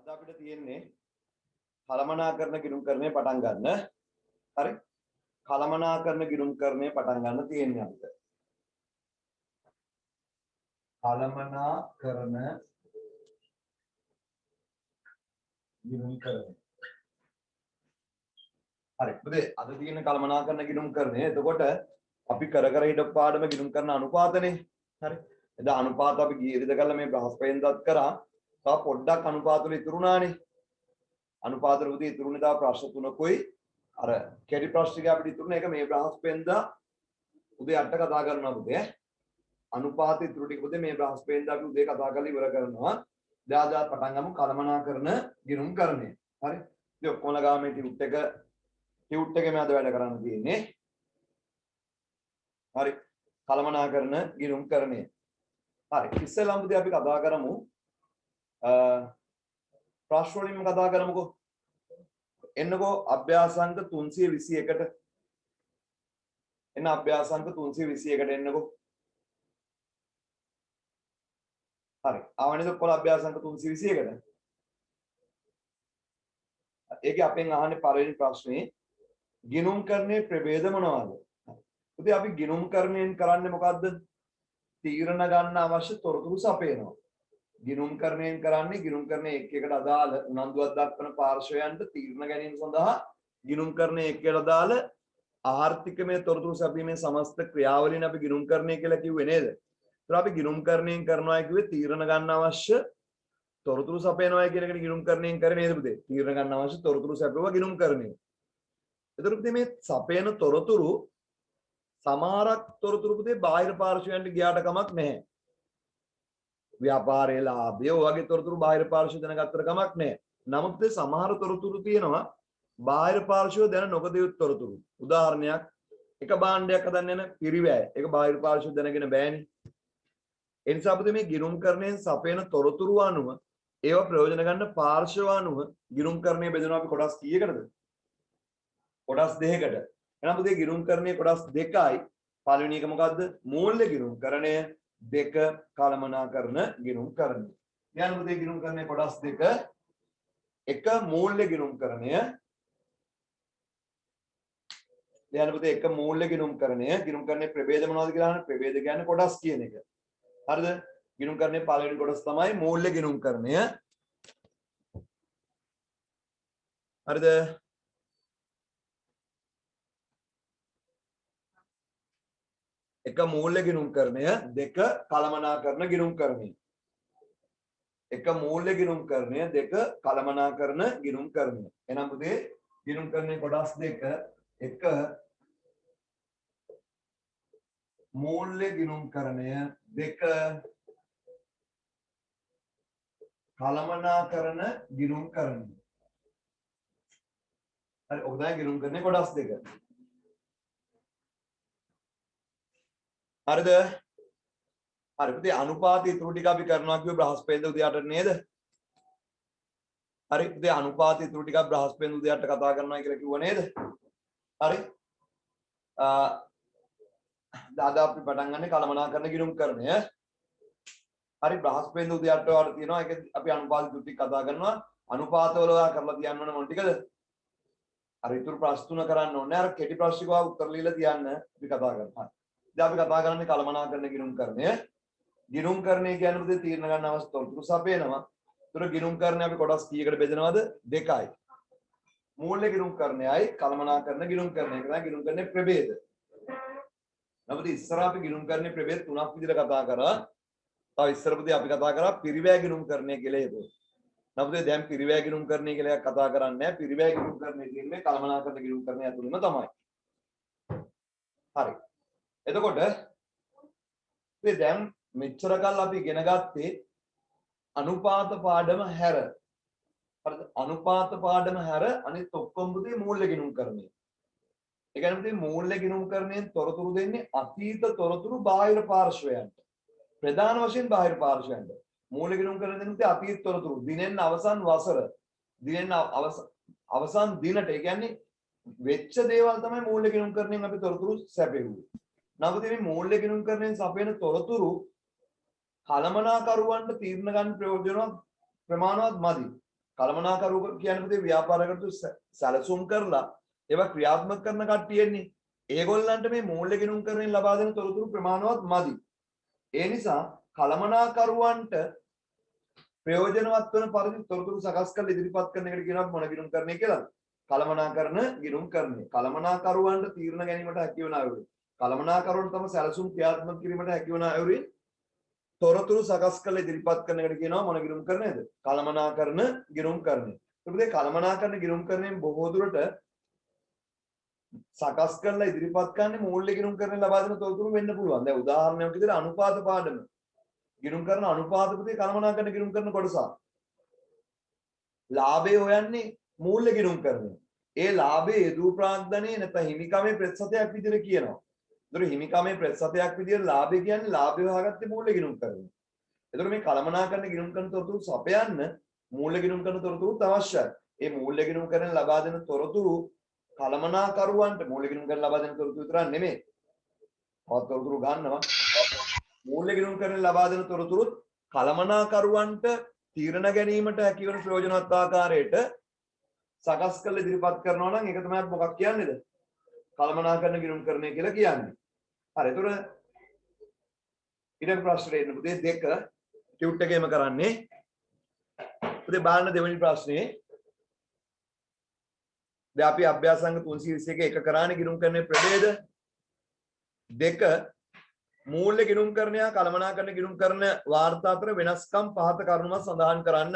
අද අපිට තියෙන්නේ කලමනාකරණ ගිණුම්කරණය පටන් ගන්න. හරි? කලමනාකරණ ගිණුම්කරණය පටන් ගන්න තියෙන්නේ අපිට. කලමනාකරණ ගිණුම්කරණය. හරි. පුතේ අද තියෙන කලමනාකරණ ගිණුම්කරණය. එතකොට අපි කර හිටපු පාඩම ගිණුම්කරණ අනුපාතනේ. හරි? එදා අනුපාත අපි ගියේද කරලා මේ බ්‍රහස්පතින්දත් කරා. තව පොඩ්ඩක් අනුපාත වල ඉතුරුනානේ. අනුපාත වල පුතේ ඉතුරුනේ තව ප්‍රශ්න තුනකුයි. අර කැටි ප්‍රශ්න ටික අපිට ඉතුරුනේ. ඒක මේ බ්‍රහස්පතින්දා උදේ 8ට කතා කරනවා පුතේ. අනුපාත ඉතුරු ටික පුතේ මේ බ්‍රහස්පතින්දා අපි උදේ කතා කරලා ඉවර කරනවා. දා පටන් ගමු කලමනාකරණ ගිණුම්කරණය. හරි? ඉතින් ඔක්කොමලා ගාම මේ ටියුට් එකේ මම අද වැඩ කරන්න තියෙන්නේ. හරි? කලමනාකරණ ගිණුම්කරණය. හරි. ඉස්සෙල්ලාම පුතේ අපි කතා කරමු ප්‍රශ්න වලින්ම කතා කරමුකෝ. එන්නකෝ අභ්‍යාසංක 321ට. එන්න අභ්‍යාසංක 321ට එන්නකෝ. හරි. ආවනේද ඔක්කොල අභ්‍යාසංක 321ට? ඒකේ අපෙන් අහන්නේ පළවෙනි ප්‍රශ්නේ ගිණුම්කරණයේ ප්‍රභේද මොනවාද? ඉතින් අපි ගිණුම්කරණයෙන් කරන්නේ මොකද්ද? තීරණ ගන්න අවශ්‍ය තොරතුරු සපයනවා. ගිණුම්කරණයෙන් කරන්නේ ගිණුම්කරණයේ එක් එකට අදාළ උනන්දුවක් දක්වන පාර්ශවයන්ට තීරණ ගැනීම සඳහා ගිණුම්කරණයේ එක් එකට අදාළ ආර්ථිකමය තොරතුරු සැපීමේ සමස්ත ක්‍රියාවලියන් අපි ගිණුම්කරණය කියලා කිව්වේ නේද? ඒතර අපි ගිණුම්කරණයෙන් කරනවා කිව්වේ තීරණ ගන්න අවශ්‍ය තොරතුරු සපයනවා කියන එකට ගිණුම්කරණයෙන් කරේ නේද පුතේ? තීරණ ගන්න අවශ්‍ය තොරතුරු සැපුවා ගිණුම්කරණය. ඒතර පුතේ මේ සපයන තොරතුරු සමහරක් තොරතුරු පුතේ බාහිර පාර්ශවයන්ට ගියාට කමක් නැහැ. ව්‍යාපාරයේ ලාභය වගේ තොරතුරු බාහිර පාර්ශව දැනගත්තට කමක් නැහැ. නමුත් සමහර තොරතුරු තියෙනවා බාහිර පාර්ශව දැන නොගත යුතු තොරතුරු. උදාහරණයක් එක භාණ්ඩයක් හදන්න යන පිරිවැය. ඒක බාහිර පාර්ශව දැනගෙන බෑනේ. ඒ නිසා අපිට මේ ගිණුම්කරණයෙන් සපයන තොරතුරු අනුව ඒව ප්‍රයෝජන ගන්න පාර්ශව අනුව ගිණුම්කරණය බෙදනවා අපි කොටස් කීයකටද? කොටස් දෙකකට. එහෙනම් අපිට ගිණුම්කරණයේ කොටස් දෙකයි. පළවෙනි එක මොකද්ද? මූල්‍ය ගිණුම්කරණය. දෙක කලමනාකරණ ගිණුම්කරණය. ඥාන පුතේ ගිණුම්කරණයේ කොටස් දෙක. එක මූල්‍ය ගිණුම්කරණය. ඥාන පුතේ එක මූල්‍ය ගිණුම්කරණය. ගිණුම්කරණයේ ප්‍රභේද මොනවද කියලා අහන ප්‍රභේද කියන්නේ කොටස් කියන එක. හරිද? ගිණුම්කරණයේ පළවෙනි කොටස තමයි මූල්‍ය ගිණුම්කරණය. හරිද? එක මූල්‍ය ගිණුම්කරණය. දෙක කලමනාකරණ ගිණුම්කරණය. එක මූල්‍ය ගිණුම්කරණය. දෙක කලමනාකරණ ගිණුම්කරණය. එහෙනම් පුතේ ගිණුම්කරණයේ කොටස් දෙක. එක මූල්‍ය ගිණුම්කරණය. දෙක කලමනාකරණ ගිණුම්කරණය. හරි ඔක තමයි ගිණුම්කරණයේ කොටස් දෙක. හරිද? හරි පුතේ අනුපාත ඉතුරු ටික අපි කරනවා කිව්ව බ්‍රහස්පතින්දා උදේ 8ට නේද? හරි පුතේ අනුපාත ඉතුරු ටික බ්‍රහස්පතින්දා උදේ 8ට කතා කරනවා කියලා කිව්ව නේද? හරි. දාදා අපි පටන් ගන්න කලමනාකරණ ගිණුම්කරණය. හරි බ්‍රහස්පතින්දා උදේ 8ට වල තියෙනවා. ඒක අපි අනුපාත ඉතුරු ටික කතා කරනවා. අනුපාත වල ඔයා කරලා තියන්න ඕනේ මොන ටිකද? අර ඉතුරු ප්‍රශ්න තුන කරන්න ඕනේ. අර කෙටි ප්‍රශ්න ටික ඔයා උත්තර ලියලා තියන්න අපි කතා කරනවා. දැන් අපි කතා කරන්නේ කලමනාකරණ ගිණුම්කරණය. ගිණුම්කරණය කියන්නේ පුතේ තීරණ ගන්න අවශ්‍ය තොරතුරු සපයනවා. ඒතර ගිණුම්කරණය අපි කොටස් කීයකට බෙදනවද? දෙකයි. මූල්‍ය ගිණුම්කරණයයි කලමනාකරණ ගිණුම්කරණය. ඒක තමයි ගිණුම්කරණයේ ප්‍රභේද. නමුත් ඉස්සර අපි ගිණුම්කරණයේ ප්‍රභේද තුනක් විදිහට කතා කරා. තව ඉස්සර පුතේ අපි කතා කරා පිරිවැය ගිණුම්කරණය කියලා ඒක. නමුත් දැන් පිරිවැය ගිණුම්කරණය කියලා කතා කරන්නේ නැහැ. පිරිවැය ගිණුම්කරණය කියන්නේ කලමනාකරණ ගිණුම්කරණය ඇතුළේම තමයි. හරි. එතකොට මේ දැන් මෙච්චර කල් අපි ඉගෙන ගත්තේ අනුපාත පාඩම හැර. හරිද? අනුපාත පාඩම හැර අනිත් ඔක්කොම පුතේ මූල්‍ය ගිණුම්කරණය. ඒ කියන්නේ පුතේ මූල්‍ය ගිණුම්කරණයෙන් තොරතුරු දෙන්නේ අතීත තොරතුරු බාහිර පාර්ශවයන්ට. ප්‍රධාන වශයෙන් බාහිර පාර්ශවයන්ට. මූල්‍ය ගිණුම්කරණය දෙන්නේ පුතේ අතීත තොරතුරු. දිනෙන් අවසන් වසර. දිනෙන් අවසන් දිනට. ඒ කියන්නේ වෙච්ච දේවල් තමයි මූල්‍ය ගිණුම්කරණයෙන් අපි තොරතුරු සැපෙන්නේ. නමුත් මේ මූල්‍ය ගිණුම්කරණයෙන් සපයන තොරතුරු කලමනාකරුවන්ට තීරණ ගන්න ප්‍රයෝජනවත් ප්‍රමාණවත් මදි. කළමනාකරු කියන්නේ පුතේ ව්‍යාපාරකට සැලසුම් කරලා ඒවා ක්‍රියාත්මක කරන කට්ටියන්නේ. ඒගොල්ලන්ට මේ මූල්‍ය ගිණුම් කරමින් ලබා දෙන තොරතුරු ප්‍රමාණවත් මදි. ඒ නිසා කළමනාකරුවන්ට ප්‍රයෝජනවත් වන පරිදි තොරතුරු සකස් කරලා ඉදිරිපත් කරන එකට කියනවා මොන ගිණුම් කරන්නේ කියලා. කළමනාකරන ගිණුම් කරන්නේ. කළමනාකරුවන්ට තීරණ ගැනීමට හැකියවන අයුරු. කළමනාකරුවන්ට තම සැලසුම් ක්‍රියාත්මක කිරීමට හැකියවන අයුරු තොරතුරු සකස් කරලා ඉදිරිපත් කරන එකට කියනවා මොන ගිණුම් කරන්නේද? කළමනාකරන ගිණුම් කරන්නේ. ඒකද කළමනාකරන ගිණුම් කරන්නේ බොහෝ දුරට සකස් කරලා ඉදිරිපත් කරන්නේ මූල්‍ය ගිණුම් කරන ලබා දෙන තොරතුරු වෙන්න පුළුවන්. දැන් උදාහරණයක් විදිහට අනුපාත පාඩම. ගිණුම් කරන අනුපාත පුතේ කළමනාකරන ගිණුම් කරන කොටස. ලාභය හොයන්නේ මූල්‍ය ගිණුම් කරන්නේ. ඒ ලාභයේ යෙදූ ප්‍රාග්ධනයේ නැත්නම් හිමිකමේ ප්‍රතිශතයක් විදිහට කියනවා. ඒතර හිමිකමේ ප්‍රතිශතයක් විදිහට ලාභය කියන්නේ ලාභය හොයාගත්තේ මූල්‍ය ගිණුම් කරන්නේ. ඒතර මේ කළමනාකරන ගිණුම් කරන තොරතුරු සපයන්න මූල්‍ය ගිණුම් කරන තොරතුරුත් අවශ්‍යයි. ඒ මූල්‍ය ගිණුම් කරන ලබා දෙන තොරතුරු කළමනාකරුවන්ට මූල්‍ය ගිණුම් කරන ලබා දෙන තොරතුරු විතරක් නෙමෙයි. තවත් තොරතුරු ගන්නවා. මූල්‍ය ගිණුම් කරන ලබා දෙන තොරතුරුත් කළමනාකරුවන්ට තීරණ ගැනීමට හැකිවන ප්‍රයෝජනවත් ආකාරයට සකස් කරලා ඉදිරිපත් කරනවා නම් ඒක තමයි මොකක් කියන්නේද? කළමනාකරන ගිණුම් කරන්නේ කියලා කියන්නේ. හරි. ඒතර ඊළඟ ප්‍රශ්නේ එන්න පුතේ 2 ටියුට් එකේම කරන්නේ. පුතේ බලන්න දෙවෙනි ප්‍රශ්නේ. දැන් අපි අභ්‍යාසංග 321 එක කරානේ ගිණුම් කරන්නේ ප්‍රභේද 2 මූල්‍ය ගිණුම් කරණය කළමනාකරන ගිණුම් කරන වාර්තා අතර වෙනස්කම් පහත කරුණු මත සඳහන් කරන්න.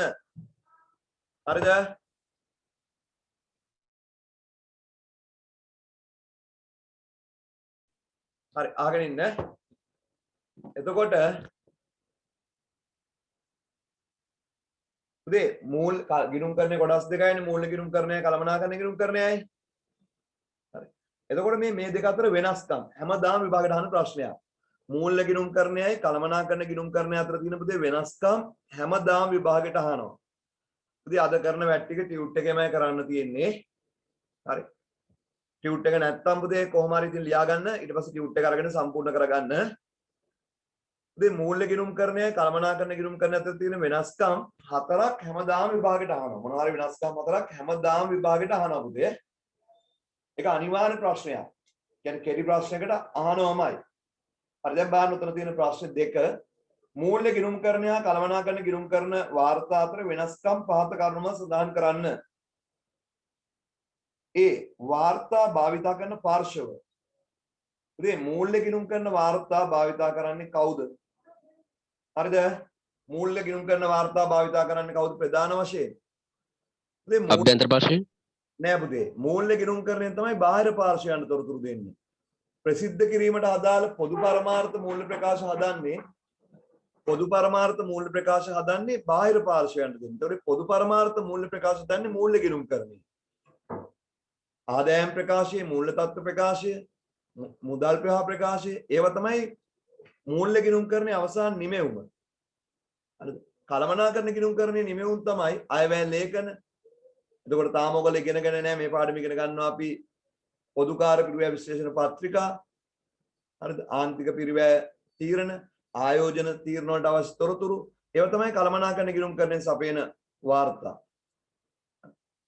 හරිද? හරි අහගෙන ඉන්න. එතකොට උදේ මූල ගිණුම් කරන්නේ කොටස් දෙකයිනේ මූල්‍ය ගිණුම් කරණය කළමනාකරන ගිණුම් කරණයයි. හරි. එතකොට මේ දෙක අතර වෙනස්කම් හැමදාම විභාගයට අහන ප්‍රශ්නයක්. මූල්‍ය ගිණුම් කරණයයි කළමනාකරන ගිණුම් කරණය අතර තියෙන පුතේ වෙනස්කම් හැමදාම විභාගයට අහනවා. පුතේ අද කරන වැට් ටික ටියුට් එකේමයි කරන්න තියෙන්නේ. හරි. ටියුට් එක නැත්තම් පුතේ කොහොම හරි ඉතින් ලියා ගන්න ඊට පස්සේ ටියුට් එක අරගෙන සම්පූර්ණ කරගන්න. පුතේ මූල්‍ය ගිණුම් කරණය කළමනාකරන ගිණුම් කරණය අතර තියෙන වෙනස්කම් හතරක් හැමදාම විභාගයට අහනවා. මොනවා හරි වෙනස්කම් හතරක් හැමදාම විභාගයට අහනවා පුතේ. ඒක අනිවාර්ය ප්‍රශ්නයක්. කියන්නේ කෙටි ප්‍රශ්නයකට අහනවමයි. හරි දැන් බලන්න උතන තියෙන ප්‍රශ්න 2 මූල්‍ය ගිණුම් කරණය හා කළමනාකරන ගිණුම් කරන වාර්තා අතර වෙනස්කම් පහත කරුණු මත සඳහන් කරන්න. ඒ වාර්තා භාවිතා කරන පාර්ශව. ඉතින් මූල්‍ය ගිණුම් කරන වාර්තා භාවිතා කරන්නේ කවුද? හරිද? මූල්‍ය ගිණුම් කරන වාර්තා භාවිතා කරන්නේ කවුද ප්‍රධාන වශයෙන්? ඉතින් අභ්‍යන්තර පාර්ශවයෙන් නෑ පුතේ. මූල්‍ය ගිණුම් කරණයෙන් තමයි බාහිර පාර්ශවයන්ට තොරතුරු දෙන්නේ. ප්‍රසිද්ධ කිරීමට අදාළ පොදු පරමාර්ථ මූල්‍ය ප්‍රකාශ හදන්නේ බාහිර පාර්ශවයන්ට දෙන්නේ. ඒතකොට පොදු පරමාර්ථ මූල්‍ය ප්‍රකාශ දන්නේ මූල්‍ය ගිණුම් කරණය. ආදායම් ප්‍රකාශය, මූල්‍ය තත්ත්ව ප්‍රකාශය, මුදල් ප්‍රවාහ ප්‍රකාශය ඒවා තමයි මූල්‍ය ගිණුම් කරන්නේ අවසාන නිමෙවුම. හරිද? කළමනාකරන ගිණුම් කරන්නේ නිමෙවුම් තමයි අයවැය ලේඛන. එතකොට තාම ඔයගොල්ලෝ ඉගෙනගෙන නැහැ මේ පාඩම ඉගෙන ගන්නවා අපි පොදුකාර පිරිවැය විශ්ලේෂණ පත්‍රිකා. හරිද? ආන්තික පිරිවැය තීරණ, ආයෝජන තීරණ වලට අවශ්‍ය තොරතුරු ඒවා තමයි කළමනාකරන ගිණුම් කරන්නේ සපයන වාර්තා.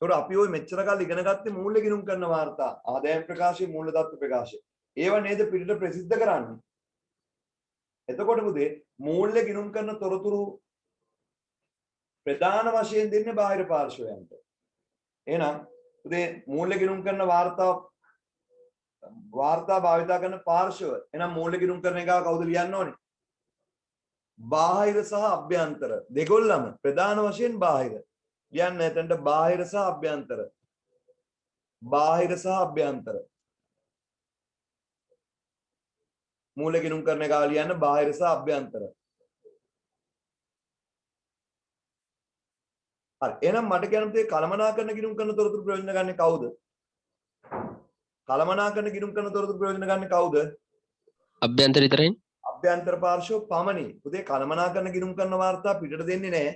ඒකට අපි ওই මෙච්චර කාල ඉගෙන ගත්තේ මූල්‍ය ගිණුම් කරන වාර්තා, ආදායම් ප්‍රකාශය, මූල්‍ය තත්ත්ව ප්‍රකාශය. ඒව නේද පිටට ප්‍රසිද්ධ කරන්නේ. එතකොට පුතේ මූල්‍ය ගිණුම් කරන තොරතුරු ප්‍රධාන වශයෙන් දෙන්නේ බාහිර පාර්ශවයන්ට. එහෙනම් පුතේ මූල්‍ය ගිණුම් කරන වාර්තා භාවිතා කරන පාර්ශව. එහෙනම් මූල්‍ය ගිණුම් කරන එක කවුද ලියන්න ඕනේ? බාහිර සහ අභ්‍යන්තර දෙගොල්ලම ප්‍රධාන වශයෙන් බාහිර. ලියන්න එතනට බාහිර සහ අභ්‍යන්තර. බාහිර සහ අභ්‍යන්තර. මූල්‍ය ගිණුම් කරන එක ලියන්න බාහිර සහ අභ්‍යන්තර. හරි. එහෙනම් මට කියන්න පුතේ කළමනාකරන ගිණුම් කරන තොරතුරු ප්‍රයෝජන ගන්නේ කවුද? කළමනාකරන ගිණුම් කරන තොරතුරු ප්‍රයෝජන ගන්නේ කවුද? අභ්‍යන්තර විතරයිනේ. අභ්‍යන්තර පාර්ශව පමණි. පුතේ කළමනාකරන ගිණුම් කරන වාර්තා පිටට දෙන්නේ නැහැ.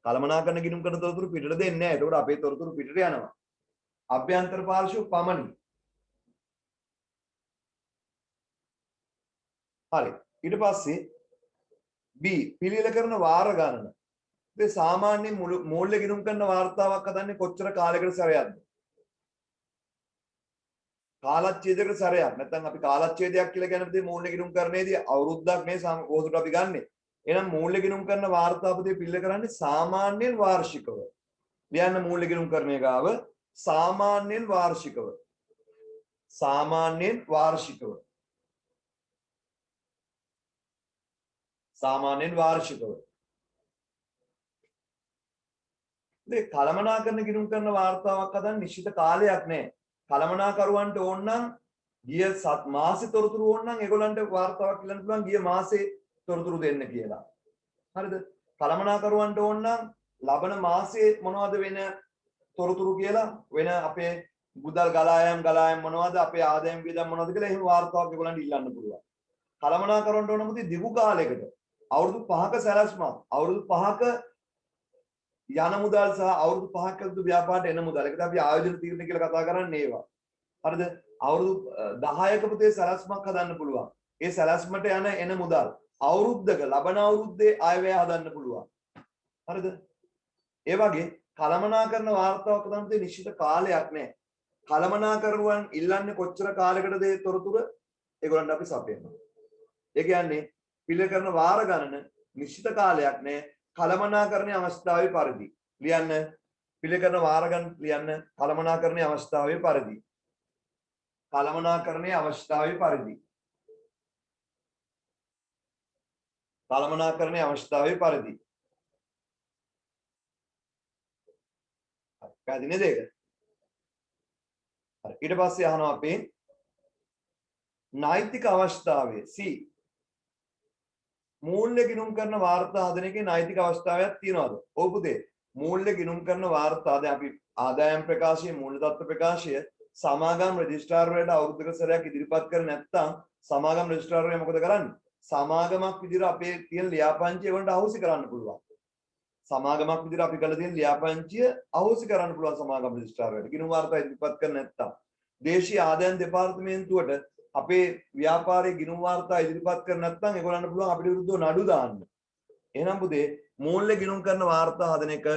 කළමනාකරන ගිණුම් කරන තොරතුරු පිටට දෙන්නේ නැහැ. ඒකට අපේ තොරතුරු පිටට යනවා. අභ්‍යන්තර පාර්ශව පමණි. හරි. ඊට පස්සේ B පිළියෙල කරන වාර ගණන. ඒ සාමාන්‍ය මූල්‍ය ගිණුම් කරන වාර්තාවක් හදන්නේ කොච්චර කාලයකට සැරයක්ද? කාලච්ඡේදයකට සැරයක්. නැත්නම් අපි කාලච්ඡේදයක් කියලා කියන්නේ මූල්‍ය ගිණුම් කරන්නේදී අවුරුද්දක් මේ ඕසුට අපි ගන්නෙ. එහෙනම් මූල්‍ය ගිණුම් කරන වාර්තාපදේ පිළිල කරන්නේ සාමාන්‍යයෙන් වාර්ෂිකව. ලියන්න මූල්‍ය ගිණුම් කරන ගාව සාමාන්‍යයෙන් වාර්ෂිකව. සාමාන්‍යයෙන් වාර්ෂිකව. සාමාන්‍යයෙන් වාර්ෂිකව. මේ කළමනාකරන ගිණුම් කරන වාර්තාවක් හදන්න නිශ්චිත කාලයක් නැහැ. කළමනාකරුවන්ට ඕන නම් ගිය මාසෙ තොරතුරු ඕන නම් ඒගොල්ලන්ට වාර්තාවක් කියන්න පුළුවන් ගිය මාසේ තොරතුරු දෙන්න කියලා. හරිද? කළමනාකරුවන්ට ඕන නම් ලබන මාසේ මොනවද වෙන තොරතුරු කියලා වෙන අපේ මුදල් ගලායම් මොනවද අපේ ආදායම් වියදම් මොනවද කියලා එහෙම වාර්තාවක් ඒගොල්ලන්ට ඉල්ලන්න පුළුවන්. කළමනාකරුවන්ට ඕන මොකද දිගු කාලයකට අවුරුදු 5ක සැලැස්මක් අවුරුදු 5ක යන මුදල් සහ අවුරුදු 5ක ව්‍යාපාරයට එන මුදල්. ඒකට අපි ආයෝජන තීරණ කියලා කතා කරන්නේ ඒවා. හරිද? අවුරුදු 10ක පුතේ සැලැස්මක් හදන්න පුළුවන්. ඒ සැලැස්මට එන මුදල් අවුරුද්දක ලබන අවුරුද්දේ ආයවැය හදන්න පුළුවන්. හරිද? ඒ වගේ කළමනාකරන වාර්තාවක් හදන්න නිශ්චිත කාලයක් නැහැ. කළමනාකරුවන් ඉල්ලන්නේ කොච්චර කාලයකටද ඒ තොරතුරු ඒගොල්ලන්ට අපි සපයනවා. ඒ කියන්නේ පිළ කරන වාර ගණන නිශ්චිත කාලයක් නැහැ. කළමනාකරණයේ අවස්ථාවේ පරිදි ලියන්න පිළ කරන වාර ගණන ලියන්න කළමනාකරණයේ අවස්ථාවේ පරිදි කළමනාකරණයේ අවස්ථාවේ පරිදි කළමනාකරණයේ අවස්ථාවේ පරිදි පැහැදිලිද ඒක? හරි ඊට පස්සේ අහනවා අපි නෛතික අවස්ථාවේ C මූල්‍ය ගිණුම් කරන වාර්තා හදන එකේ නෛතික අවස්ථාවක් තියනවාද? ඔව් පුතේ. මූල්‍ය ගිණුම් කරන වාර්තා දැන් අපි ආදායම් ප්‍රකාශය මූල්‍ය තත්ත්ව ප්‍රකාශය සමාගම් රෙජිස්ට්‍රාර්වරයට අවුරුද්දක සැරයක් ඉදිරිපත් කර නැත්නම් සමාගම් රෙජිස්ට්‍රාර්වරය මොකද කරන්නේ? සමාගමක් විදිහට අපේ තියෙන ලියාපදිංචිය වලට අහෝසි කරන්න පුළුවන්. සමාගමක් විදිහට අපි කළ තියෙන ලියාපදිංචිය අහෝසි කරන්න පුළුවන් සමාගම් රෙජිස්ට්‍රාර්වරයට. ගිණුම් වාර්තා ඉදිරිපත් කර නැත්නම් දේශීය ආදායම් දෙපාර්තමේන්තුවට අපේ ව්‍යාපාරයේ ගිණුම් වාර්තා ඉදිරිපත් කර නැත්නම් ඒගොල්ලන්ට පුළුවන් අපිට විරුද්ධව නඩු දාන්න. එහෙනම් පුතේ මූල්‍ය ගිණුම් කරන වාර්තා හදන එක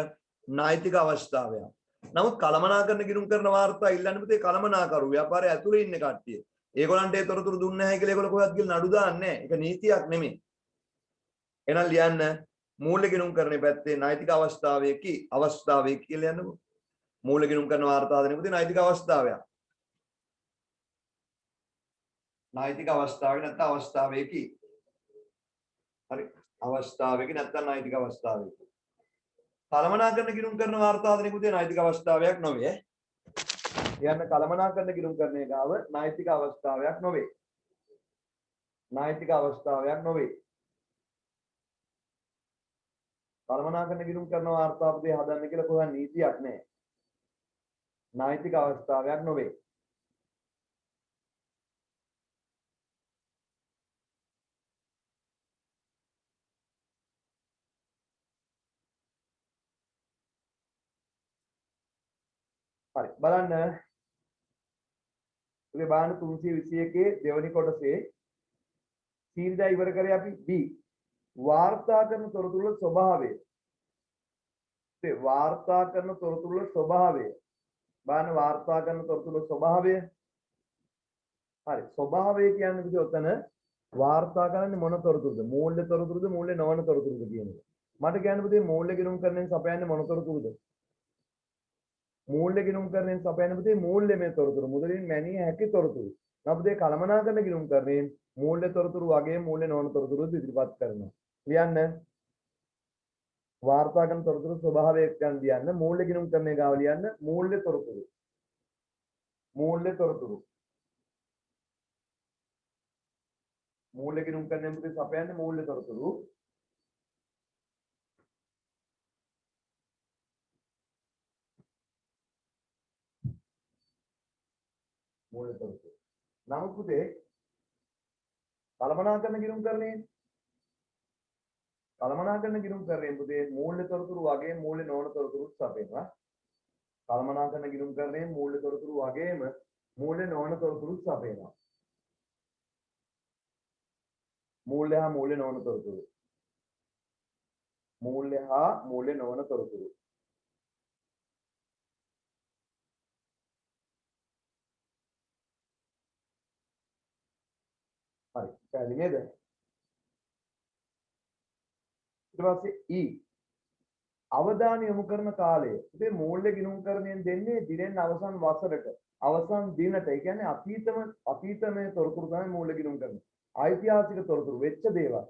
නෛතික අවස්ථාවයක්. නමුත් කළමනාකරන ගිණුම් කරන වාර්තා ඉල්ලන්නේ පුතේ කළමනාකරු ව්‍යාපාරයේ ඇතුලේ ඉන්න කට්ටිය. ඒගොල්ලන්ට ඒ තොරතුරු දුන්නේ නැහැ කියලා ඒගොල්ලෝ කොහෙවත් ගිහලා නඩු දාන්නේ නැහැ. ඒක නීතියක් නෙමෙයි. එහෙනම් ලියන්න මූල්‍ය ගිණුම් කරන පැත්තේ නෛතික අවස්ථාවේ කියලා යන්නකො. මූල්‍ය ගිණුම් කරන වාර්තා හදන පුතේ නෛතික අවස්ථාවයක්. නෛතික අවස්ථාවේ නැත්නම් අවස්ථාවේකී. හරි. අවස්ථාවේකී නැත්නම් නෛතික අවස්ථාවේකී. කළමනාකරන ගිණුම් කරන වාර්තා හදන පුතේ නෛතික අවස්ථාවයක් නොවේ. කියන්න කළමනාකරන ගිණුම් කරන ගාව නෛතික අවස්ථාවයක් නොවේ. නෛතික අවස්ථාවයක් නොවේ. කළමනාකරන ගිණුම් කරන වාර්තා පුතේ හදන්න කියලා කොහොම නීතියක් නැහැ. නෛතික අවස්ථාවයක් නොවේ. හරි බලන්න ඔගේ බාන 321 දෙවනි කොටසේ සීල්දා ඉවර කරේ අපි B වාර්තා කරන තොරතුරු වල ස්වභාවය. ඒ වාර්තා කරන තොරතුරු වල ස්වභාවය. බාන වාර්තා කරන තොරතුරු වල ස්වභාවය. හරි ස්වභාවය කියන්නේ විදිහ ඔතන වාර්තා කරන්නේ මොන තොරතුරුද? මූල්‍ය තොරතුරුද මූල්‍ය නොවන තොරතුරුද කියන එක. මට කියන්න පුතේ මූල්‍ය ගිණුම් කරනෙන් සපයන්නේ මොන තොරතුරුද? මූල්‍ය ගිණුම් කරනෙන් සපයන්නේ පුතේ මූල්‍යමය තොරතුරු. මුදලින් මැනිය හැකි තොරතුරු. නමුත් කළමනාකරන ගිණුම් කරන්නේ මූල්‍ය තොරතුරු වගේ මූල්‍ය නොවන තොරතුරු ඉදිරිපත් කරනවා. ලියන්න වාර්තා කරන තොරතුරු ස්වභාවය ගැන ලියන්න මූල්‍ය ගිණුම් කරන්නේ ගාව ලියන්න මූල්‍ය තොරතුරු. මූල්‍ය තොරතුරු. මූල්‍ය ගිණුම් කරන්නේ පුතේ සපයන්නේ මූල්‍ය තොරතුරු. මූල්‍ය තොරතුරු. නමුත් පුතේ කළමනාකරන ගිණුම් කරන්නේ පුතේ මූල්‍ය තොරතුරු වගේ මූල්‍ය නොවන තොරතුරු සපයනවා. කළමනාකරන ගිණුම් කරන්නේ මූල්‍ය තොරතුරු වගේම මූල්‍ය නොවන තොරතුරු සපයනවා. මූල්‍ය හා මූල්‍ය නොවන තොරතුරු. මූල්‍ය හා මූල්‍ය නොවන තොරතුරු. හරි. පැහැදිලි නේද? ඊට පස්සේ E අවධානය යොමු කරන කාලය. ඉතින් මූල්‍ය ගිණුම්කරණයෙන් දෙන්නේ දිනෙන් අවසන් වසරට. අවසන් දිනට. ඒ කියන්නේ අතීතමය තොරතුරු තමයි මූල්‍ය ගිණුම්කරණය. ඓතිහාසික තොරතුරු වෙච්ච දේවල්.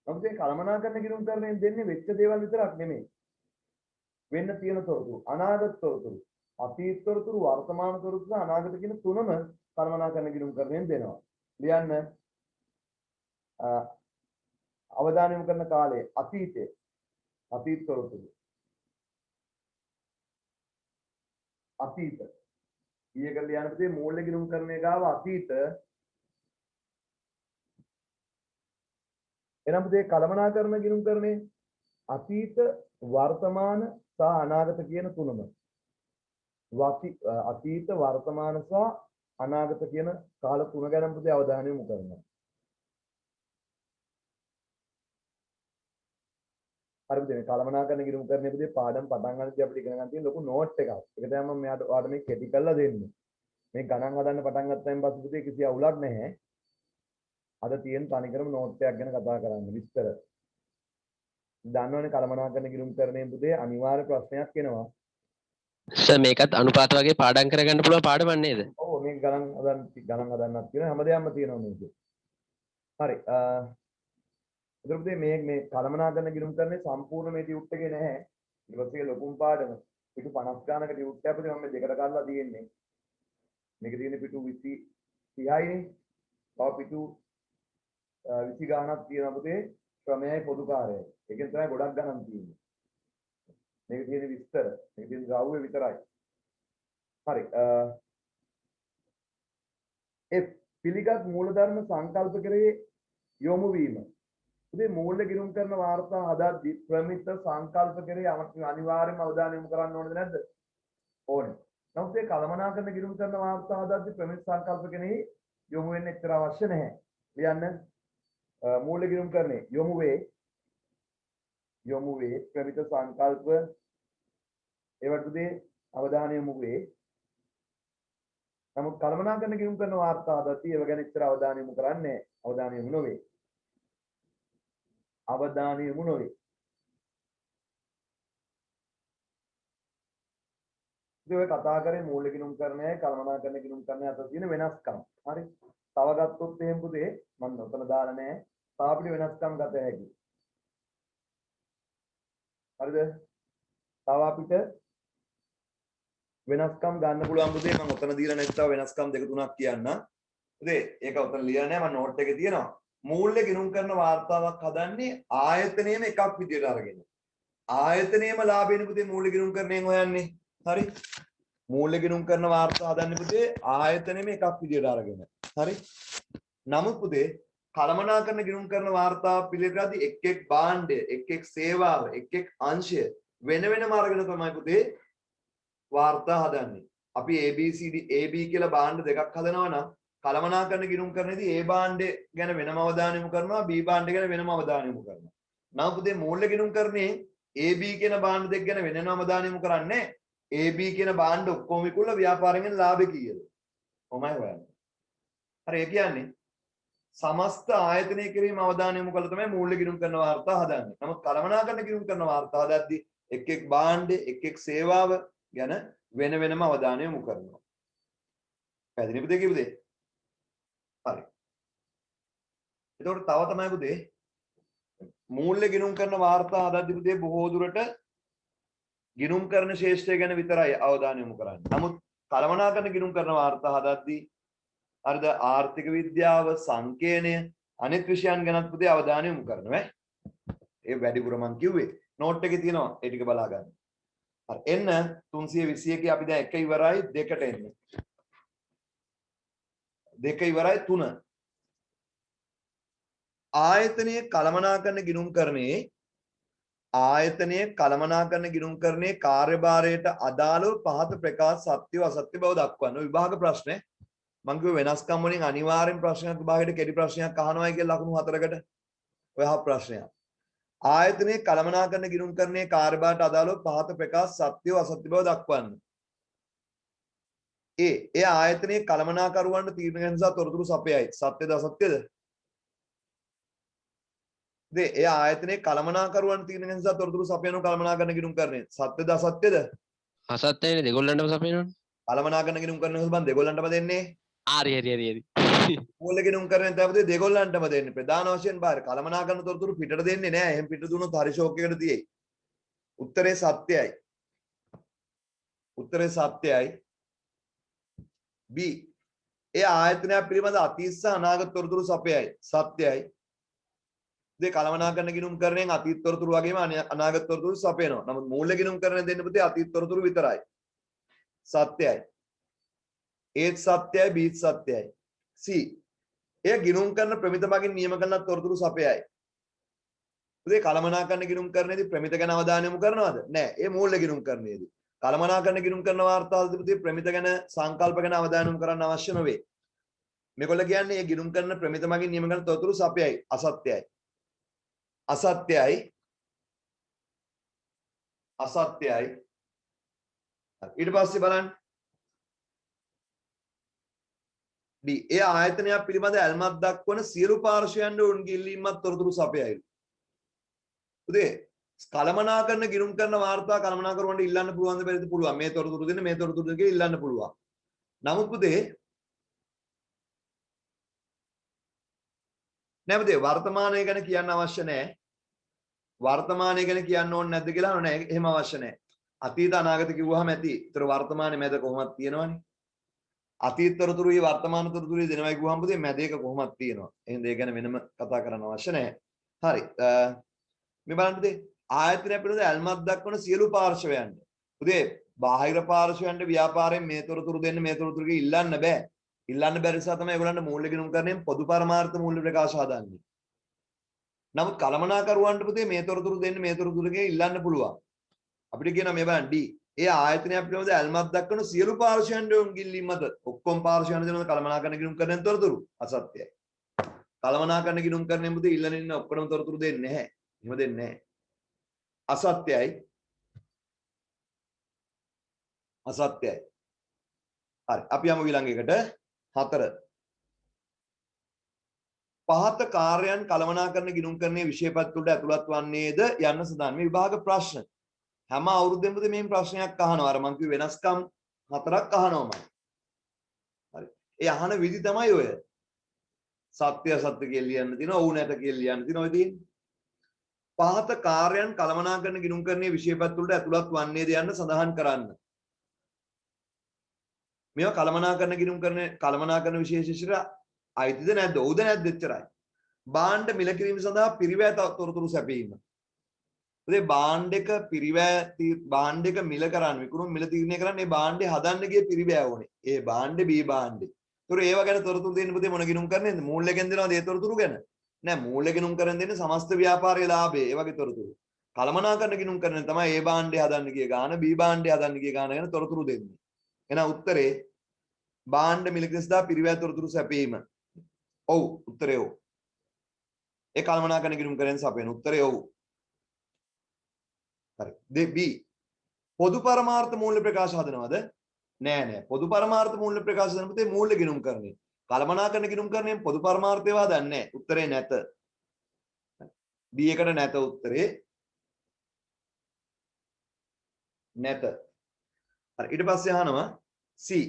නමුත් මේ කළමනාකරන ගිණුම්කරණයෙන් දෙන්නේ වෙච්ච දේවල් විතරක් නෙමෙයි. වෙන්න තියෙන තොරතුරු, අනාගත තොරතුරු, අතීත තොරතුරු, වර්තමාන තොරතුරු, අනාගත කියන තුනම කළමනාකරන ගිණුම්කරණයෙන් දෙනවා. ලියන්න අවධානය යොමු කරන කාලය අතීතයේ අතීත තොරතුරු අතීත ඊයක ලියන්න පුතේ මූල්‍ය ගිණුම්කරණය ගාව අතීත එනම් පුතේ කළමනාකරන ගිණුම්කරණය අතීත වර්තමාන සහ අනාගත කියන තුනම අතීත වර්තමාන සහ අනාගත කියන කාල තුන ගැන පුතේ අවධානය යොමු කරනවා. හරිද? මේ කළමනාකරන ගිණුම්කරණය පුතේ පාඩම් පටන් ගන්නදී අපිට ඉගෙන ගන්න තියෙන ලොකු නෝට් එකක්. ඒක තමයි මම මෙයාට ඔයාලට මේ කෙටි කරලා දෙන්නේ. මේ ගණන් හදන්න පටන් ගත්තාන් පස්සේ පුතේ කිසි අවුලක් නැහැ. අද තියෙන තනිකරම නෝට් එකක් ගැන කතා කරන්න විස්තර. දන්නවනේ කළමනාකරන ගිණුම්කරණයෙන් පුතේ අනිවාර්ය ප්‍රශ්නයක් එනවා. සර් මේකත් අනුපාත වගේ පාඩම් කරගන්න පුළුවන් පාඩමක් නේද? ඔව් මේක ගණන් හදන්නත් තියෙනවා හැමදේම තියෙනවා මේකේ. හරි. ඒතර පුතේ මේ කළමනාකරන ගිණුම්කරණේ සම්පූර්ණ මේ ටියුට් එකේ නැහැ. ඊට පස්සේ ලොකුම පාඩම පිටු 50 ගානක ටියුට් එකක් පුතේ මම මේ දෙකට කරලා තියෙන්නේ. මේක තියෙන්නේ පිටු 20 30යිනේ. තව පිටු 20 ගානක් තියෙනවා පුතේ ක්‍රමයයි පොදු කාර්යයයි. ඒකෙන් තමයි ගොඩක් ගණන් තියෙන්නේ. මේක තියෙන විස්තර. මේක තියෙන ගාවුවේ විතරයි. හරි. ඒ පිළිගත් මූලධර්ම සංකල්ප කරේ යොමු වීම. ඉතින් මූල්‍ය ගිණුම් කරන වාර්තා හදද්දී ප්‍රමිත සංකල්ප කරේ අනිවාර්යයෙන්ම අවධානය යොමු කරන්න ඕනද නැද්ද? ඕනේ. නමුත් මේ කළමනාකරන ගිණුම් කරන වාර්තා හදද්දී ප්‍රමිත සංකල්ප කෙනෙහි යොමු වෙන්න එච්චර අවශ්‍ය නැහැ. ලියන්න මූල්‍ය ගිණුම් කරන්නේ යොමු වේ ප්‍රමිත සංකල්ප ඒවටදී අවධානය යොමු වේ. නමුත් කළමනාකරන ගිණුම් කරන වාර්තා හදද්දී ඒව ගැන එච්චර අවධානය යොමු කරන්නේ නැහැ. අවධානය යොමු නොවේ. අවධානය යොමු නොවේ. ඉතින් ඔය කතා කරේ මූල්‍ය ගිණුම් කරණයයි කළමනාකරන ගිණුම් කරණය අතර තියෙන වෙනස්කම්. හරි. තව ගත්තොත් එහෙම පුතේ මම ඔතන දාලා නැහැ. තව අපිට වෙනස්කම් ගත හැකියි. හරිද? තව අපිට වෙනස්කම් ගන්න පුළුවන් පුතේ මම ඔතන දීලා නැත්නම් වෙනස්කම් දෙක තුනක් කියන්න. පුතේ ඒක ඔතන ලියලා නැහැ මම නෝට් එකේ තියෙනවා. මූල්‍ය ගිණුම් කරන වාර්තාවක් හදන්නේ ආයතනයේම එකක් විදියට අරගෙන. ආයතනයේම ලාභෙනේ පුතේ මූල්‍ය ගිණුම් කරණයෙන් හොයන්නේ. හරි. මූල්‍ය ගිණුම් කරන වාර්තා හදන්නේ පුතේ ආයතනයේම එකක් විදියට අරගෙන. හරි. නමුත් පුතේ කළමනාකරන ගිණුම් කරන වාර්තාව පිළිගද්දී එක් එක් භාණ්ඩය, එක් එක් සේවාව, එක් එක් අංශය වෙන වෙනම අරගෙන තමයි පුතේ වාර්තා හදන්නේ. අපි ABCD AB කියලා භාණ්ඩ දෙකක් හදනවා නම් කළමනාකරන ගිණුම් කරනදී A භාණ්ඩය ගැන වෙනම අවධානය යොමු කරනවා B භාණ්ඩය ගැන වෙනම අවධානය යොමු කරනවා. නම් පුතේ මූල්‍ය ගිණුම් කරන්නේ AB කියන භාණ්ඩ දෙක ගැන වෙනම අවධානය යොමු කරන්නේ AB කියන භාණ්ඩ ඔක්කොම විකුණලා ව්‍යාපාරයෙන් ලාභය කීයද? කොහොමයි හොයන්නේ. හරි ඒ කියන්නේ සමස්ත ආයතනය කෙරෙහිම අවධානය යොමු කළා තමයි මූල්‍ය ගිණුම් කරන වාර්තා හදන්නේ. නමුත් කළමනාකරන ගිණුම් කරන වාර්තා හදද්දී එක් එක් භාණ්ඩ එක් එක් සේවාව ගැන වෙන වෙනම අවධානය යොමු කරනවා. පැහැදිලිද පුතේ කිව්වේ? හරි. එතකොට තව තමයි පුතේ මූල්‍ය ගිණුම් කරන වාර්තා හදද්දී පුතේ බොහෝ දුරට ගිණුම් කරන ශේෂ්ත්‍රය ගැන විතරයි අවධානය යොමු කරන්නේ. නමුත් කළමනාකරන ගිණුම් කරන වාර්තා හදද්දී හරිද ආර්ථික විද්‍යාව, සංකේණය, අනිත් විෂයන් ගැනත් පුතේ අවධානය යොමු කරනවා. ඒ වැඩිපුර මම කිව්වේ නෝට් එකේ තියෙනවා ඒ ටික බලා ගන්න. හරි එන්න 321 අපි දැන් 1 ඉවරයි 2ට එන්නේ. 2 ඉවරයි 3. ආයතනයේ කළමනාකරන ගිණුම්කරණයේ කාර්යභාරයට අදාළව පහත ප්‍රකාශ සත්‍ය අසත්‍ය බව දක්වන්න. විභාග ප්‍රශ්නේ මම කිව්ව වෙනස්කම් වලින් අනිවාර්යෙන් ප්‍රශ්නයක් විභාගයට කෙටි ප්‍රශ්නයක් අහනවායි කියලා ලකුණු 4කට. ඔය අහ ප්‍රශ්නයක්. ආයතනයේ කළමනාකරන ගිණුම්කරණයේ කාර්යභාරයට අදාළව පහත ප්‍රකාශ සත්‍ය අසත්‍ය බව දක්වන්න. ඒ ආයතනයේ කළමනාකරුවන්ට තීරණ ගැනීම සහ තොරතුරු සපයයි. සත්‍යද අසත්‍යද? ඒ ආයතනයේ කළමනාකරුවන්ට තීරණ ගැනීම සහ තොරතුරු සපයන කළමනාකරන ගිණුම්කරණය. සත්‍යද අසත්‍යද? අසත්‍යනේ දෙගොල්ලන්ටම සපයනවනේ. කළමනාකරන ගිණුම්කරණය සම්බන්ධ දෙගොල්ලන්ටම දෙන්නේ. හරි. මූල ගිණුම්කරණය තමයි දෙගොල්ලන්ටම දෙන්නේ. ප්‍රධාන වශයෙන් බාහිර කළමනාකරන තොරතුරු පිටට දෙන්නේ නැහැ. එහෙන් පිට දුන්නොත් හරි ෂෝක් එකකට තියෙයි. උත්තරේ සත්‍යයි. උත්තරේ සත්‍යයි. B. ඒ ආයතනය පිළිබඳ අතීත සහ අනාගත තොරතුරු සපයයි. සත්‍යයි. දේ කළමනාකරන ගිණුම්කරණයෙන් අතීත තොරතුරු වගේම අනාගත තොරතුරු සපයනවා. නමුත් මූල ගිණුම්කරණය දෙන්න පුතේ අතීත තොරතුරු විතරයි. සත්‍යයි. ඒත් සත්‍යයි බීත් සත්‍යයි. C. එය ගිණුම් කරන ප්‍රමිත මගින් නියම කරන තොරතුරු සපයයි. පුතේ කළමනාකරන ගිණුම්කරණයේදී ප්‍රමිත ගැන අවධානය යොමු කරනවද? නැහැ. ඒ මූල ගිණුම්කරණයේදී. කළමනාකරන ගිණුම්කරන වාර්තාවලදී පුතේ ප්‍රමිත ගැන සංකල්ප ගැන අවධානය යොමු කරන්න අවශ්‍ය නොවේ. මේගොල්ලෝ කියන්නේ මේ ගිණුම් කරන ප්‍රමිත මගින් නියම කරන තොරතුරු සපයයි. අසත්‍යයි. අසත්‍යයි. අසත්‍යයි. ඊට පස්සේ බලන්න D. ඒ ආයතනයක් පිළිබඳ ඇල්මක් දක්වන සියලු පාර්ශ්වයන්ට උන්ගේ ඉල්ලීමත් තොරතුරු සපයයි. උදේ කළමනාකරන ගිණුම් කරන වාර්තා කළමනාකරුවන්ට ඉල්ලන්න පුළුවන්ද බැරිද? පුළුවන්. මේ තොරතුරු දෙන්න මේ තොරතුරු දෙක ඉල්ලන්න පුළුවන්. නමුත් පුතේ නෑ පුතේ වර්තමානය ගැන කියන්න අවශ්‍ය නෑ. වර්තමානය ගැන කියන්න ඕනේ නැද්ද කියලා අහනවා. නෑ එහෙම අවශ්‍ය නෑ. අතීත අනාගත කිව්වහම ඇති. ඒතර වර්තමානයේ මැද කොහොමද තියෙනවනේ. අතීත තොරතුරුයි වර්තමාන තොරතුරුයි දෙනවා කිව්වහම පුතේ මැද එක කොහොමද තියෙනවා. එහෙනම් ඒ ගැන වෙනම කතා කරන්න අවශ්‍ය නැහැ. හරි. මේ බලන්න පුතේ ආයතනය පිළිබඳ ඇල්මක් දක්වන සියලු පාර්ශවයන්ට. පුතේ බාහිර පාර්ශවයන්ට ව්‍යාපාරයෙන් මේ තොරතුරු දෙන්න මේ තොරතුරු ඉල්ලන්න බෑ. ඉල්ලන්න බැරි නිසා තමයි ඒගොල්ලන්ට මූල්‍ය ගිණුම්කරණයෙන් පොදු පරමාර්ථ මූල්‍ය ප්‍රකාශ හදන්නේ. නමුත් කළමනාකරුවන්ට පුතේ මේ තොරතුරු දෙන්න මේ තොරතුරු ඉල්ලන්න පුළුවන්. අපිට කියනවා මේ බලන්න D. ඒ ආයතනයක් පිළිබඳ ඇල්මක් දක්වන සියලු පාර්ශ්වයන්ට උන්ගිල්ලීම් මත ඔක්කොම පාර්ශ්වයන් දෙනවා කළමනාකරන ගිණුම්කරණයෙන් තොරතුරු අසත්‍යයි. කළමනාකරන ගිණුම්කරණයෙන් පුතේ ඉල්ලන ඉන්න ඔක්කොම තොරතුරු දෙන්නේ නැහැ. එහෙම දෙන්නේ නැහැ. අසත්‍යයි. අසත්‍යයි. හරි. අපි යමු ඊළඟ එකට 4. පහත කාර්යයන් කළමනාකරන ගිණුම්කරණයේ විෂයපත් උඩ ඇතුළත් වන්නේද යන්න සඳහන් මේ විභාග ප්‍රශ්න. හැම අවුරුද්දෙම මේ ප්‍රශ්නයක් අහනවා. අර මං කිව්ව වෙනස්කම් 4ක් අහනවා මම. හරි. ඒ අහන විදි තමයි ඔය. සත්‍ය අසත්‍ය කියලා ලියන්න තියෙනවා. ඔව් නැත කියලා ලියන්න තියෙනවා. ඔය තියෙන්නේ. පහත කාර්යයන් කළමනාකරන ගිණුම්කරණයේ විෂයපත් වලට ඇතුළත් වන්නේද යන්න සඳහන් කරන්න. මේවා කළමනාකරන විශේෂිතට අයිතිද නැද්ද? ඔව්ද නැද්ද එච්චරයි. භාණ්ඩ මිල කිරීම සඳහා පිරිවැය තොරතුරු සැපීම. ඒ භාණ්ඩ එක මිල කරන්න විකුණුම් මිල තීරණය කරන්න මේ භාණ්ඩේ හදන්න ගිය පිරිවැය ඕනේ. ඒ භාණ්ඩේ B භාණ්ඩේ. ඒතර ඒව ගැන තොරතුරු දෙන්න පුතේ මොන ගිණුම් කරන්නේද? මූල්‍යයෙන් දෙනවද ඒ තොරතුරු ගැන? නෑ මූල්‍ය ගිණුම් කරන් දෙන්නේ සමස්ත ව්‍යාපාරයේ ලාභය. ඒ වගේ තොරතුරු. කළමනාකරන ගිණුම් කරන්නේ තමයි A භාණ්ඩේ හදන්න ගිය ගාන B භාණ්ඩේ හදන්න ගිය ගාන ගැන තොරතුරු දෙන්නේ. එහෙනම් උත්තරේ භාණ්ඩ මිල කිරීම සඳහා පිරිවැය තොරතුරු සැපීම. ඔව් උත්තරේ ඔව්. ඒ කළමනාකරන ගිණුම් කරන්නේ සපයන උත්තරේ ඔව්. හරි. B. පොදු පරමාර්ථ මූල්‍ය ප්‍රකාශ හදනවද? නෑ. පොදු පරමාර්ථ මූල්‍ය ප්‍රකාශ හදන පුතේ මූල්‍ය ගිණුම් කරන්නේ. කළමනාකරන ගිණුම් කරන්නේ පොදු පරමාර්ථය හදන්නේ නෑ. උත්තරේ නැත. B එකට නැත උත්තරේ. නැත. හරි. ඊට පස්සේ අහනවා C.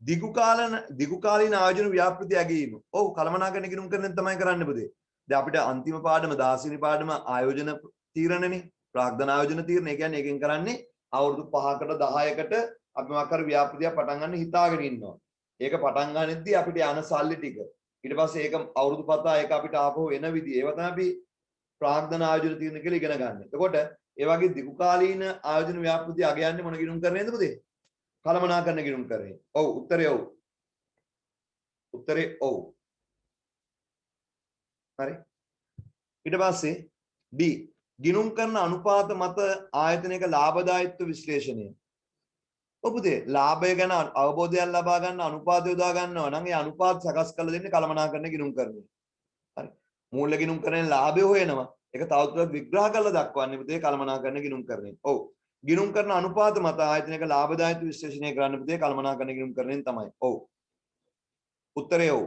දිගු කාලීන ආයෝජන ව්‍යාපෘති ඇගීම. ඔව් කළමනාකරන ගිණුම් කරන්නේ තමයි කරන්න පුතේ. දැන් අපිට අන්තිම පාඩම 16 වෙනි පාඩම ආයෝජන තීරණනේ. ප්‍රාග්ධන ආයෝජන තීරණ. ඒ කියන්නේ එකෙන් කරන්නේ අවුරුදු 5කට 10කට අපි මොකක් හරි ව්‍යාපෘතියක් පටන් ගන්න හිතාගෙන ඉන්නවා. ඒක පටන් ගන්නෙද්දී අපිට යන සල්ලි ටික. ඊට පස්සේ ඒක අවුරුදු 7 ඒක අපිට ආපහු එන විදිය. ඒව තමයි අපි ප්‍රාග්ධන ආයෝජන තීරණ කියලා ඉගෙන ගන්න. එතකොට ඒ වගේ දිගු කාලීන ආයෝජන ව්‍යාපෘතිය අග යන්නේ මොන ගිණුම් කරන්නේද පුතේ? කළමනාකරන ගිණුම් කරන්නේ. ඔව් උත්තරේ ඔව්. උත්තරේ ඔව්. හරි. ඊට පස්සේ D. ගිණුම් කරන අනුපාත මත ආයතනයක ලාභදායීත්ව විශ්ලේෂණය. ඔව් පුතේ ලාභය ගැන අවබෝධයක් ලබා ගන්න අනුපාත යොදා ගන්නවා නම් ඒ අනුපාත සකස් කරලා දෙන්නේ කළමනාකරන ගිණුම් කරන්නේ. හරි. මූල්‍ය ගිණුම් කරන්නේ ලාභය හොයනවා. ඒක තවදුරටත් විග්‍රහ කරලා දක්වන්නේ පුතේ කළමනාකරණ ගිණුම්කරණයෙන්. ඔව්. ගිණුම්කරණ අනුපාත මත ආයතනයක ලාභදායක විශ්ලේෂණය කරන්න පුතේ කළමනාකරණ ගිණුම්කරණයෙන් තමයි. ඔව්. උත්තරය ඔව්.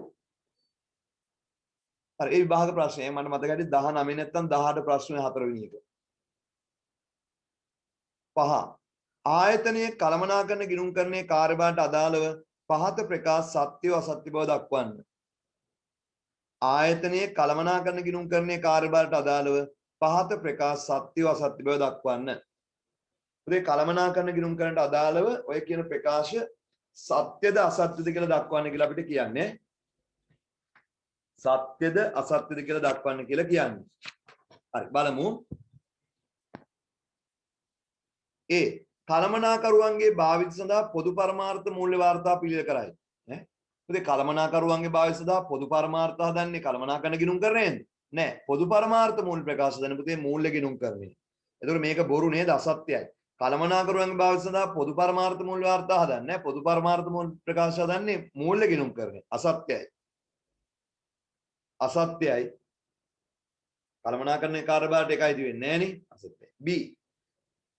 හරි ඒ විභාග ප්‍රශ්නය මට මතකයි 19 නැත්නම් 18 ප්‍රශ්නේ 4 වෙනි එක. 5. ආයතනයේ කළමනාකරණ ගිණුම්කරණයේ කාර්යභාරයට අදාළව පහත ප්‍රකාශ සත්‍ය අසත්‍ය බව දක්වන්න. ආයතනයේ කළමනාකරණ ගිණුම්කරණයේ කාර්යභාරයට අදාළව පහත ප්‍රකාශ සත්‍ය අසත්‍ය බව දක්වන්න. පුතේ කළමනාකරණ ගිණුම්කරණයට අදාළව ඔය කියන ප්‍රකාශ සත්‍යද අසත්‍යද කියලා දක්වන්න කියලා අපිට කියන්නේ. සත්‍යද අසත්‍යද කියලා දක්වන්න කියලා කියන්නේ. හරි බලමු. ඒ කළමනාකරුවන්ගේ භාවිත සඳහා පොදු පරමාර්ථ මූල්‍ය වාර්තා පිළියෙල කරයි. ඈ පුතේ කළමනාකරුවන්ගේ භාවිත සඳහා පොදු පරමාර්ථ හදන්නේ කළමනාකරණ ගිණුම්කරණයෙන්ද? නෑ. පොදු පරමාර්ථ මූල්‍ය ප්‍රකාශ දන්න පුතේ මූල්‍ය ගිණුම්කරණය. එතකොට මේක බොරු නේද අසත්‍යයි. කළමනාකරුවන්ගේ භාවිත සඳහා පොදු පරමාර්ථ මූල්‍ය වාර්තා හදන්නේ නෑ. පොදු පරමාර්ථ මූල්‍ය ප්‍රකාශ හදන්නේ මූල්‍ය ගිණුම්කරණය. අසත්‍යයි. අසත්‍යයි. කළමනාකරණයේ කාර්යභාරයට එකයි දෙන්නේ නෑනේ. අසත්‍යයි. B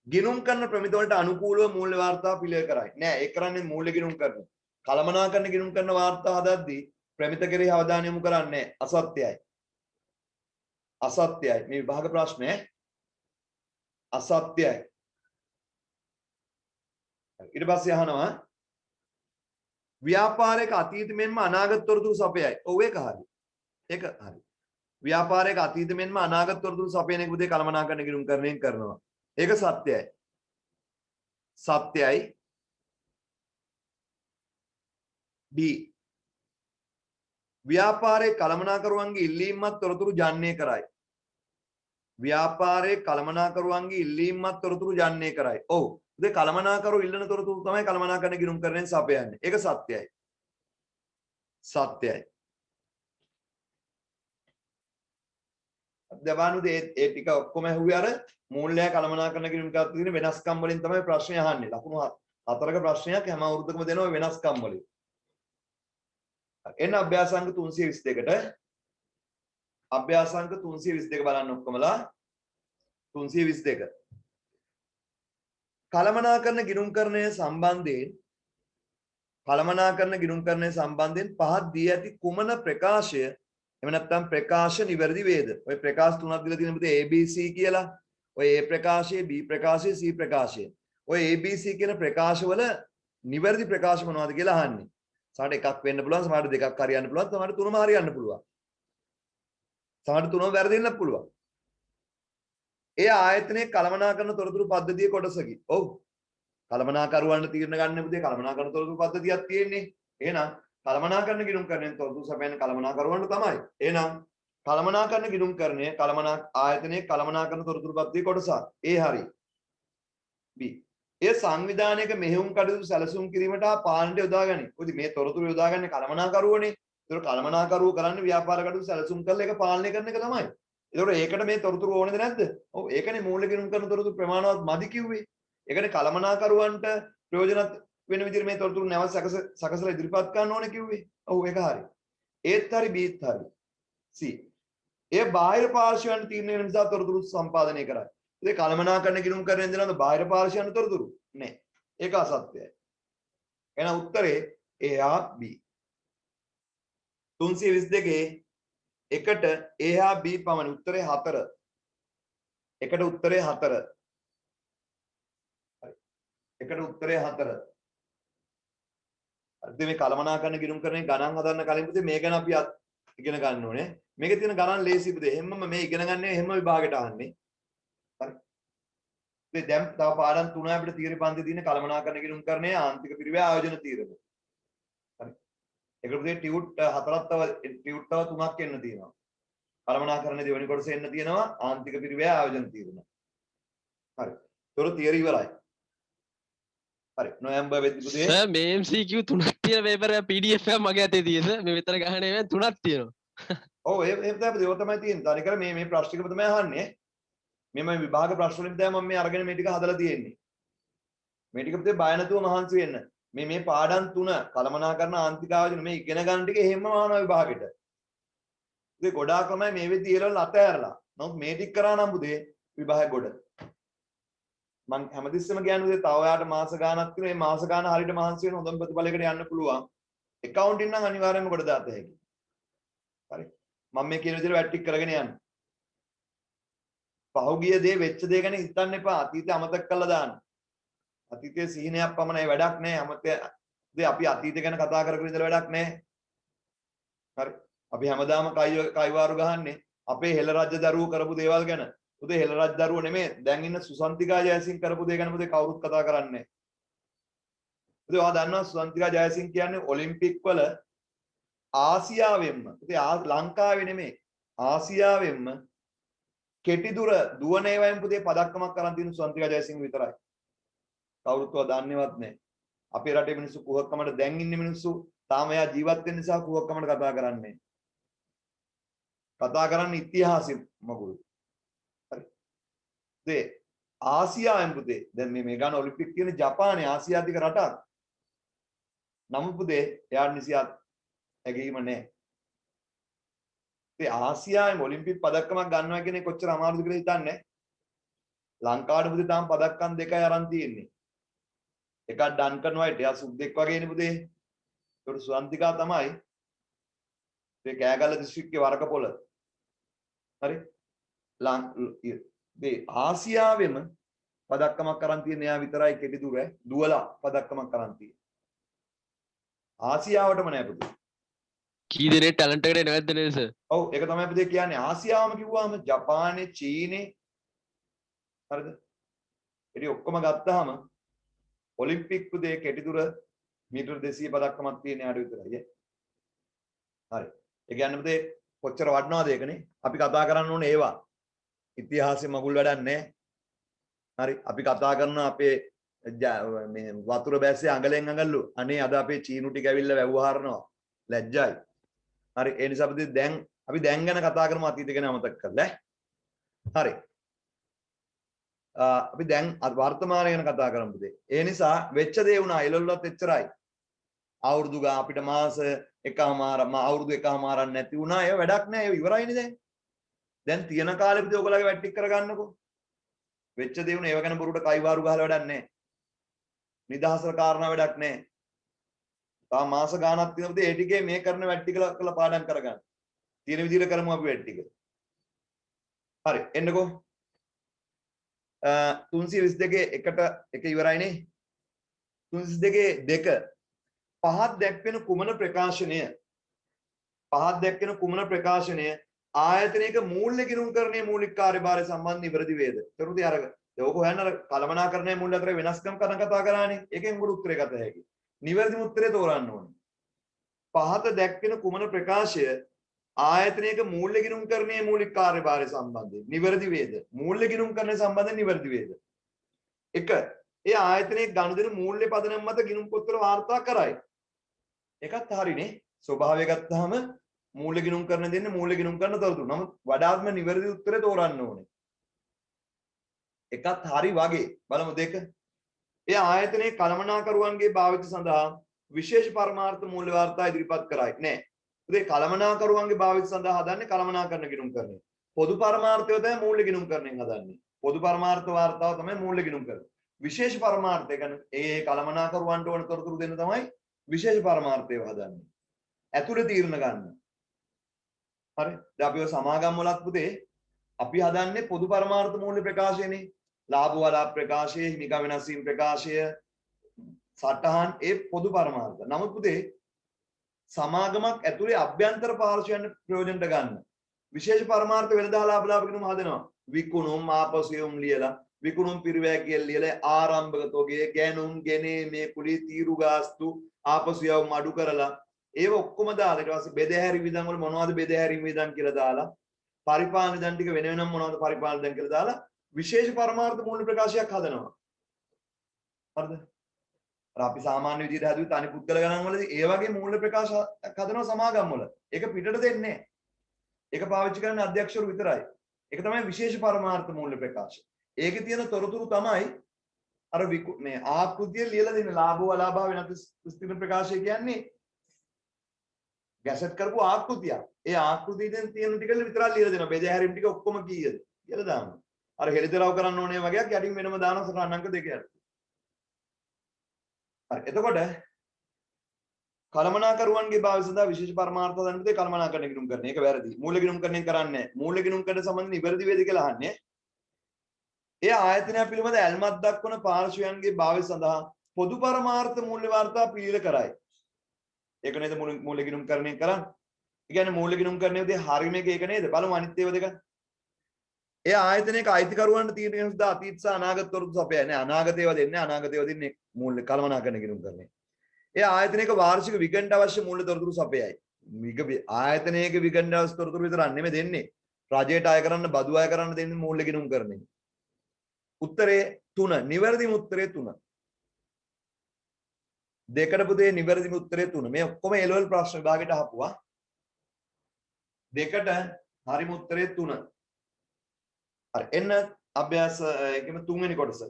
ගිණුම් කරන ප්‍රමිත වලට අනුකූලව මූල්‍ය වාර්තා පිළියෙල කරයි. නෑ ඒ කරන්නේ මූල්‍ය ගිණුම් කරන. කළමනාකරණ ගිණුම් කරන වාර්තා හදද්දී ප්‍රමිත කෙරෙහි අවධානය යොමු කරන්නේ අසත්‍යයි. අසත්‍යයි. මේ විභාග ප්‍රශ්නේ අසත්‍යයි. ඊට පස්සේ අහනවා ව්‍යාපාරයක අතීත මෙන්ම අනාගත තොරතුරු සපයයි. ඔව් ඒක හරි. ඒක හරි. ව්‍යාපාරයක අතීත මෙන්ම අනාගත තොරතුරු සපයන එක පුතේ කළමනාකරණ ගිණුම් කරණයෙන් කරනවා. ඒක සත්‍යයි. සත්‍යයි. D ව්‍යාපාරයේ කළමනාකරුවන්ගේ ඉල්ලීම්මත් තොරතුරු ජන්ණය කරයි. ව්‍යාපාරයේ කළමනාකරුවන්ගේ ඉල්ලීම්මත් තොරතුරු ජන්ණය කරයි. ඔව්. ඒ කළමනාකරු ඉල්ලන තොරතුරු තමයි කළමනාකරණ ගිණුම් කරණයෙන් සපයන්නේ. ඒක සත්‍යයි. සත්‍යයි. දවානුද ඒ ටික ඔක්කොම ඇහුවේ අර මූල්‍ය කළමනාකරණ ගිණුම් කරත් තියෙන වෙනස්කම් වලින් තමයි ප්‍රශ්න අහන්නේ. ලකුණු 4ක ප්‍රශ්නයක් හැම අවුරුද්දකම දෙනවා වෙනස්කම් වලින්. එන්න අභ්‍යාසංක 322ට අභ්‍යාසංක 322 බලන්න ඔක්කොමලා 322 කළමනාකරණ ගිණුම්කරණය සම්බන්ධයෙන් පහත් දී ඇති කුමන ප්‍රකාශය එහෙම නැත්නම් ප්‍රකාශ නිවැරදි වේද? ඔය ප්‍රකාශ තුනක් දීලා තියෙන පුතේ ABC කියලා. ඔය A ප්‍රකාශය, B ප්‍රකාශය, C ප්‍රකාශය. ඔය ABC කියන ප්‍රකාශවල නිවැරදි ප්‍රකාශ මොනවද කියලා අහන්නේ. සමහරට එකක් වෙන්න පුළුවන්, සමහරට දෙකක් හරියන්න පුළුවන්, සමහරට තුනම හරියන්න පුළුවන්. සමහරට තුනම වැරදෙන්න පුළුවන්. ඒ ආයතනයේ කළමනාකරණ තොරතුරු පද්ධතිය කොටසකි. ඔව්. කළමනාකරුවන්ට තීරණ ගන්න පුතේ කළමනාකරණ තොරතුරු පද්ධතියක් තියෙන්නේ. එහෙනම් කළමනාකරණ ගිණුම්කරණයෙන් තොරතුරු සපයන කළමනාකරුවන්ට තමයි. එහෙනම් කළමනාකරණ ගිණුම්කරණය ආයතනයේ කළමනාකරණ තොරතුරු පද්ධතිය කොටසක්. ඒ හරි. B ඒ සංවිධානයක මෙහෙයුම් කටයුතු සැලසුම් කිරීමට හා පාලනයට යොදාගනි. මොකද මේ තොරතුරු යොදාගන්නේ කළමනාකරුවනේ. ඒතර කළමනාකරුවෝ කරන්නේ ව්‍යාපාර කටයුතු සැලසුම් කරලා ඒක පාලනය කරන එක තමයි. ඒතර ඒකට මේ තොරතුරු ඕනේද නැද්ද? ඔව් ඒකනේ මූල්‍ය ගිණුම් කරන තොරතුරු ප්‍රමාණවත් මදි කිව්වේ. ඒකනේ කළමනාකරුවන්ට ප්‍රයෝජනවත් වෙන විදිහට මේ තොරතුරු නැවත සකසලා ඉදිරිපත් කරන්න ඕනේ කිව්වේ. ඔව් ඒක හරි. ඒත් හරි බීත් හරි. C ඒ බාහිර පාර්ශ්වයන් තීරණය වෙන නිසා තොරතුරු සම්පාදනය කරයි. ඒ කළමනාකරණ ගිණුම් කරන දෙනවද බාහිර පාර්ශ්වයන් තොරතුරු? නෑ. ඒක අසත්‍යයි. එහෙනම් උත්තරේ A හා B. 322 එකට A හා B පමණයි. උත්තරේ 4. එකට උත්තරේ 4. හරි. එකට උත්තරේ 4. අද මේ කළමනාකරණ ගිණුම් කරන්නේ ගණන් හදන්න කලින් පුතේ මේ ගැන අපි ඉගෙන ගන්න ඕනේ. මේකේ තියෙන ගණන් ලේසි පුතේ. එහෙමම මේ ඉගෙන ගන්නේ එහෙම විභාගයට අහන්නේ. හරි. මේ දැන් තව පාඩම් 3 අපිට තීරේ පන්ති තියෙන කළමනාකරණ ගිණුම් කරන්නේ ආන්තික පිරිවේ ආයෝජන තීරණ. හරි. ඒකට පුතේ ටියුට් 4ක් තව ටියුට් තව 3ක් එන්න තියෙනවා. කළමනාකරණ දෙවෙනි කොටසේ එන්න තියෙනවා ආන්තික පිරිවේ ආයෝජන තීරණ. හරි. ඒතර තියරි ඉවරයි. හරි නොවැම්බර් වෙද්දි පුතේ සර් මේ MCQ 3ක් තියෙන පේපර් එක PDF එකක් මගේ අතේ තියෙන සර් මේ විතර ගහන්නේ මේ 3ක් තියෙනවා ඔව් ඒ තමයි තියෙන්නේ තනිකර මේ ප්‍රශ්න ටික තමයි අහන්නේ මේ විභාග ප්‍රශ්න වලින් තමයි මම මේ අරගෙන මේ ටික හදලා තියෙන්නේ මේ ටික පුතේ බය නැතුව මහන්සි වෙන්න මේ පාඩම් 3 කළමනාකරණ ආන්තික ආයෝජන මේ ඉගෙන ගන්න ටික එහෙමම අහනවා විභාගෙට ඉතින් ගොඩාක් ළමයි මේ වෙද්දි ඊළඟ අතහැරලා නමුත් මේ ටික කරා නම් පුතේ විභාග ගොඩ. මම හැමතිස්සෙම කියන්නේ පුතේ තව යාට මාස ගාණක් තියෙනවා. මේ මාස ගාණ හරියට මහන්සි වෙන හොඳම ප්‍රතිඵලයකට යන්න පුළුවන්. accounting නම් අනිවාර්යයෙන්ම ගොඩ දාත හැකියි. හරි. මම මේ කියන විදිහට වැට් ටික කරගෙන යන්න. පහුගිය දේ වෙච්ච දේ ගැන හිතන්න එපා. අතීතය අමතක කරලා දාන්න. අතීතයේ සිහිනයක් පමණයි වැඩක් නැහැ. අමතේ අපි අතීතය ගැන කතා කරගෙන ඉඳලා වැඩක් නැහැ. හරි. අපි හැමදාම කයිවාරු ගහන්නේ අපේ හෙළ රජ දරුවෝ කරපු දේවල් ගැන. උදේ හෙළ රජ දරුවෝ නෙමෙයි දැන් ඉන්න සුසන්තිකා ජයසිංහ කරපු දේ ගැන පුතේ කවුරුත් කතා කරන්නේ නැහැ. උදේ ඔයා දන්නවා සුසන්තිකා ජයසිංහ කියන්නේ ඔලිම්පික් වල ආසියාවෙන්ම පුතේ ලංකාවේ නෙමෙයි ආසියාවෙන්ම කෙටි දුර දුවන ඒවායින් පුතේ පදක්කමක් අරන් තියෙන සුසන්තිකා ජයසිංහ විතරයි. කවුරුත් ඔයා දන්නේවත් නැහැ. අපේ රටේ මිනිස්සු කුහකකමට දැන් ඉන්න මිනිස්සු තාම එයා ජීවත් වෙන නිසා කුහකකමට කතා කරන්නේ. කතා කරන්නේ ඉතිහාසෙ මගුල්. හරි. ඒ ආසියාවෙන් පුතේ දැන් මේ ගන්න ඔලිම්පික් තියෙන ජපානයේ ආසියාතික රටක්. නමුත් පුතේ එයාට නිසියත් ඇගීම නැහැ. ඒ ආසියාවේ ඔලිම්පික් පදක්කමක් ගන්නවා කියන්නේ කොච්චර අමාරුද කියලා හිතන්නේ. ලංකාවට පුතේ තාම පදක්කම් දෙකයි අරන් තියෙන්නේ. එකක් ඩන්කන් වයිට් එයා සුද්දෙක් වගේනේ පුතේ. ඒකට සුවන්තිකා තමයි. ඒ කෑගල්ල දිස්ත්‍රික්කයේ වරකපොළ. හරි. මේ ආසියාවෙම පදක්කමක් අරන් තියෙන එයා විතරයි කෙටි දුර දුවලා පදක්කමක් අරන් තියෙන්නේ. ආසියාවටම නෑ පුතේ. කී දෙනෙක් ටැලන්ට් එකට එනවද නේද සර්? ඔව් ඒක තමයි පුතේ කියන්නේ ආසියාවම කිව්වම ජපානේ චීනේ හරිද? ඉතින් ඔක්කොම ගත්තාම ඔලිම්පික් පුතේ කෙටි දුර මීටර 200 පදක්කමක් තියෙන යාට විතරයි. හරි. ඒ කියන්නේ පුතේ කොච්චර වටිනවද ඒකනේ? අපි කතා කරන්න ඕනේ ඒවා. ඉතිහාසෙ මගුල් වැඩක් නැහැ. හරි. අපි කතා කරන අපේ මේ වතුර බැස්සේ අඟලෙන් අඟල්ලු. අනේ අද අපේ චීනු ටික ඇවිල්ලා වැව්වහරනවා. ලැජ්ජයි. හරි. ඒ නිසා පුතේ දැන් අපි දැන් ගැන කතා කරමු අතීතය ගැන අමතක කරලා. හරි. අපි දැන් වර්තමානය ගැන කතා කරමු පුතේ. ඒ නිසා වෙච්ච දේ වුණා එළවලුවත් එච්චරයි. අවුරුදු ගා අපිට මාස එකමාරක් අවුරුදු එකමාරක් නැති වුණා. ඒක වැඩක් නෑ. ඒක ඉවරයිනේ දැන්. දැන් තියෙන කාලෙ පුතේ ඔයගොල්ලෝගේ වැට්ටික් කරගන්නකෝ. වෙච්ච දේ වුණා ඒව ගැන බොරුට කයිවාරු ගහලා වැඩක් නෑ. නිදහසට කාරණා වැඩක් නෑ. තා මාස ගාණක් තියෙන පුතේ ඒ ටිකේ මේ කරන වැට්ටි කළා පාඩම් කරගන්න. තියෙන විදිහට කරමු අපි වැට්ටික. හරි එන්නකෝ. 322 එකට එක ඉවරයිනේ. 322 දෙක පහත් දැක්වෙන කුමන ප්‍රකාශනය ආයතනයක මූල්‍ය ගිණුම්කරණයේ මූලික කාර්යභාරය සම්බන්ධ නිවැරදි වේද? ඒකරුදී අර ඒක හොයන්න අර කළමනාකරණයේ මූල්‍ය අතර වෙනස්කම් කරන කතා කරානේ. ඒකෙන් උඹට උත්තරේ ගත හැකියි. නිවැරදිම උත්තරේ තෝරන්න ඕනේ. පහත දැක්වෙන කුමන ප්‍රකාශය ආයතනයක මූල්‍ය ගිණුම්කරණයේ මූලික කාර්යභාරය සම්බන්ධයෙන් නිවැරදි වේද? මූල්‍ය ගිණුම්කරණය සම්බන්ධයෙන් නිවැරදි වේද? 1. ඒ ආයතනයේ ගනුදෙනු මූල්‍ය පදනම මත ගිණුම් පොත්වල වාර්තා කරයි. ඒකත් හරිනේ. ස්වභාවය ගත්තාම මූල්‍ය ගිණුම් කරන දෙන්නේ මූල්‍ය ගිණුම් කරන තොරතුරු. නමුත් වඩාත්ම නිවැරදි උත්තරේ තෝරන්න ඕනේ. එකත් හරි වගේ. බලමු 2. ඒ ආයතනයේ කළමනාකරුවන්ගේ භාවිත සඳහා විශේෂ පරමාර්ථ මූල්‍ය වාර්තා ඉදිරිපත් කරයි. නෑ. ඒ කළමනාකරුවන්ගේ භාවිත සඳහා හදන්නේ කළමනාකරණ ගිණුම් කරන්නේ. පොදු පරමාර්ථය තමයි මූල්‍ය ගිණුම් කරණයෙන් හදන්නේ. පොදු පරමාර්ථ වාර්තාව තමයි මූල්‍ය ගිණුම් කරන්නේ. විශේෂ පරමාර්ථය කියන්නේ ඒ කළමනාකරුවන්ට ඕන තොරතුරු දෙන්න තමයි විශේෂ පරමාර්ථය හදන්නේ. ඇතුළේ තීරණ ගන්න. හරි. දැන් අපි ඔය සමාගම් වලත් පුතේ අපි හදන්නේ පොදු පරමාර්ථ මූල්‍ය ප්‍රකාශයනේ. ලාභ වලාප ප්‍රකාශය, හිමිකම් වෙනස් වීම ප්‍රකාශය, සටහන් ඒ පොදු පරමාර්ථ. නමුත් පුතේ සමාගමක් ඇතුලේ අභ්‍යන්තර පාර්ශ්වයන් ප්‍රයෝජනට ගන්න විශේෂ පරමාර්ථ වෙනදා ලාභ ලාභ කිනුම හදනවා. විකුණුම් ආපසුයුම් ලියලා විකුණුම් පිරිවැය කියලා ලියලා ආරම්භක තොගේ ගෑනුම් ගෙනේ මේ කුලී තීරු ගාස්තු ආපසුයවුම් අඩු කරලා ඒව ඔක්කොම දාලා ඊට පස්සේ බෙදහැරි විදන් වල මොනවද බෙදහැරි විදන් කියලා දාලා පරිපාලන විදන් ටික වෙන වෙනම මොනවද පරිපාලන විදන් කියලා දාලා විශේෂ පරමාර්ථ මූල්‍ය ප්‍රකාශයක් හදනවා. හරිද? අර අපි සාමාන්‍ය විදිහට හදුවත් අනිත් පුද්ගල ගණන් වලදී ඒ වගේ මූල්‍ය ප්‍රකාශයක් හදනවා සමාගම් වල. ඒක පිටට දෙන්නේ නැහැ. ඒක පාවිච්චි කරන්නේ අධ්‍යක්ෂවරු විතරයි. ඒක තමයි විශේෂ පරමාර්ථ මූල්‍ය ප්‍රකාශ. ඒකේ තියෙන තොරතුරු තමයි අර මේ ආකෘතිය ලියලා දෙන ලාභ වලාභ වෙනත් ස්ථිර ප්‍රකාශය කියන්නේ ගැසට් කරපු ආකෘතිය. ඒ ආකෘතියෙන් තියෙන ටික විතරක් ලියලා දෙනවා. බෙද හැරීම් ටික ඔක්කොම කීයද කියලා දානවා. අර හෙලිදරව් කරන්න ඕනේ වගේක් යටින් වෙනම දානවා සටහන් අංක දෙකකට. හරි. එතකොට කළමනාකරුවන්ගේ භාවය සඳහා විශේෂ පරමාර්ථ දන්නපතේ කළමනාකරණ ගිණුම් කරන එක වැරදි. මූල ගිණුම් කරන්නේ කරන්නේ නැහැ. මූල ගිණුම් කරන සම්බන්ධ නිවැරදි වේද කියලා අහන්නේ. ඒ ආයතනය පිළිබඳ ඇල්මක් දක්වන පාර්ශවයන්ගේ භාවය සඳහා පොදු පරමාර්ථ මූල්‍ය වාර්තා පිළිල කරයි. ඒක නේද මූල ගිණුම් කරන්නේ කරන්නේ. ඒ කියන්නේ මූල ගිණුම් කරන්නේදී හරියම එක නේද? බලමු අනිත් ඒවා දෙක. ඒ ආයතනයක අයිතිකරුවන්ට තීරණය සඳහා අතීත සහ අනාගත තොරතුරු සපයන්නේ නැහැ. අනාගත ඒවා දෙන්නේ අනාගත ඒවා දෙන්නේ මූල කළමනාකරණ ගිණුම් කරන්නේ. ඒ ආයතනයක වාර්ෂික විගණ්ඩ අවශ්‍ය මූල්‍ය තොරතුරු සපයයි. ආයතනයක විගණ්ඩ අවශ්‍ය තොරතුරු විතරක් නෙමෙයි දෙන්නේ. රජයට අය කරන්න බදු අය කරන්න දෙන්නේ මූල්‍ය ගිණුම් කරන්නේ. උත්තරේ 3. නිවැරදිම උත්තරේ 3. දෙකට පුතේ නිවැරදිම උත්තරේ 3. මේ ඔක්කොම A level ප්‍රශ්න විභාගයට අහපුවා. දෙකට හරිම උත්තරේ 3. හරි එන්න අභ්‍යාස එකම තුන්වෙනි කොටස.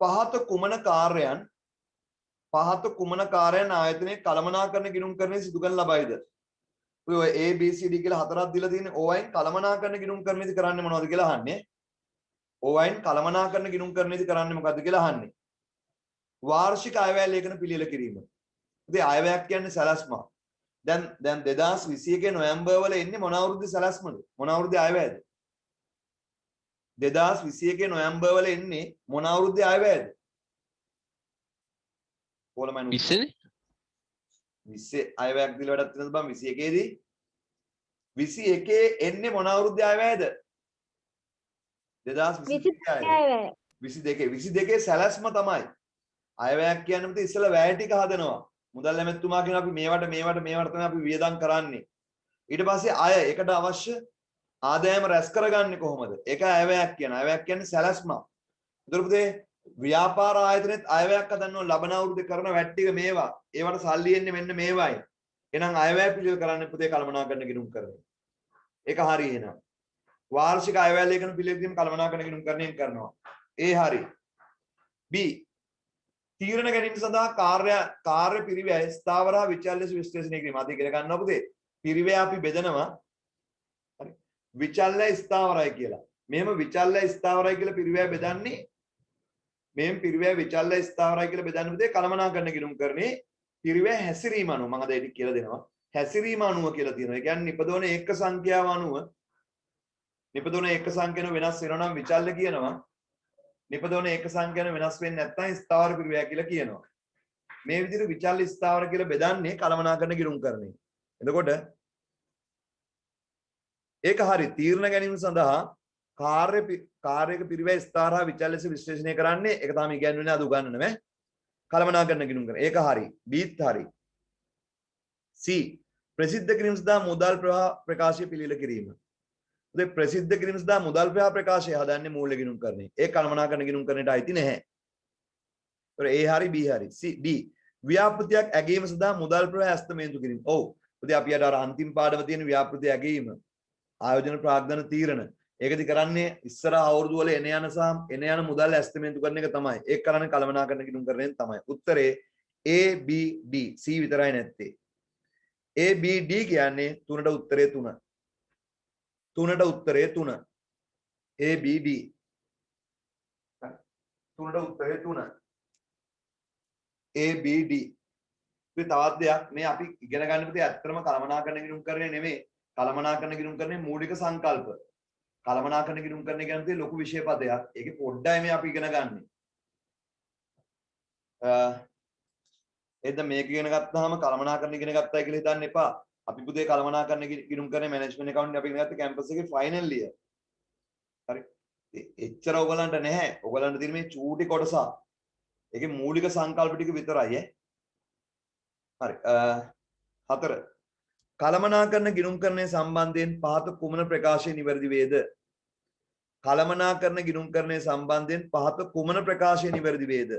පහත කුමන කාර්යයන් ආයතනයේ කළමනාකරණ ගිණුම් කරන්නේ සිදු කරන ලබයිද? ඔය A B C D කියලා හතරක් දීලා තියෙන්නේ. ඕවයින් කළමනාකරණ ගිණුම් කරන්නේද කරන්නේ මොනවද කියලා අහන්නේ. ඕවයින් කළමනාකරණ ගිණුම් කරන්නේද කරන්නේ මොකද්ද කියලා අහන්නේ. වාර්ෂික අයවැය ලේඛන පිළියෙල කිරීම. ඉතින් අයවැයක් කියන්නේ සැලැස්ම. දැන් 2021 නොවැම්බර් වල එන්නේ මොන අවුරුද්දේ සැලැස්මද? මොන අවුරුද්දේ අයවැයද? 2021 නොවැම්බර් වල එන්නේ මොන අවුරුද්දේ අයවැයද? කොළමයි 20 20 අයවැයක් දීලා වැඩක් තියෙනවද බං 21 දී? 21 එන්නේ මොන අවුරුද්දේ අයවැයද? 22 සැලැස්ම තමයි. අයවැයක් කියන්නේ මුත් ඉස්සෙල්ලා වැය ටික හදනවා. මුදල් ඇමැතුමා කියන අපි මේවට තමයි අපි වියදම් කරන්නේ. ඊට පස්සේ අය ඒකට අවශ්‍ය ආදායම රැස් කරගන්නේ කොහොමද? ඒක අයවැයක් කියන. අයවැයක් කියන්නේ සැලැස්ම. ඒතර පුතේ ව්‍යාපාර ආයතනෙත් අයවැයක් හදනවා ලබන අවුරුද්දේ කරන වැට් ටික මේවා. ඒවට සල්ලි එන්නේ මෙන්න මේවයි. එහෙනම් අයවැය පිළිවෙල කරන්න පුතේ කළමනාකරණ ගිණුම් කරනවා. ඒක හරි එහෙනම්. වාර්ෂික අයවැය ලේඛන පිළිවෙල කිරීම කළමනාකරණ ගිණුම් කරණයෙන් කරනවා. ඒ හරි. B තීරණ ගැනීම සඳහා කාර්ය පිරිවැය ස්ථාවර හා විචල් ලෙස විශ්ලේෂණය කිරීම. අද ඉගෙන ගන්නවා පුතේ. පිරිවැය අපි බෙදනවා. හරි. විචල්ය ස්ථාවරයි කියලා. මෙහෙම විචල්ය ස්ථාවරයි කියලා පිරිවැය බෙදන්නේ. මෙහෙම පිරිවැය විචල්ය ස්ථාවරයි කියලා බෙදන්නේ පුතේ කළමනාකරණ ගිණුම් කරන්නේ පිරිවැය හැසිරීම අනුව. මම අද ඒක කියලා දෙනවා. හැසිරීම අනුව කියලා තියෙනවා. ඒ කියන්නේ නිපදවන එක සංඛ්‍යාව අනුව නිපදවන එක සංඛ්‍යාව වෙනස් වෙනවා නම් විචල්ය කියනවා. නිපදවන එක සංඛ්‍යාව වෙනස් වෙන්නේ නැත්නම් ස්ථාවර පිරිවැය කියලා කියනවා. මේ විදිහට විචල්‍ය ස්ථාවර කියලා බෙදන්නේ කළමනාකරණ ගිණුම් කරන්නේ. එතකොට ඒක හරි තීරණ ගැනීම සඳහා කාර්යයක පිරිවැය ස්ථාවර හා විචල්‍ය ලෙස විශ්ලේෂණය කරන්නේ ඒක තමයි කියන්නේ අද උගන්වන්නේ කළමනාකරණ ගිණුම් කරන. ඒක හරි. Bත් හරි. C ප්‍රසිද්ධ කිරීම සඳහා මුදල් ප්‍රවාහ ප්‍රකාශය පිළියෙල කිරීම. ඒ ප්‍රසිද්ධ කිරීම සඳහා මුදල් ප්‍රවාහ ප්‍රකාශය හදන්නේ මූල්‍ය ගිණුම් කරන්නේ. ඒ කළමනාකරණ ගිණුම් කරන්නට අයිති නැහැ. ඒතර A හරි B හරි. C D ව්‍යාපෘතියක් ඇගීම සඳහා මුදල් ප්‍රවාහ ඇස්තමේන්තු කිරීම. ඔව්. ඉතින් අපි අර අන්තිම පාඩම තියෙන ව්‍යාපෘතිය ඇගීම ආයෝජන ප්‍රාග්ධන තීරණ ඒකදි කරන්නේ ඉස්සර අවුරුදු වල එන යන මුදල් ඇස්තමේන්තු කරන එක තමයි. ඒක කරන්නේ කළමනාකරණ ගිණුම් කරණයෙන් තමයි. උත්තරේ A B D C විතරයි නැත්තේ. A B D කියන්නේ 3ට උත්තරේ 3. 3ට උත්තරේ 3. A B D 3ට උත්තරේ 3. A B D. මේ තවත් දෙයක් මේ අපි ඉගෙන ගන්න පුතේ ඇත්තටම කළමනාකරණ ගිණුම් කරන්නේ නෙමෙයි. කළමනාකරණ ගිණුම් කරන්නේ මූලික සංකල්ප. කළමනාකරණ ගිණුම් කරන එක කියන්නේ ලොකු විෂය පදයක්. ඒකේ පොඩ්ඩයි මේ අපි ඉගෙන ගන්න. එතන මේක ඉගෙන ගත්තාම කළමනාකරණ ඉගෙන ගත්තා කියලා හිතන්න එපා. අපි පුතේ කළමනාකරණ ගිණුම් කරන්නේ මැනේජ්මන්ට් එකවුන්ටින් අපි ඉගෙන ගත්තේ කැම්පස් එකේ ෆයිනල් ඉයර්. හරි. එච්චර ඔයගලන්ට නැහැ. ඔයගලන්ට තියෙන මේ චූටි කොටස. ඒකේ මූලික සංකල්ප ටික විතරයි ඈ. හරි. 4 කළමනාකරණ ගිණුම් කරන්නේ සම්බන්ධයෙන් පහත කුමන ප්‍රකාශය නිවැරදි වේද? කළමනාකරණ ගිණුම් කරන්නේ සම්බන්ධයෙන් පහත කුමන ප්‍රකාශය නිවැරදි වේද?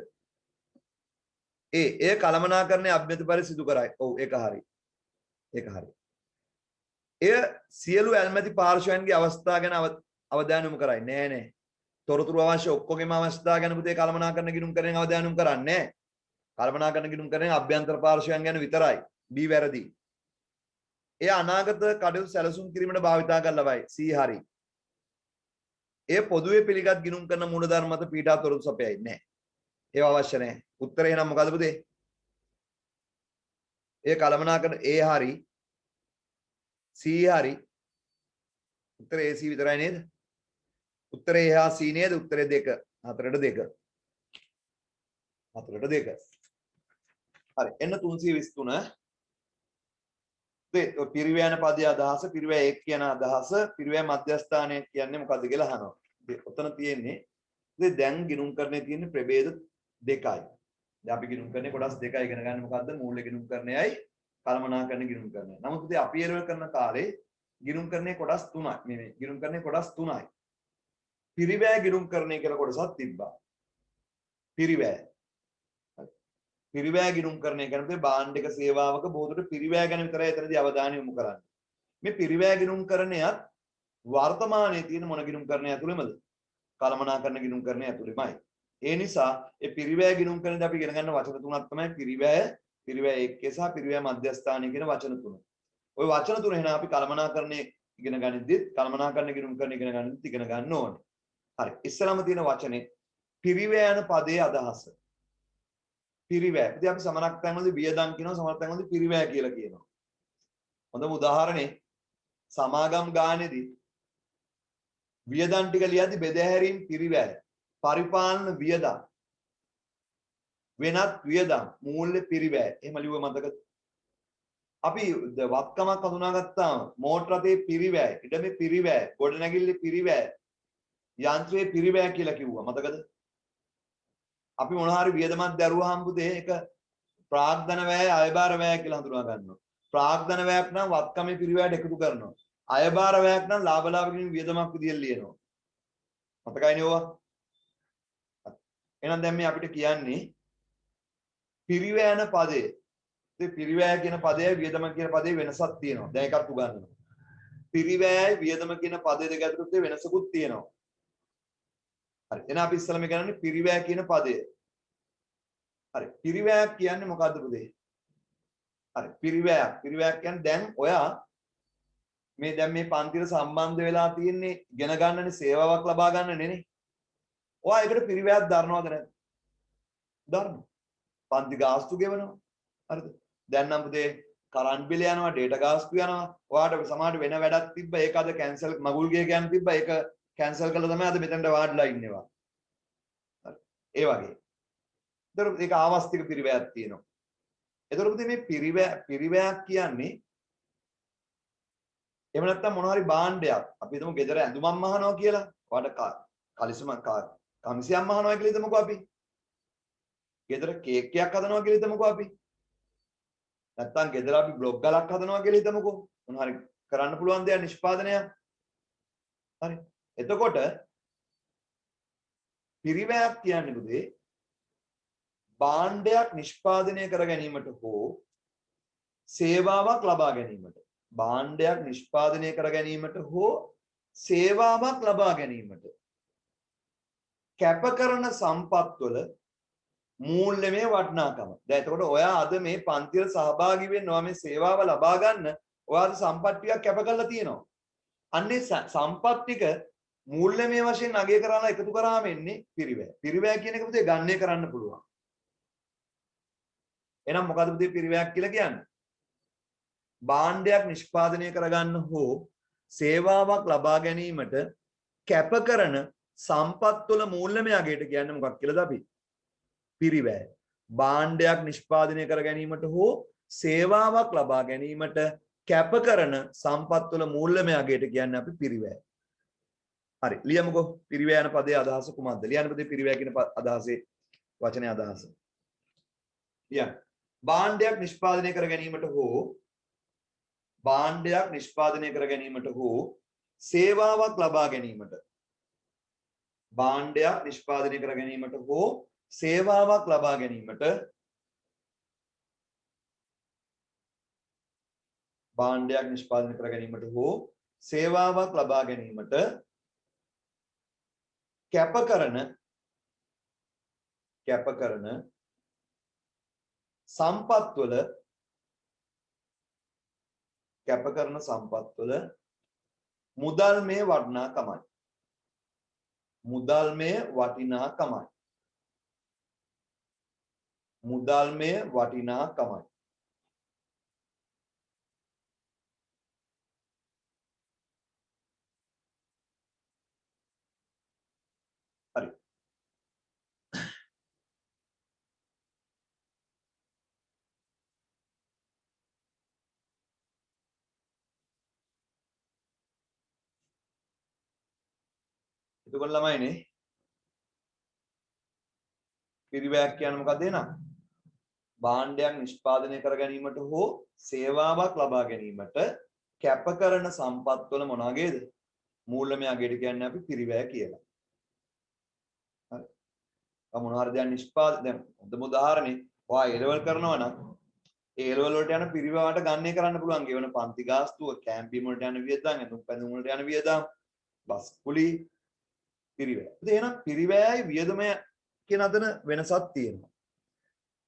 එය කළමනාකරණයේ අභ්‍යන්තර පරිදි සිදු කරයි. ඔව් ඒක හරි. ඒක හරි. එය සියලු ඇල්මැති පාර්ශවයන්ගේ අවස්ථා ගැන අවධානය යොමු කරයි. නෑ නෑ. තොරතුරු අවශ්‍ය ඔක්කොගේම අවස්ථා ගැන පුතේ කළමනාකරණ ගිණුම් කරන්නේ අවධානය යොමු කරන්නේ නෑ. කල්පනා කරන ගිණුම් කරන්නේ අභ්‍යන්තර පාර්ශ්වයන් ගැන විතරයි. B වැරදි. ඒ අනාගත කටයුතු සැලසුම් කිරීමට භාවිතා කරන ලබයි. C හරි. ඒ පොදුවේ පිළිගත් ගිණුම් කරන මූලධර්ම මත පීඩා තොරතුරු සපයයි නෑ. ඒව අවශ්‍ය නෑ. උත්තරේ එහෙනම් මොකද පුතේ? ඒ කලමනා කරන A හරි C හරි. උත්තරේ A C විතරයි නේද? උත්තරේ A C නේද? උත්තරේ 2. 4ට 2. 4ට 2. හරි. එන්න 323. ඒ පිරිවැයන පදයේ අදහස, පිරිවැය 1 කියන අදහස, පිරිවැය මධ්‍යස්ථානය කියන්නේ මොකද්ද කියලා අහනවා. ඔතන තියෙන්නේ දැන් ගිණුම් කරන්නේ තියෙන්නේ ප්‍රභේද දෙකයි. දැන් අපි ගිණුම් කරන්නේ කොටස් දෙකයි ඉගෙන ගන්න මොකද්ද? මූල්‍ය ගිණුම් කරන්නේයි කළමනාකරණ ගිණුම් කරන්නේ. නමුත් ඉතින් අපි ඒරව කරන කාලේ ගිණුම් කරන්නේ කොටස් 3යි. මේ ගිණුම් කරන්නේ කොටස් 3යි. පිරිවැය ගිණුම් කරන්නේ කියලා කොටසක් තිබ්බා. පිරිවැය. පිරිවැය ගිණුම් කරන්නේ කියන්නේ භාණ්ඩික සේවාවක බොහෝදුරට පිරිවැය ගැන විතරයි එතනදී අවධානය යොමු කරන්නේ. මේ පිරිවැය ගිණුම් කරන්නේත් වර්තමානයේ තියෙන මොන ගිණුම් කරන්නේ ඇතුළෙමද? කළමනාකරණ ගිණුම් කරන්නේ ඇතුළෙමයි. ඒ නිසා ඒ පිරිවැය ගිණුම් කරනදී අපි ඉගෙන ගන්න වචන තුනක් තමයි පිරිවැය, පිරිවැය එක්කේ සහ පිරිවැය මධ්‍යස්ථානය කියන වචන තුන. ওই වචන තුන එහෙනම් අපි කළමනාකරණේ ඉගෙන ගනිද්දිත් කළමනාකරණ ගිණුම් කරන ඉගෙන ගනිද්දිත් ඉගෙන ගන්න ඕනේ. හරි. ඉස්සලම තියෙන වචනේ පිරිවැය යන පදයේ අදහස. පිරිවැය. ඉතින් අපි සමනක් තැන්වලදී වියදම් කියනවා, සමනක් තැන්වලදී පිරිවැය කියලා කියනවා. හොඳම උදාහරණේ සමාගම් ගානේදී වියදම් ටික ලියද්දි බෙදහැරීම් පිරිවැය, පරිපාලන වියදම්, වෙනත් වියදම්, මූල්‍ය පිරිවැය. එහෙම ලිව්ව මතකද? අපි වත්කමක් හඳුනාගත්තාම මෝටර රථයේ පිරිවැය, ඉඩමේ පිරිවැය, ගොඩනැගිල්ලේ පිරිවැය, යන්ත්‍රයේ පිරිවැය කියලා කිව්වා. මතකද? අපි මොන හරි වියදමක් දැරුවාම පුතේ ඒක ප්‍රාග්ධන වැය, අයබාර වැය කියලා හඳුනා ගන්නවා. ප්‍රාග්ධන වැයක් නම් වත්කමේ පිරිවැයට එකතු කරනවා. අයබාර වැයක් නම් ලාභ ලාභකින් වියදමක් විදියට ලියනවා. මතකයිනේ ඕවා? එහෙනම් දැන් මේ අපිට කියන්නේ පිරිවැය යන පදයේ. ඉතින් පිරිවැය කියන පදයයි වියදම කියන පදේ වෙනසක් තියෙනවා. දැන් එකක් උගන්වනවා. පිරිවැයයි වියදම කියන පද දෙක අතර වෙනසකුත් තියෙනවා. හරි. එහෙනම් අපි ඉස්සෙල්ලාම ගන්නේ පිරිවැය කියන පදය. හරි. පිරිවැයක් කියන්නේ මොකද්ද පුතේ? හරි. පිරිවැයක් කියන්නේ දැන් ඔයා මේ දැන් මේ පන්තිර සම්බන්ධ වෙලා තියෙන්නේ ඉගෙන ගන්නනේ සේවාවක් ලබා ගන්න නෙනේ. ඔයා ඒකට පිරිවැයක් දරනවද නැද්ද? දරනවා. පන්ති ගාස්තු ගෙවනවා. හරිද? දැන් නම් පුතේ කරන්ට් බිල යනවා, ඩේටා ගාස්තු යනවා. ඔයාට සමහරට වෙන වැඩක් තිබ්බ ඒක අද කැන්සල් මගුල් ගේ ගන්න තිබ්බ ඒක කැන්සල් කරලා තමයි අද මෙතනට වාඩිලා ඉන්නවා. හරි. ඒ වගේ. ඒතර ඒක ආවස්තික පිරිවැයක් තියෙනවා. ඒතර පුතේ මේ පිරිවැයක් කියන්නේ එහෙම නැත්නම් මොන හරි භාණ්ඩයක් අපි හිතමු ගෙදර ඇඳුමක් මහනවා කියලා. ඔයාලට කමිසයක් මහනවා කියලා හිතමුකෝ අපි. ගෙදර කේක් එකක් හදනවා කියලා හිතමුකෝ අපි. නැත්නම් ගෙදර අපි බ්ලොග් ගලක් හදනවා කියලා හිතමුකෝ. මොන හරි කරන්න පුළුවන් දෙයක් නිෂ්පාදනයක්. හරි. එතකොට පිරිවැයක් කියන්නේ පුතේ භාණ්ඩයක් නිෂ්පාදනය කර ගැනීමට හෝ සේවාවක් ලබා ගැනීමට භාණ්ඩයක් නිෂ්පාදනය කර ගැනීමට හෝ සේවාවක් ලබා ගැනීමට කැප කරන සම්පත්වල මූල්‍යමය වටිනාකම. දැන් එතකොට ඔයා අද මේ පන්තිවල සහභාගී වෙනවා මේ සේවාව ලබා ගන්න ඔයාට සම්පත් ටිකක් කැප කරලා තියෙනවා. අන්නේ සම්පත් ටික මූල්‍යමය වශයෙන් අගය කරලා එකතු කරාම එන්නේ පිරිවැය. පිරිවැය කියන එක පුතේ ගණනය කරන්න පුළුවන්. එහෙනම් මොකද්ද පුතේ පිරිවැයක් කියලා කියන්නේ? භාණ්ඩයක් නිෂ්පාදනය කරගන්න හෝ සේවාවක් ලබා ගැනීමට කැප කරන සම්පත් වල මූල්‍යමය අගයට කියන්නේ මොකක් කියලාද අපි? පිරිවැය. භාණ්ඩයක් නිෂ්පාදනය කර ගැනීමට හෝ සේවාවක් ලබා ගැනීමට කැප කරන සම්පත් වල මූල්‍යමය අගයට කියන්නේ අපි පිරිවැය. හරි. ලියමුකෝ පිරිවැය යන පදයේ අදහස කුමක්ද? ලියන්න පදේ පිරිවැය කියන අදහසේ වචනේ අදහස. ලියන්න. භාණ්ඩයක් නිෂ්පාදනය කර ගැනීමට හෝ භාණ්ඩයක් නිෂ්පාදනය කර ගැනීමට හෝ සේවාවක් ලබා ගැනීමට භාණ්ඩයක් නිෂ්පාදනය කර ගැනීමට හෝ සේවාවක් ලබා ගැනීමට භාණ්ඩයක් නිෂ්පාදනය කර ගැනීමට හෝ සේවාවක් ලබා ගැනීමට කැප කරන සම්පත් වල කැප කරන සම්පත් වල මුදල්මය වටිනාකමයි. මුදල්මය වටිනාකමයි. මුදල්මය වටිනාකමයි. හරි. එතකොට ළමයිනේ පිරිවැයක් කියන්නේ මොකක්ද එහෙනම්? භාණ්ඩයක් නිෂ්පාදනය කර ගැනීමට හෝ සේවාවක් ලබා ගැනීමට කැප කරන සම්පත් වල මොනවාගේද? මූල්‍යමය අගයට කියන්නේ අපි පිරිවැය කියලා. හරි. මොනවා හරි දැන් දැන් හොඳම උදාහරණේ ඔයා A level කරනවා නම් A level වලට යන පිරිවැයට ගන්නේ කරන්න පුළුවන්. ගෙවන පන්ති ගාස්තුව, කැම්පින් වලට යන වියදම්, ඇඳුම් පැළඳුම් වලට යන වියදම්, බස් කුලී පිරිවැය. ඉතින් එහෙනම් පිරිවැයයි වියදමයි කියන අතර වෙනසක් තියෙනවා.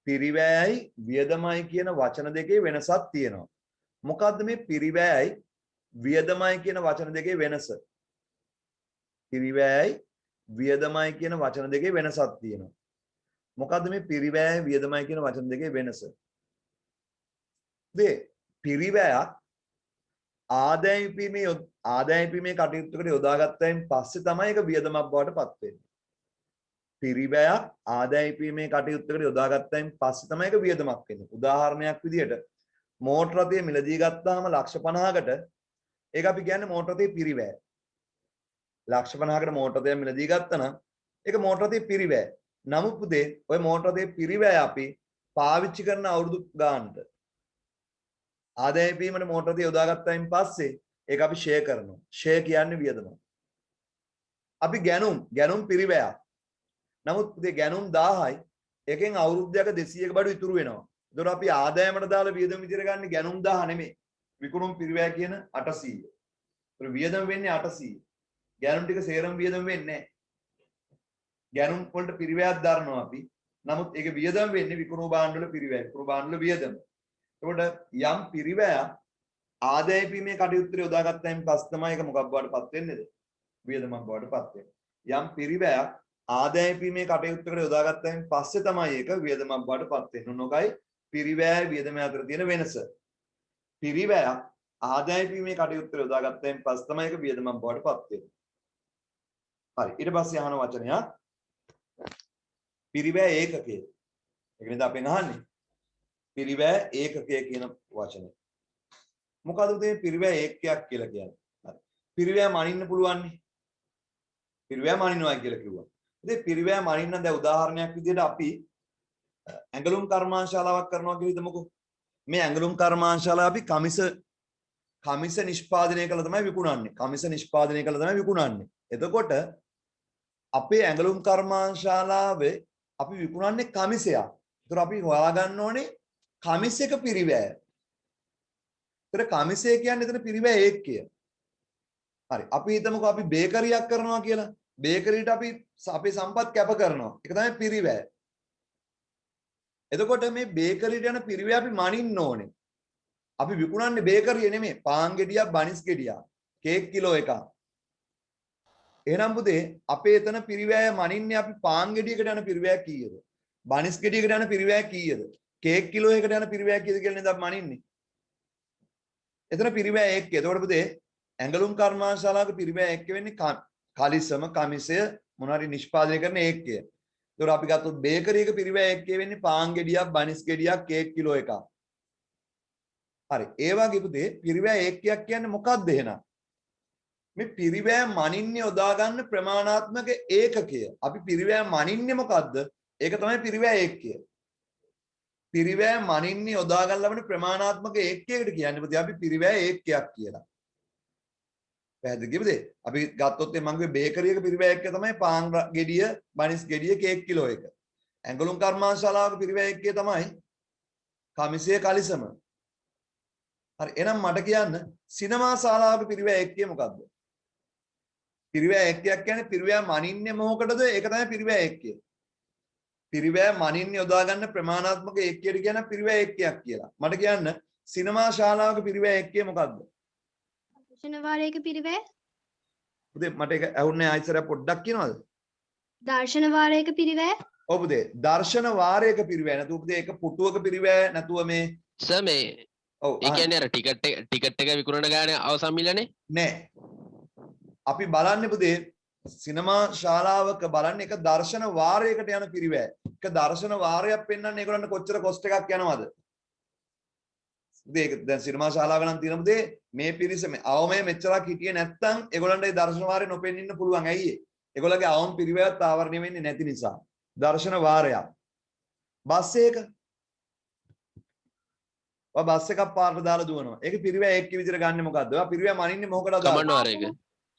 පිරිවැයයි වියදමයි කියන වචන දෙකේ වෙනසක් තියෙනවා. මොකද්ද මේ පිරිවැයයි වියදමයි කියන වචන දෙකේ වෙනස? පිරිවැයයි වියදමයි කියන වචන දෙකේ වෙනසක් තියෙනවා. මොකද්ද මේ පිරිවැයයි වියදමයි කියන වචන දෙකේ වෙනස? පිරිවැයක් ආදාය ඉපීමේ කටයුත්තකට යොදාගත්තයින් පස්සේ තමයි ඒක වියදමක් බවට පත් වෙන්නේ. පිරිවැයක් ආදාය ඉපීමේ කටයුත්තකට යොදාගත්තයින් පස්සේ තමයි ඒක වියදමක් වෙන්නේ. උදාහරණයක් විදිහට මෝටර රථය මිලදී ගත්තාම ලක්ෂ 50කට ඒක අපි කියන්නේ මෝටර රථයේ පිරිවැය. ලක්ෂ 50කට මෝටර රථය මිලදී ගත්තා නම් ඒක මෝටර රථයේ පිරිවැය. නමුත් පුතේ ওই මෝටර රථයේ පිරිවැය අපි පාවිච්චි කරන අවුරුදු ගානට ආදාය ඉපීමට මෝටර රථය යොදාගත්තයින් පස්සේ ඒක අපි ෂෙයා කරනවා. ෂෙයා කියන්නේ වියදම. අපි ගැනුම් පිරිවැයක්. නමුත් පුතේ ගැනුම් 1000යි. එකෙන් අවුරුද්දයක 200ක බඩු ඉතුරු වෙනවා. ඒතකොට අපි ආදායමට දාලා වියදම විදිහට ගන්න ගැනුම් 1000 නෙමෙයි. විකුණුම් පිරිවැය කියන 800. ඒතකොට වියදම වෙන්නේ 800. ගැනුම් ටික සේරම වියදම වෙන්නේ නැහැ. ගැනුම් වලට පිරිවැයක් දරනවා අපි. නමුත් ඒක වියදම වෙන්නේ විකුණු භාණ්ඩ වල පිරිවැය. විකුණු භාණ්ඩ වල වියදම. එතකොට යම් පිරිවැයක් ආදාය ඉපීමේ කටයුත්තට යොදාගත්තයින් පස්සේ තමයි ඒක මොකක් බවට පත් වෙන්නේද? වියදමක් බවට පත් වෙන්නේ. යම් පිරිවැයක් ආදාය ඉපීමේ කටයුත්තකට යොදාගත්තයින් පස්සේ තමයි ඒක වියදමක් බවට පත් වෙන්නේ. මොනවායි පිරිවැයයි වියදම අතර තියෙන වෙනස. පිරිවැයක් ආදාය ඉපීමේ කටයුත්තට යොදාගත්තයින් පස්සේ තමයි ඒක වියදමක් බවට පත් වෙන්නේ. හරි. ඊට පස්සේ අහන වචනයක් පිරිවැය ඒකකය. ඒක නේද අපෙන් අහන්නේ? පිරිවැය ඒකකය කියන වචනේ. මොකද උදේ පිරිවැය ඒකකයක් කියලා කියන්නේ? හරි. පිරිවැය මනින්න පුළුවන් නේ. පිරිවැය මනිනවා කියලා කිව්වා. ඉතින් පිරිවැය මනින්න දැන් උදාහරණයක් විදිහට අපි ඇඟලුම් කර්මාන්තශාලාවක් කරනවා කියලා හිතමුකෝ. මේ ඇඟලුම් කර්මාන්තශාලාව අපි කමිස නිෂ්පාදනය කළා තමයි විකුණන්නේ. කමිස නිෂ්පාදනය කළා තමයි විකුණන්නේ. එතකොට අපේ ඇඟලුම් කර්මාන්තශාලාවේ අපි විකුණන්නේ කමිසයක්. ඒතර අපි හොයාගන්න ඕනේ කමිසයක පිරිවැය. ඒතර කමිසය කියන්නේ එතන පිරිවැය ඒකකය. හරි. අපි හිතමුකෝ අපි බේකරියක් කරනවා කියලා. බේකරියට අපි අපේ සම්පත් කැප කරනවා. ඒක තමයි පිරිවැය. එතකොට මේ බේකරියට යන පිරිවැය අපි මනින්න ඕනේ. අපි විකුණන්නේ බේකරිය නෙමෙයි. පාන් ගෙඩියක්, බනිස් ගෙඩියක්, කේක් කිලෝ එකක්. එහෙනම් පුතේ අපේ එතන පිරිවැය මනින්නේ අපි පාන් ගෙඩියකට යන පිරිවැය කීයද? බනිස් ගෙඩියකට යන පිරිවැය කීයද? කේක් කිලෝ එකකට යන පිරිවැය කීයද කියලා නේද අපි මනින්නේ. එතන පිරිවැය එක්ක. එතකොට පුතේ ඇඟලුම් කර්මාන්තශාලාවක පිරිවැය එක්ක වෙන්නේ කලිසම, කමිසය මොනවාරි නිෂ්පාදනය කරන ඒකකය. ඒතකොට අපි ගත්තොත් බේකරියක පිරිවැය එක්ක වෙන්නේ පාන් ගෙඩියක්, බනිස් ගෙඩියක්, කේක් කිලෝ එකක්. හරි. ඒ වගේ පුතේ පිරිවැය ඒකකයක් කියන්නේ මොකක්ද එහෙනම්? මේ පිරිවැය මනින්නේ යොදා ගන්න ප්‍රමාණාත්මක ඒකකය. අපි පිරිවැය මනින්නේ මොකද්ද? ඒක තමයි පිරිවැය ඒකකය. පිරිවැය මනින්නේ යොදා ගන්න ලබන ප්‍රමාණාත්මක ඒකකයකට කියන්නේ පුතේ අපි පිරිවැය ඒකකයක් කියලා. පැහැදිලිද? අපි ගත්තොත් මං බේකරියක පිරිවැය එක්ක තමයි පාන් ගෙඩිය, බනිස් ගෙඩිය, කේක් කිලෝ එක. ඇඟලුම් කර්මාන්තශාලාවක පිරිවැය එක්කේ තමයි කමිසය, කලිසම. හරි. එහෙනම් මට කියන්න සිනමා ශාලාවක පිරිවැය එක්කේ මොකද්ද? පිරිවැය එක්කයක් කියන්නේ පිරිවැය මනින්නේ මොකටද? ඒක තමයි පිරිවැය එක්කේ. පිරිවැය මනින්න යොදා ගන්න ප්‍රමාණාත්මක ඒකකයට කියන පිරිවැය ඒකකයක් කියලා. මට කියන්න සිනමා ශාලාවක පිරිවැය ඒකකය මොකද්ද? දර්ශන වාරයක පිරිවැය. පුතේ මට ඒක ඇහුන්නේ ආයිසර පොඩ්ඩක් කියනවද? දර්ශන වාරයක පිරිවැය. ඔව් පුතේ දර්ශන වාරයක පිරිවැය නැතුව පුතේ ඒක පුටුවක පිරිවැය නැතුව මේ සර් මේ ඔව් ඒ කියන්නේ අර ටිකට් එක විකුණන ගානේ අවසන් මිලනේ. නෑ. අපි බලන්නේ පුතේ සිනමා ශාලාවක බලන්නේ එක දර්ශන වාරයකට යන පිරිවැය. එක දර්ශන වාරයක් පෙන්වන්න ඒගොල්ලන්ට කොච්චර කොස්ට් එකක් යනවද? ඒක දැන් සිනමා ශාලාවක නම් තියෙන පුතේ මේ පිරිස මේ අවමයේ මෙච්චරක් හිටියේ නැත්තම් ඒගොල්ලන්ට ඒ දර්ශන වාරේ නොපෙන්නින්න පුළුවන්. ඇයි ඒ? ඒගොල්ලගේ අවම පිරිවැයත් ආවරණය වෙන්නේ නැති නිසා. දර්ශන වාරයක්. බස් එක බස් එකක් පාරට දාලා දුවනවා. ඒක පිරිවැය එක්ක විදිහට ගන්නෙ මොකද්ද? ඔයා පිරිවැය මනින්නේ මොකටද? ගමන් වාරයක.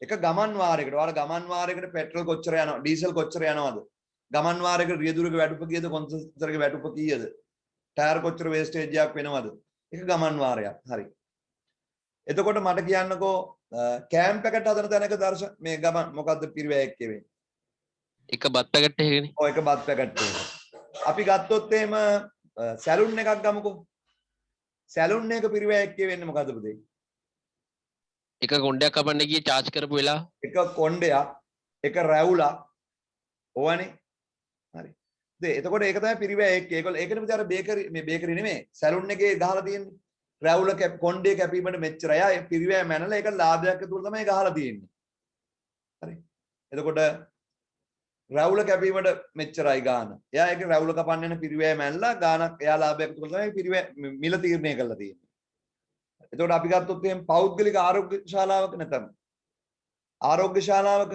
එක ගමන් වාරයකට. ඔයාලා ගමන් වාරයකට පෙට්‍රල් කොච්චර යනවද? ඩීසල් කොච්චර යනවද? ගමන් වාරයකට රියදුරක වැටුප කීයද? කොන්සන්ට්‍රේටර් වැටුප කීයද? ටයර් කොච්චර වේස්ටේජ් එකක් වෙනවද? එක ගමන් වාරයක්. හරි. එතකොට මට කියන්නකෝ කැම්ප් එකට හදන තැනක දර්ශන මේ ගමන් මොකද්ද පිරිවැය එක්කේ වෙන්නේ? එක බත් පැකට් එකකනේ. ඔය එක බත් පැකට් එක. අපි ගත්තොත් එහෙම සැලුන් එකක් ගමුකෝ. සැලුන් එක පිරිවැය එක්කේ වෙන්නේ මොකද්ද පුතේ? එක කොණ්ඩයක් කපන්න ගියේ charge කරපු වෙලාව. එක කොණ්ඩයක්, එක රැවුලක්. ඕවනේ. හරි. එතකොට ඒක තමයි පිරිවැය එක්කේ. ඒකනේ පුතේ අර බේකරි මේ බේකරි නෙමෙයි. සැලුන් එකේ ගහලා තියෙන්නේ. රැවුල කොණ්ඩේ කැපීමට මෙච්චරයි. ඒ පිරිවැය මැනලා ඒක ලාභයක් ඇතුළත තමයි ගහලා තියෙන්නේ. හරි. එතකොට රැවුල කැපීමට මෙච්චරයි ගාන. එයා ඒක රැවුල කපන්න යන පිරිවැය මැනලා ගානක් එයා ලාභයක් තුල තමයි පිරිවැය මිල තීරණය කරලා තියෙන්නේ. එතකොට අපි ගත්තොත් එහෙනම් පෞද්ගලික ආරෝග්‍ය ශාලාවක නැතනම් ආරෝග්‍ය ශාලාවක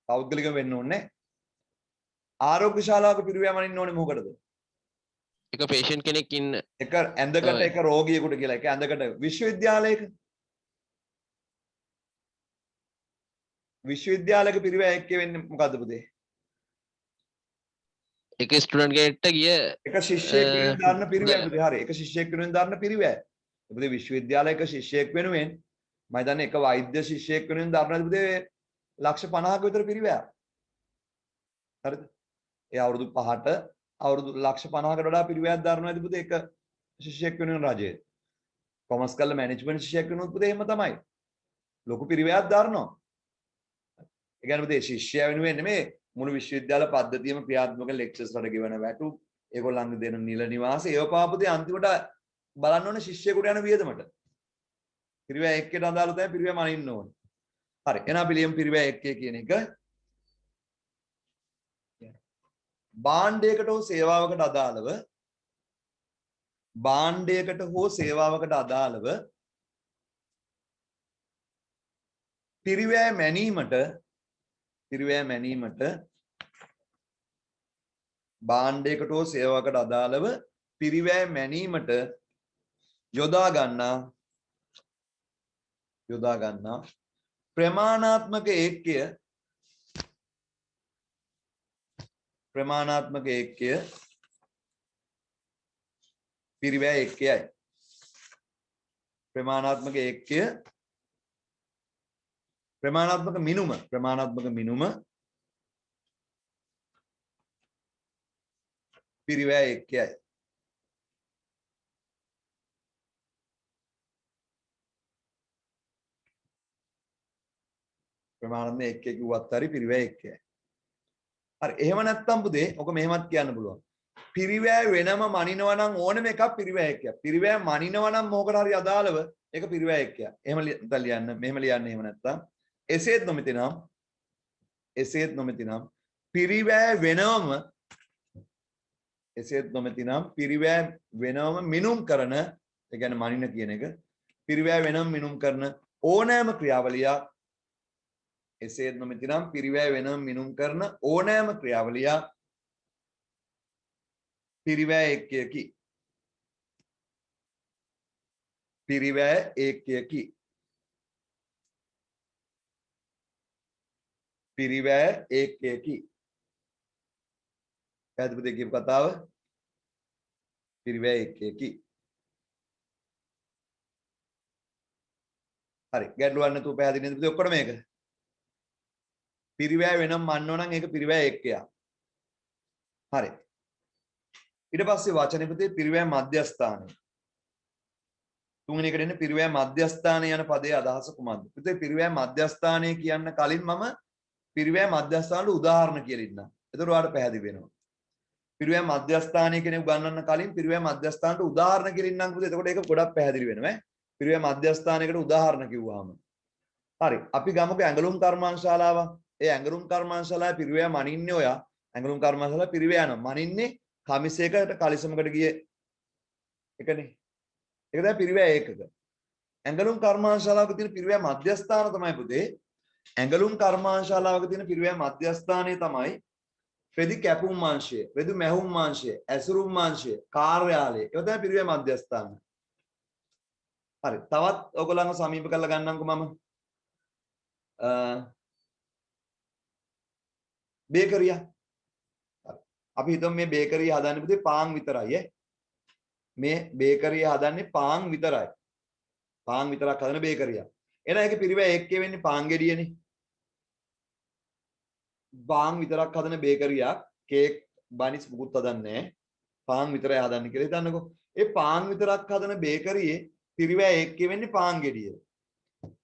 පෞද්ගලික වෙන්න ඕනේ. ආරෝග්‍ය ශාලාවක පිරිවැය මනින්න ඕනේ මොකටද? එක patient කෙනෙක් ඉන්න. එක ඇඳකට එක රෝගියෙකුට කියලා. එක ඇඳකට විශ්වවිද්‍යාලයක විශ්වවිද්‍යාලයක පිරිවැය එක්ක වෙන්නේ මොකද්ද පුතේ? එක ස්ටුඩන්ට් කෙනෙක්ට ගිය එක ශිෂ්‍යයෙක් වෙනුවෙන් දාන්න පිරිවැය පුතේ. හරි. එක ශිෂ්‍යයෙක් වෙනුවෙන් දාන්න පිරිවැය. පුතේ විශ්වවිද්‍යාලයක ශිෂ්‍යයෙක් වෙනුවෙන් මම හිතන්නේ එක වෛද්‍ය ශිෂ්‍යයෙක් වෙනුවෙන් දාන්න පුතේ ලක්ෂ 50ක විතර පිරිවැයක්. හරිද? ඒ අවුරුදු 5ට අවුරුදු ලක්ෂ 50කට වඩා පිරිවැයක් දානවා පුතේ එක ශිෂ්‍යයෙක් වෙනුවෙන් රජයේ. කොමර්ස් කළ මැනේජ්මන්ට් ශිෂ්‍යයෙක් වෙනුවෙන් පුතේ එහෙම තමයි. ලොකු පිරිවැයක් දානවා. ඒ කියන්නේ පුතේ ශිෂ්‍යයා වෙනුවෙන් නෙමෙයි මුළු විශ්වවිද්‍යාල පද්ධතියම ක්‍රියාත්මක ලෙක්චර්ස් වලට ගෙවන වැටු ඒගොල්ලන්ගේ දෙන නිල නිවාස ඒව පාපුතේ අන්තිමට බලන්න ඕනේ ශිෂ්‍යයෙකුට යන වියදමට. පිරිවැය එක්කේට අදාළ තමයි පිරිවැය මනින්න ඕනේ. හරි. එහෙනම් අපි ලියමු පිරිවැය එක්කේ කියන එක. භාණ්ඩයකට හෝ සේවාවකට අදාළව භාණ්ඩයකට හෝ සේවාවකට අදාළව පිරිවැය මැනීමට භාණ්ඩයකට හෝ සේවාවකට අදාළව පිරිවැය මැනීමට යොදා ගන්නා ප්‍රමාණාත්මක ඒක්කය පිරිවැය ඒක්කයයි. ප්‍රමාණාත්මක ඒක්කය ප්‍රමාණාත්මක මිනුම පිරිවැය ඒක්කයයි. ප්‍රමාණාත්මක ඒක්කය කිව්වත් හරි පිරිවැය ඒක්කයයි. හරි. එහෙම නැත්නම් පුතේ ඔක මෙහෙමත් කියන්න පුළුවන්. පිරිවැය වෙනම මනිනවා නම් ඕනෙම එකක් පිරිවැය ඒක්කයක්. පිරිවැය මනිනවා නම් මොකට හරි අදාළව ඒක පිරිවැය ඒක්කයක්. එහෙම ලියන්න. මෙහෙම ලියන්න එහෙම නැත්නම් එසේත් නොමැතිනම් පිරිවැය වෙනම මිනුම් කරන ඒ කියන්නේ මනින කියන එක පිරිවැය වෙනම මිනුම් කරන ඕනෑම ක්‍රියාවලියක් එසේත් නොමැතිනම් පිරිවැය වෙනම මිනුම් කරන ඕනෑම ක්‍රියාවලියක් පිරිවැය ඒක්කයකි. පිරිවැය ඒක්කයකි. පිරිවැය ඒක්කයකි. පැහැදිලි පුතේ කියපු කතාව? පිරිවැය ඒක්කයකි. හරි. ගැටලුවක් නැතුව පැහැදිලි නේද පුතේ ඔක්කොම මේක? පිරිවැය වෙනම මන්නෝ නම් ඒක පිරිවැය ඒක්කයක්. හරි. ඊට පස්සේ වචනේ පුතේ පිරිවැය මධ්‍යස්ථානය. තුන්වෙනි එකට එන්නේ පිරිවැය මධ්‍යස්ථානය යන පදයේ අදහස කුමක්ද? පුතේ පිරිවැය මධ්‍යස්ථානය කියන්න කලින් මම පිරිවැය මධ්‍යස්ථානට උදාහරණ කියලා ඉන්නම්. එතකොට ඔයාලට පැහැදිලි වෙනවා. පිරිවැය මධ්‍යස්ථානය කියන උගන්වන්න කලින් පිරිවැය මධ්‍යස්ථානට උදාහරණ කියලා ඉන්නම් පුතේ. එතකොට ඒක ගොඩක් පැහැදිලි වෙනවා ඈ. පිරිවැය මධ්‍යස්ථානයකට උදාහරණ කිව්වහම. හරි. අපි ගමුකෝ ඇඟලුම් කර්මාන්තශාලාව. ඒ ඇඟලුම් කර්මාන්තශාලාවේ පිරිවැය මනින්නේ ඔයා. ඇඟලුම් කර්මාන්තශාලාව පිරිවැය යනවා. මනින්නේ කමිසයකට කලිසමකට ගියේ එකනේ. ඒක තමයි පිරිවැය ඒකක. ඇඟලුම් කර්මාන්තශාලාවක තියෙන පිරිවැය මධ්‍යස්ථාන තමයි පුතේ. ඇඟලුම් කර්මාන්තශාලාවක තියෙන පිරිවැය මධ්‍යස්ථානය තමයි රෙදි කැපුම් අංශය, රෙදි මැහුම් අංශය, ඇසුරුම් අංශය, කාර්යාලය. ඒක තමයි පිරිවැය මධ්‍යස්ථාන. හරි. තවත් ඔයගොල්ලන්ව සමීප කරලා ගන්නම්කෝ මම. බේකරිය. අපි හිතමු මේ බේකරිය හදන්නේ පුතේ පාන් විතරයි ඈ. මේ බේකරිය හදන්නේ පාන් විතරයි. පාන් විතරක් හදන බේකරිය. එහෙනම් ඒකේ පිරිවැය එක්කේ වෙන්නේ පාන් ගෙඩියනේ. පාන් විතරක් හදන බේකරියක් කේක් බනිස් මුකුත් හදන්නේ නැහැ. පාන් විතරයි හදන්නේ කියලා හිතන්නකෝ. ඒ පාන් විතරක් හදන බේකරියේ පිරිවැය එක්කේ වෙන්නේ පාන් ගෙඩිය.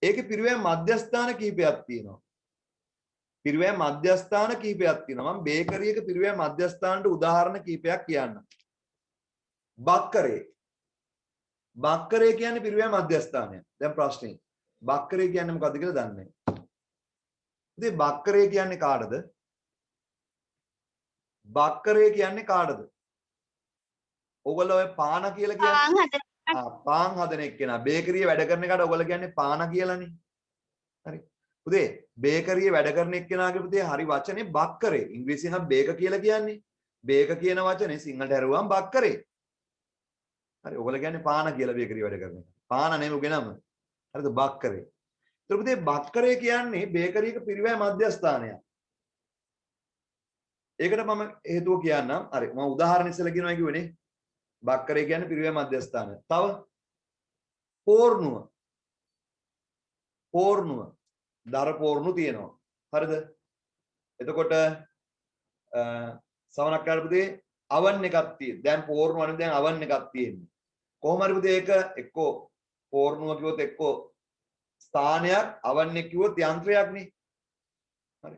ඒකේ පිරිවැය මධ්‍යස්ථාන කිහිපයක් තියෙනවා. පිරිවැය මධ්‍යස්ථාන කිහිපයක් තියෙනවා. මම බේකරියක පිරිවැය මධ්‍යස්ථානට උදාහරණ කිහිපයක් කියන්නම්. බක්කරේ. බක්කරේ කියන්නේ පිරිවැය මධ්‍යස්ථානය. දැන් ප්‍රශ්නේ. බක්කරේ කියන්නේ මොකද්ද කියලා දන්නේ නැහැ. ඉතින් බක්කරේ කියන්නේ කාටද? බක්කරේ කියන්නේ කාටද? ඔයගොල්ලෝ ඔය පාන කියලා කියන්නේ පාන් හදන එක්කෙනා. බේකරියේ වැඩ කරන එකට ඔයගොල්ලෝ කියන්නේ පාන කියලානේ. හරි. පුතේ බේකරියේ වැඩ කරන එක්කෙනාගේ පුතේ හරි වචනේ බක්කරේ. ඉංග්‍රීසියෙන් අපි බේක කියලා කියන්නේ. බේක කියන වචනේ සිංහලට හැරුවම බක්කරේ. හරි. ඔයගොල්ලෝ කියන්නේ පාන කියලා බේකරියේ වැඩ කරන එක. පාන නෙමෙයි උගේ නම. හරිද? බක්කරේ. ඒතර පුතේ බක්කරේ කියන්නේ බේකරියක පිරිවැය මධ්‍යස්ථානයක්. ඒකට මම හේතුව කියන්නම්. හරි. මම උදාහරණ ඉස්සෙල්ලා කියනවා කිව්වනේ. බක්කරේ කියන්නේ පිරිවැය මධ්‍යස්ථානය. තව පෝර්ණුව. පෝර්ණුව. දර පෝර්ණු තියෙනවා. හරිද? එතකොට සවනක් කාට පුතේ අවන් එකක් තියෙනවා. දැන් පෝර්ණුව අනේ දැන් අවන් එකක් තියෙනවා. කොහොම හරි පුතේ ඒක එක්කෝ පෝර්ණුව කිව්වොත් එක්කෝ ස්ථානයක් අවන් එක කිව්වොත් යන්ත්‍රයක් නේ. හරි.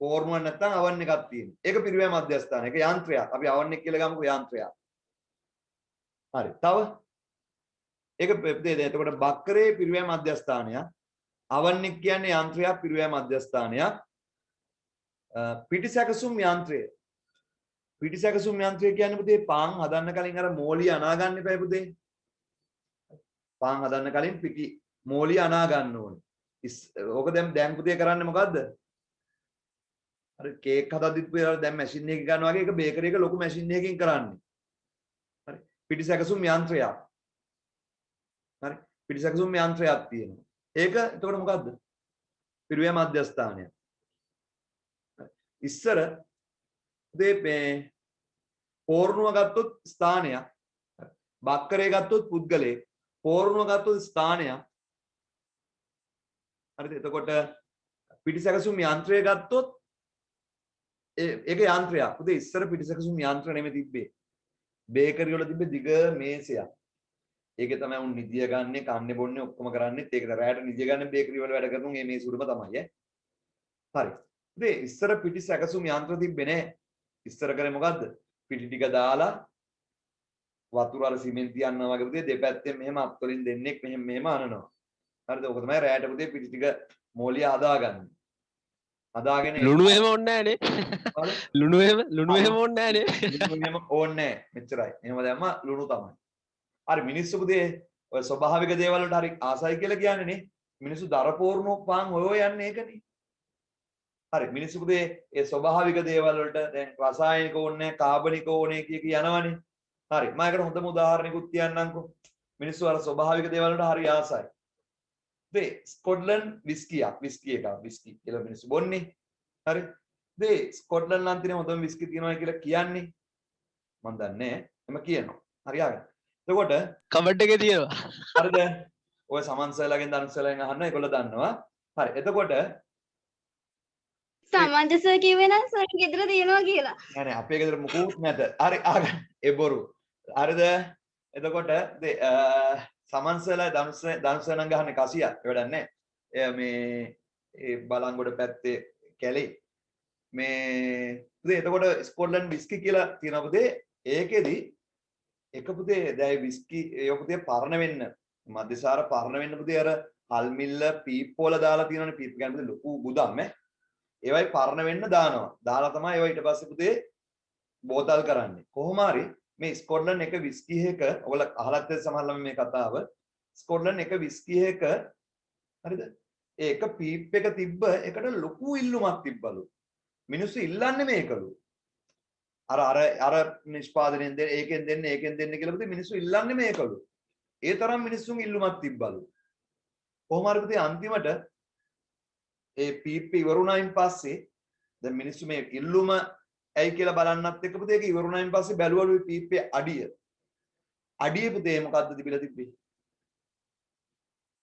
පෝර්ණුවක් නැත්නම් අවන් එකක් තියෙනවා. ඒක පිරිවැය මධ්‍යස්ථාන. ඒක යන්ත්‍රයක්. අපි අවන් එක කියලා ගමුකෝ යන්ත්‍රයක්. හරි. තව ඒක එතකොට බක්කරේ පිරිවැය මධ්‍යස්ථානයක්. අවන් එක කියන්නේ යන්ත්‍රයක් පිරිවැය මධ්‍යස්ථානයක්. පිටිසැකසුම් යන්ත්‍රය. පිටිසැකසුම් යන්ත්‍රය කියන්නේ පුතේ පාන් හදන්න කලින් අර මෝලිය අනා ගන්න එපා පුතේ. පාන් හදන්න කලින් පිටි මෝලිය අනා ගන්න ඕනේ. ඕක දැන් පුතේ කරන්නේ මොකද්ද? අර කේක් හදද්දිත් පුතේ දැන් මැෂින් එකක ගන්නවා වගේ ඒක බේකරි එක ලොකු මැෂින් එකකින් කරන්නේ. හරි. පිටිසැකසුම් යන්ත්‍රයක්. හරි. පිටිසැකසුම් යන්ත්‍රයක් තියෙනවා. ඒක එතකොට මොකද්ද? පිරිවැය මධ්‍යස්ථානය. ඉස්සර මේ පෝර්ණුව ගත්තොත් ස්ථානයක්. බක්කරේ ගත්තොත් පුද්ගලයෙක්. පෝර්ණුව ගත්තොත් ස්ථානයක්. හරිද? එතකොට පිටිසැකසුම් යන්ත්‍රය ගත්තොත් ඒක යන්ත්‍රයක්. පුතේ ඉස්සර පිටිසැකසුම් යන්ත්‍ර නෙමෙයි තිබ්බේ. බේකරි වල තිබ්බේ දිග මේසයක්. ඒකේ තමයි උන් නිදිය ගන්නෙ, කන්නේ බොන්නේ ඔක්කොම කරන්නේත් ඒකද රැයට නිදිය ගන්න බේකරි වල වැඩ කරනුන් මේ මේස උඩම තමයි හරි. පුතේ ඉස්සර පිටිසැකසුම් යන්ත්‍ර තිබ්බේ නෑ. ඉස්සර කරේ මොකද්ද? පිටි ටික දාලා වතුර අර සිමෙන්ති යනවා වගේ පුතේ දෙපැත්තෙන් මෙහෙම අත් වලින් දෙන්නෙක් මෙහෙම අනනවා. හරිද? ඔක තමයි රැයට පුතේ පිටි ටික මෝලිය හදාගන්නේ. හදාගෙන ලුණු එහෙම ඕනේ නෑනේ. ලුණු එහෙම ඕනේ නෑනේ. ලුණු එහෙම ඕනේ නෑ. මෙච්චරයි. එහෙම දැම්ම ලුණු තමයි. හරි මිනිස්සු පුතේ ඔය ස්වභාවික දේවල් වලට හරි ආසයි කියලා කියන්නේ නේ. මිනිස්සු දරපෝර්ණු පාන් ඔය යන්නේ ඒකනේ. හරි මිනිස්සු පුතේ ඒ ස්වභාවික දේවල් වලට දැන් රසායනික ඕනේ කාබනික ඕනේ කිය යනවනේ. හරි මම ඒකට හොඳම උදාහරණයකුත් කියන්නම්කෝ. මිනිස්සු අර ස්වභාවික දේවල් වලට හරි ආසයි. මේ ස්කොට්ලන්ඩ් විස්කි එකක් විස්කි කියලා මිනිස්සු බොන්නේ. හරි. මේ ස්කොට්ලන්ඩ් නම් තියෙන හොඳම විස්කි තියෙනවා කියලා කියන්නේ. මම දන්නේ නැහැ. එම කියනවා. හරියද? එතකොට කමෙන්ට් එකේ තියෙනවා. හරිද? ඔය සමන්සලාගෙන් දනුසලාගෙන් අහන්න ඒගොල්ලෝ දන්නවා. හරි. එතකොට සමන්ජස කිව්වේ නම් සර් ගෙදර තියනවා කියලා. නෑ නෑ අපේ ගෙදර මුකුත් නැත. හරි ආගන්න. ඒ බොරු. හරිද? එතකොට සමන්සලා දනුස නම් ගහන්නේ කසියක්. ඒ වැඩක් නෑ. එයා මේ ඒ බලංගොඩ පැත්තේ කැලේ මේ පුතේ එතකොට ස්කොට්ලන්ඩ් විස්කි කියලා තියෙනවා පුතේ. ඒකෙදි එක පුතේ දැන් විස්කි ඒ පුතේ පරණ වෙන්න මධ්‍යසාර පරණ වෙන්න පුතේ අර හල් මිල්ල පීප් වල දාලා තියෙනවනේ පීප් කියන්නේ පුතේ ලොකු ගුදම් ඈ. ඒවයි පරණ වෙන්න දානවා. දාලා තමයි ඒවා ඊට පස්සේ පුතේ බෝතල් කරන්නේ. කොහොම හරි මේ ස්කොට්ලන්ඩ් එක විස්කි එක ඔයගොල්ලෝ අහලත් ඇති සමහරවල් මේ කතාව. ස්කොට්ලන්ඩ් එක විස්කි එක හරිද? ඒක පීප් එක තිබ්බ එකට ලොකු ඉල්ලුමක් තිබ්බලු. මිනිස්සු ඉල්ලන්නේ මේකලු. අර නිෂ්පාදනයෙන් දෙන්න ඒකෙන් දෙන්න කියලා පුතේ මිනිස්සු ඉල්ලන්නේ මේකලු. ඒ තරම් මිනිස්සුන් ඉල්ලුමක් තිබ්බලු. කොහොම හරි පුතේ අන්තිමට ඒ පීප් ඉවරුණායින් පස්සේ දැන් මිනිස්සු මේ ඉල්ලුම ඇයි කියලා බලන්නත් එක්ක පුතේ ඒක ඉවරුණායින් පස්සේ බැලුවලු පීප්පේ අඩිය පුතේ මොකද්ද තිබිලා තිබ්බේ?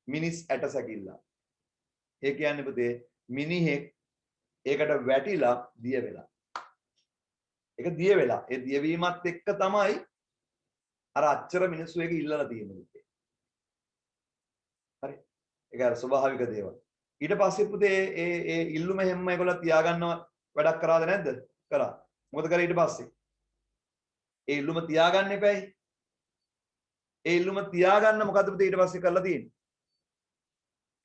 මිනිස් ඇට සැකිල්ල. ඒ කියන්නේ පුතේ මිනිහෙක් ඒකට වැටිලා දිය වෙලා. ඒක දිය වෙලා. ඒ දියවීමත් එක්ක තමයි අර අච්චර මිනිස්සු ඒක ඉල්ලලා තියෙන්නේ. හරි. ඒක අර ස්වභාවික දේවල්. ඊට පස්සේ පුතේ ඒ ඉල්ලුම හැම ඒගොල්ලෝ තියාගන්නව වැඩක් කරාද නැද්ද? කරා. මොකද කරේ ඊට පස්සේ? ඒ ඉල්ලුම තියාගන්න එපැයි. ඒ ඉල්ලුම තියාගන්න මොකද්ද පුතේ ඊට පස්සේ කරලා තියෙන්නේ?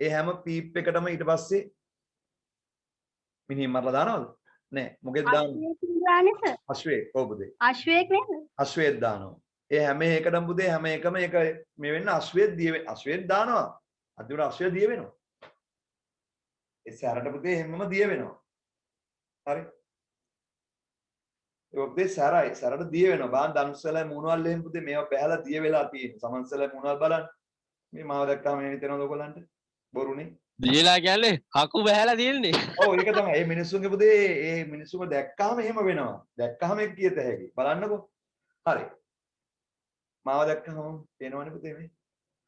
ඒ හැම පීප් එකටම ඊට පස්සේ මිනිහ මරලා දානවද? නෑ. මොකෙද දාන්නේ? අශ්වයෙක්. ඔව් පුතේ. අශ්වයෙක් නේද? අශ්වයෙක් දානවා. ඒ හැම එකටම පුතේ හැම එකම එක මේ වෙන්න අශ්වයෙක් දිය වෙන අශ්වයෙක් දානවා. අන්තිමට අශ්වය දිය වෙනවා. ඒ සැරට පුතේ හැමම දිය වෙනවා. හරි. ඒ පුතේ සැරට දිය වෙනවා. බාන් ධනුස්සලයි මූණවල් එහෙම පුතේ මේවා බැහැලා දිය වෙලා තියෙනවා. සමන්සලයි මූණවල් බලන්න. මේ මාව දැක්කම මේ හිතෙනවද ඔයගොල්ලන්ට? බොරුනේ. දියලා කියන්නේ හකු බහැලා තියෙන්නේ. ඔව් ඒක තමයි. මේ මිනිස්සුන්ගේ පුතේ මේ මිනිස්සුම දැක්කම එහෙම වෙනවා. දැක්කම ඒක කියත හැකි. බලන්නකෝ. හරි. මාව දැක්කම පේනවනේ පුතේ මේ.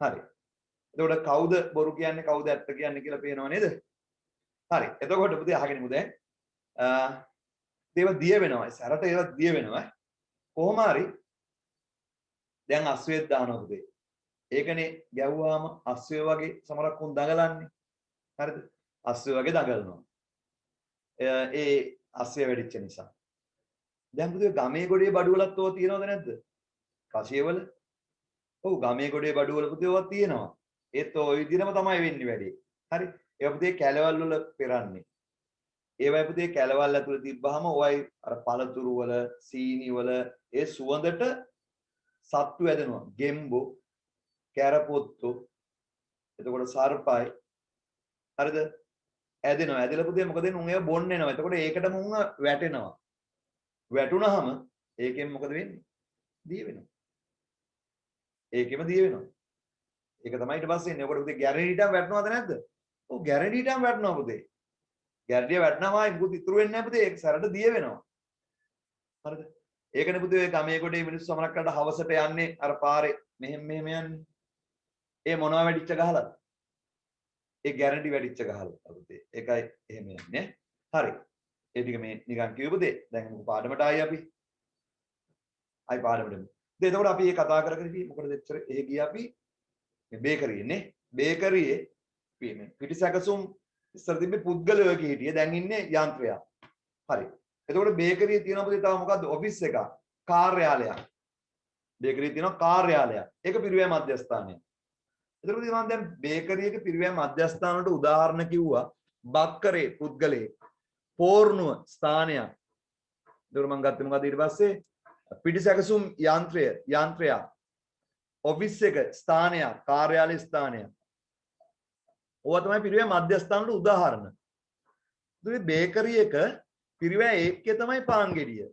හරි. එතකොට කවුද බොරු කියන්නේ කවුද ඇත්ත කියන්නේ කියලා පේනව නේද? හරි. එතකොට පුතේ අහගෙන ඉමු දැන්. ඒවා දිය වෙනවා. සැරට ඒවා දිය වෙනවා. කොහොම හරි දැන් අස්වැද්ද දානවා පුතේ. ඒකනේ ගැව්වාම අස්වැය වගේ සමරක් උන් දඟලන්නේ. හරිද? අස්වැය වගේ දඟලනවා. ඒ අස්වැය වැඩිච්ච නිසා. දැන් පුතේ ගමේ ගොඩේ බඩුවලත් ඕවා තියනවද නැද්ද? කසියවල. ඔව් ගමේ ගොඩේ බඩුවල පුතේ ඕවා තියෙනවා. ඒත් ඔය විදිහම තමයි වෙන්නේ වැඩේ. හරි. ඒවා පුතේ කැලවල් වල පෙරන්නේ. ඒවයි පුතේ කැලවල් ඇතුලේ තිබ්බහම ඔයයි අර පළතුරු වල, සීනි වල ඒ සුවඳට සත්තු ඇදෙනවා. ගෙම්බෝ, කැරපොත්තෝ, එතකොට සර්පයි. හරිද? ඇදෙනවා. ඇදලා පුතේ මොකද වෙන්නේ? උන් ඒවා බොන්න එනවා. එතකොට ඒකටම උන් වැටෙනවා. වැටුනහම ඒකෙන් මොකද වෙන්නේ? දිය වෙනවා. ඒකෙම දිය වෙනවා. ඒක තමයි ඊට පස්සේ එන්නේ. ඔකට පුතේ ගැරන්ඩිටම වැටෙනවද නැද්ද? ඔව් ගැරන්ඩිටම වැටෙනවා පුතේ. ගැරන්ඩිය වැටෙනවායි මුකුත් ඉතුරු වෙන්නේ නැහැ පුතේ. ඒක සැරට දිය වෙනවා. හරිද? ඒකනේ පුතේ ඔය ගමේ කොටේ මිනිස්සු සමහරක් කරලා හවසට යන්නේ අර පාරේ මෙහෙම යන්නේ. ඒ මොනවා වැඩිච්ච ගහලාද? ඒ ගැරන්ටි වැඩිච්ච ගහලා පුතේ. ඒකයි එහෙම යන්නේ. හරි. ඒ ටික මේ නිකන් කිව්ව පුතේ. දැන් මොකද පාඩමට ආයි අපි. ආයි පාඩමට එමු. ඉතින් එතකොට අපි මේ කතා කරගෙන ඉතින් මොකටද එච්චර එහෙ ගියා අපි මේ බේකරියේ නේ. බේකරියේ මේ පිටිසැකසුම් ඉස්සර තිබ්බේ පුද්ගලයෝ හිටියේ. දැන් ඉන්නේ යන්ත්‍රයක්. හරි. එතකොට බේකරියේ තියෙන පුතේ තව මොකද්ද? ඔෆිස් එකක්, කාර්යාලයක්. බේකරියේ තියෙන කාර්යාලයක්. ඒක පිරිවැය මධ්‍යස්ථානය. එතකොට මම දැන් බේකරියක පිරිවැය මධ්‍යස්ථාන වලට උදාහරණ කිව්වා. බක්කරේ පුද්ගලයේ පෝර්ණුව ස්ථානයක්. එතකොට මම ගත්තේ මොකද්ද ඊට පස්සේ? පිටිසැකසුම් යන්ත්‍රයක්. ඔෆිස් එක ස්ථානයක්, කාර්යාලය ස්ථානයක්. ඕවා තමයි පිරිවැය මධ්‍යස්ථාන වලට උදාහරණ. එතකොට බේකරියක පිරිවැය ඒකේ තමයි පාන් ගෙඩිය.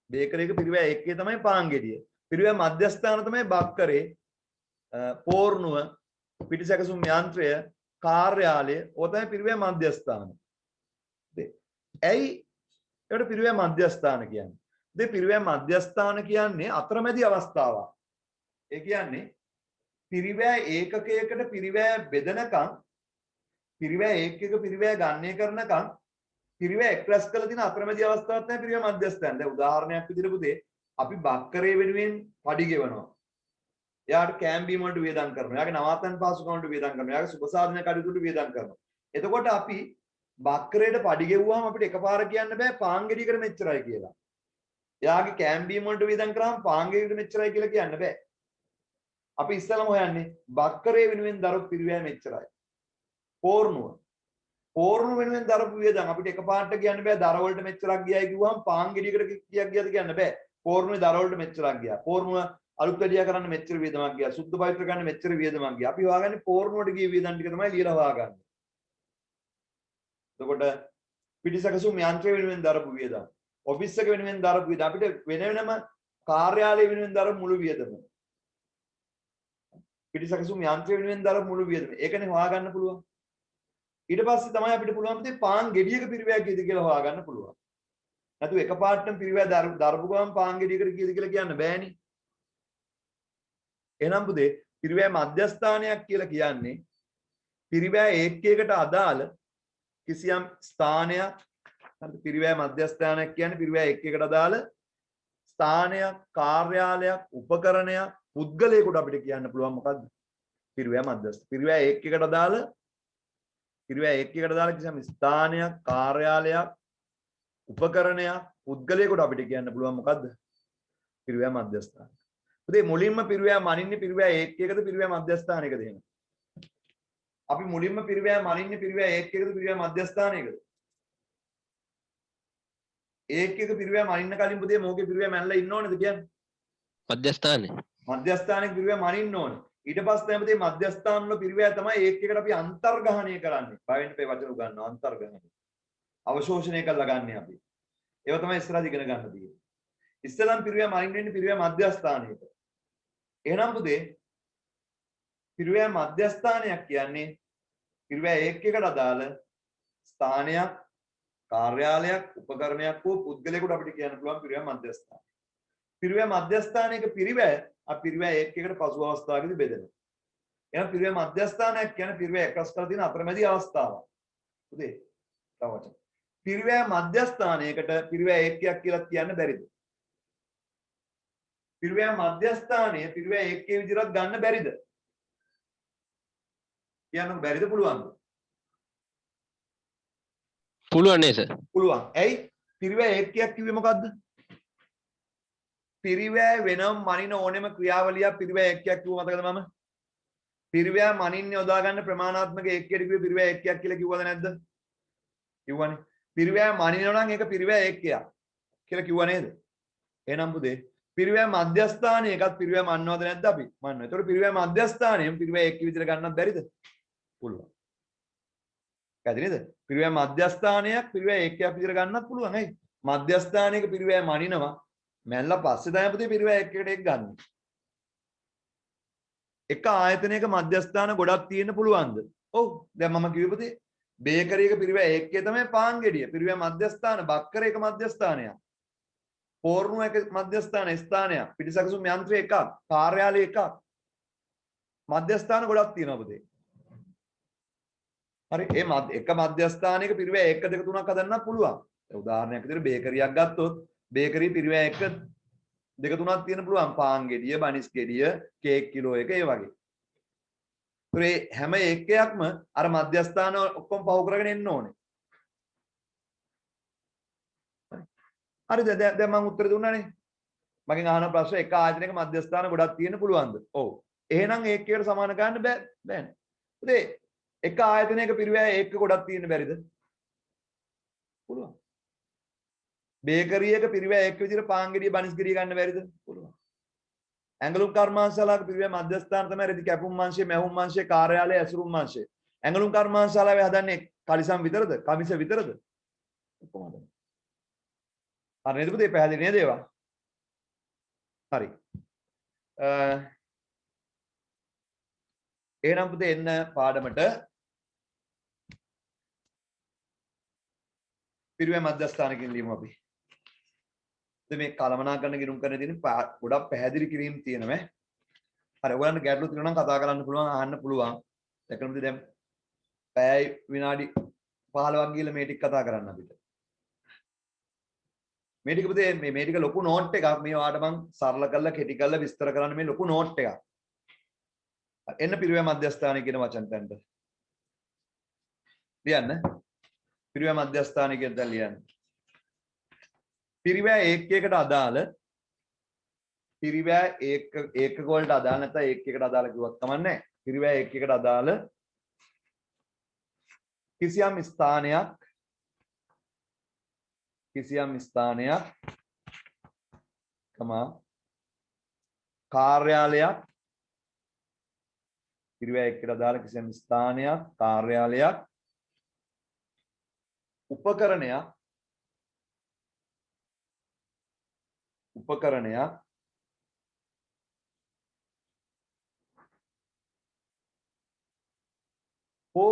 බේකරියක පිරිවැය ඒකේ තමයි පාන් ගෙඩිය. පිරිවැය මධ්‍යස්ථාන තමයි බක්කරේ, පෝර්ණුව, පිටිසැකසුම් යන්ත්‍රය, කාර්යාලය. ඕවා තමයි පිරිවැය මධ්‍යස්ථාන. ඇයි ඒකට පිරිවැය මධ්‍යස්ථාන කියන්නේ? ඉතින් පිරිවැය මධ්‍යස්ථාන කියන්නේ අතරමැදි අවස්ථාවක්. ඒ කියන්නේ පිරිවැය ඒකකයකට පිරිවැය බෙදනකම් පිරිවැය ඒකක පිරිවැය ගණනය කරනකම් පිරිවැය එක්රැස් කළ තියෙන අතරමැදි අවස්ථාවක් නැහැ පිරිවැය මධ්‍යස්ථාන. දැන් උදාහරණයක් විදිහට පුතේ අපි බක්කරේ වෙනුවෙන් පඩි ගෙවනවා. එයාට කෑම් බීම වලට වියදම් කරනවා. එයාගේ නවාතන් පාසුකම් වලට වියදම් කරනවා. එයාගේ සුබසාධන කටයුතු වලට වියදම් කරනවා. එතකොට අපි බක්කරේට පඩි ගෙවුවාම අපිට එකපාර කියන්න බෑ පාන් ගෙඩියකට මෙච්චරයි කියලා. එයාගේ කෑම් බීම වලට වියදම් කරාම පාන් ගෙඩියකට මෙච්චරයි කියලා කියන්න බෑ. අපි ඉස්සෙල්ලාම හොයන්නේ බක්කරේ වෙනුවෙන් දරපු පිරිවැය මෙච්චරයි. පෝර්ණුව වෙනුවෙන් දරපු වියදම් අපිට එකපාරට කියන්න බෑ දර වලට මෙච්චරක් ගියයි කිව්වම පාන් ගෙඩියකට කීයක් ගියද කියන්න බෑ. පෝර්ණුවේ දර වලට මෙච්චරක් ගියා. පෝර්ණුව අලුත් වැඩියා කරන්න මෙච්චර වියදමක් ගියා. සුද්ධ පවිත්‍ර කරන්න මෙච්චර වියදමක් ගියා. අපි හොයාගන්නේ පෝර්ණුවට ගිය වියදම් ටික තමයි ලියලා හොයාගන්නේ. එතකොට පිටිසකසුම් යන්ත්‍රය වෙනුවෙන් දරපු වියදම්, ඔෆිස් එක වෙනුවෙන් දරපු වියදම්, අපිට වෙන වෙනම කාර්යාලය වෙනුවෙන් දරපු මුළු වියදම. පිටිසකසුම් යන්ත්‍රය වෙනුවෙන් දරපු මුළු වියදම. ඒකනේ හොයාගන්න පුළුවන්. ඊට පස්සේ තමයි අපිට පුළුවන් පුතේ පාන් ගෙඩියක පිරිවැය කීයද කියලා හොයාගන්න පුළුවන්. නැතු එකපාරටම පිරිවැය දරපු ගමන් පාන් ගෙඩියකට කීයද කියලා කියන්න බෑනේ. එහෙනම් පුතේ පිරිවැය මධ්‍යස්ථානයක් කියලා කියන්නේ පිරිවැය ඒකකයකට අදාළ කිසියම් ස්ථානයක්. පිරිවැය මධ්‍යස්ථානයක් කියන්නේ පිරිවැය ඒකකයකට අදාළ ස්ථානයක්, කාර්යාලයක්, උපකරණයක්, පුද්ගලයෙකුට අපිට කියන්න පුළුවන් මොකද්ද? පිරිවැය මධ්‍යස්ථ. පිරිවැය ඒකකයකට අදාළ කිසියම් ස්ථානයක්, කාර්යාලයක්, උපකරණයක්, පුද්ගලයෙකුට අපිට කියන්න පුළුවන් මොකද්ද? පිරිවැය මධ්‍යස්ථාන. පුතේ මුලින්ම පිරිවැය මනින්නේ පිරිවැය ඒකකයකද පිරිවැය මධ්‍යස්ථානයකද එහෙම? අපි මුලින්ම පිරිවැය මනින්නේ පිරිවැය ඒකකයකද පිරිවැය මධ්‍යස්ථානයකද? ඒකක පිරිවැය මනින්න කලින් පුතේ මොකේ පිරිවැය මැනලා ඉන්න ඕනේද කියන්නේ? මධ්‍යස්ථානේ. මධ්‍යස්ථානයේ පිරිවැය මනින්න ඕනේ. ඊට පස්සේ තමයි පුතේ මධ්‍යස්ථාන වල පිරිවැය තමයි ඒකකට අපි අන්තර්ග්‍රහණය කරන්නේ. බය වෙන්න එපා වචන උගන්වනවා අන්තර්ග්‍රහණය. අවශෝෂණය කරලා ගන්න අපි. ඒව තමයි ඉස්සරහට ඉගෙන ගන්න තියෙන්නේ. ඉස්සෙල්ලාම පිරිවැය මනින්නේ පිරිවැය මධ්‍යස්ථානයක. එහෙනම් පුතේ පිරිවැය මධ්‍යස්ථානයක් කියන්නේ පිරිවැය ඒකකකට අදාළ ස්ථානයක්, කාර්යාලයක්, උපකරණයක් හෝ පුද්ගලයෙකුට අපිට කියන්න පුළුවන් පිරිවැය මධ්‍යස්ථානය. පිරිවැය මධ්‍යස්ථානයක පිරිවැය අපි පිරිවැය ඒකකකට පසු අවස්ථාවකදී බෙදෙනවා. එහෙනම් පිරිවැය මධ්‍යස්ථානයක් කියන්නේ පිරිවැය එක්රැස් කරලා තියෙන අතරමැදි අවස්ථාවක්. පුතේ තව වචන. පිරිවැය මධ්‍යස්ථානයකට පිරිවැය ඒකකයක් කියලා කියන්න බැරිද? පිරිවැය මධ්‍යස්ථානය පිරිවැය ඒකකයේ විදිහට ගන්න බැරිද? කියන්න බැරිද පුළුවන්ද? පුළුවන් නේද සර්? පුළුවන්. ඇයි? පිරිවැය ඒකකයක් කිව්වේ මොකද්ද? පිරිවැය වෙනම මනින ඕනෙම ක්‍රියාවලියක් පිරිවැය ඒකකයක් කිව්ව මතකද මම? පිරිවැය මනින්න යොදා ගන්න ප්‍රමාණාත්මක ඒකකයට කිව්වේ පිරිවැය ඒකකයක් කියලා කිව්වද නැද්ද? කිව්වනේ. පිරිවැය මනිනවා නම් ඒක පිරිවැය ඒකකයක් කියලා කිව්වා නේද? එහෙනම් පුතේ පිරිවැය මධ්‍යස්ථානයකත් පිරිවැය මන්නවද නැද්ද අපි? මන්නවා. ඒතකොට පිරිවැය මධ්‍යස්ථානයෙන් පිරිවැය ඒකක විදිහට ගන්නත් බැරිද? පුළුවන්. පැහැදිලි නේද? පිරිවැය මධ්‍යස්ථානයක් පිරිවැය ඒකකයක් විදිහට ගන්නත් පුළුවන්. ඇයි? මධ්‍යස්ථානයක පිරිවැය මනිනවා මැල්ලා පස්සේ තමයි පුතේ පිරිවැය ඒකකට ඒක ගන්න. එක ආයතනයක මධ්‍යස්ථාන ගොඩක් තියෙන්න පුළුවන්ද? ඔව්. දැන් මම කිව්වේ පුතේ බේකරියක පිරිවැය ඒකකය තමයි පාන් ගෙඩිය. පිරිවැය මධ්‍යස්ථාන බක්කරයක මධ්‍යස්ථානයක්. පෝර්ණුව එක මධ්‍යස්ථාන ස්ථානයක්. පිටිසකසුම් යන්ත්‍රය එකක්. කාර්යාලය එකක්. මධ්‍යස්ථාන ගොඩක් තියෙනවා පුතේ. හරි. ඒ එක මධ්‍යස්ථානයක පිරිවැය 1 2 3ක් හදන්නත් පුළුවන්. උදාහරණයක් විදිහට බේකරියක් ගත්තොත් බේකරි පිරිවැය 1 2 3ක් තියෙන පුළුවන්. පාන් ගෙඩිය, බනිස් ගෙඩිය, කේක් කිලෝ එක ඒ වගේ. ඒ හැම එකයක්ම අර මධ්‍යස්ථාන ඔක්කොම පහු කරගෙන එන්න ඕනේ. හරිද? දැන් මම උත්තර දුන්නානේ. මගෙන් අහන ප්‍රශ්න එක ආයතනයක මධ්‍යස්ථාන ගොඩක් තියෙන්න පුළුවන්ද? ඔව්. එහෙනම් ඒකයට සමාන ගන්න බෑනේ. පුතේ එක ආයතනයක පිරිවැය ඒක ගොඩක් තියෙන්න බැරිද? පුළුවන්. බේකරියක පිරිවැය එක විදිහට පාන් ගෙඩිය බනිස් ගෙඩිය ගන්න බැරිද? පුළුවන්. ඇඟලුම් කර්මාන්තශාලාවක පිරිවැය මධ්‍යස්ථාන තමයි රෙදි කැපුම් මාංශය, මැහුම් මාංශය, කාර්යාලය, ඇසුරුම් මාංශය. ඇඟලුම් කර්මාන්තශාලාවේ හදන්නේ කලිසම් විතරද? කමිස විතරද? කොහොමද? හරි නේද පුතේ? පැහැදිලි නේද ඒවා? හරි. එහෙනම් පුතේ එන්න පාඩමට පිරිවැය මධ්‍යස්ථානකින් ලියමු අපි. මේ කලමනාකරන ගිණුම් කරන දින ගොඩක් පැහැදිලි කිරීම් තියෙනවා. හරි ඔයගලන්ට ගැටලු තියෙනවා නම් කතා කරන්න පුළුවන් අහන්න පුළුවන්. දැන් පැය විනාඩි 15ක් ගිහලා මේ ටික කතා කරන්න අපිට. මේ ටික පුතේ මේ ටික ලොකු නෝට් එකක්. මේ ඔයාලට මම සරල කරලා කෙටි කරලා විස්තර කරන්න මේ ලොකු නෝට් එකක්. එන්න පිරිවැය මධ්‍යස්ථානය කියන වචන තැනට. ලියන්න. පිරිවැය මධ්‍යස්ථානය කියන තැන ලියන්න. පිරිවැය ඒකකයකට අදාළ පිරිවැය ඒකක වලට අදාළ නැත්නම් ඒකකයකට අදාළ කිව්වත් කමක් නැහැ. පිරිවැය ඒකකයකට අදාළ කිසියම් ස්ථානයක් කාර්යාලයක් පිරිවැය ඒකකයට අදාළ කිසියම් ස්ථානයක් කාර්යාලයක් උපකරණයක් හෝ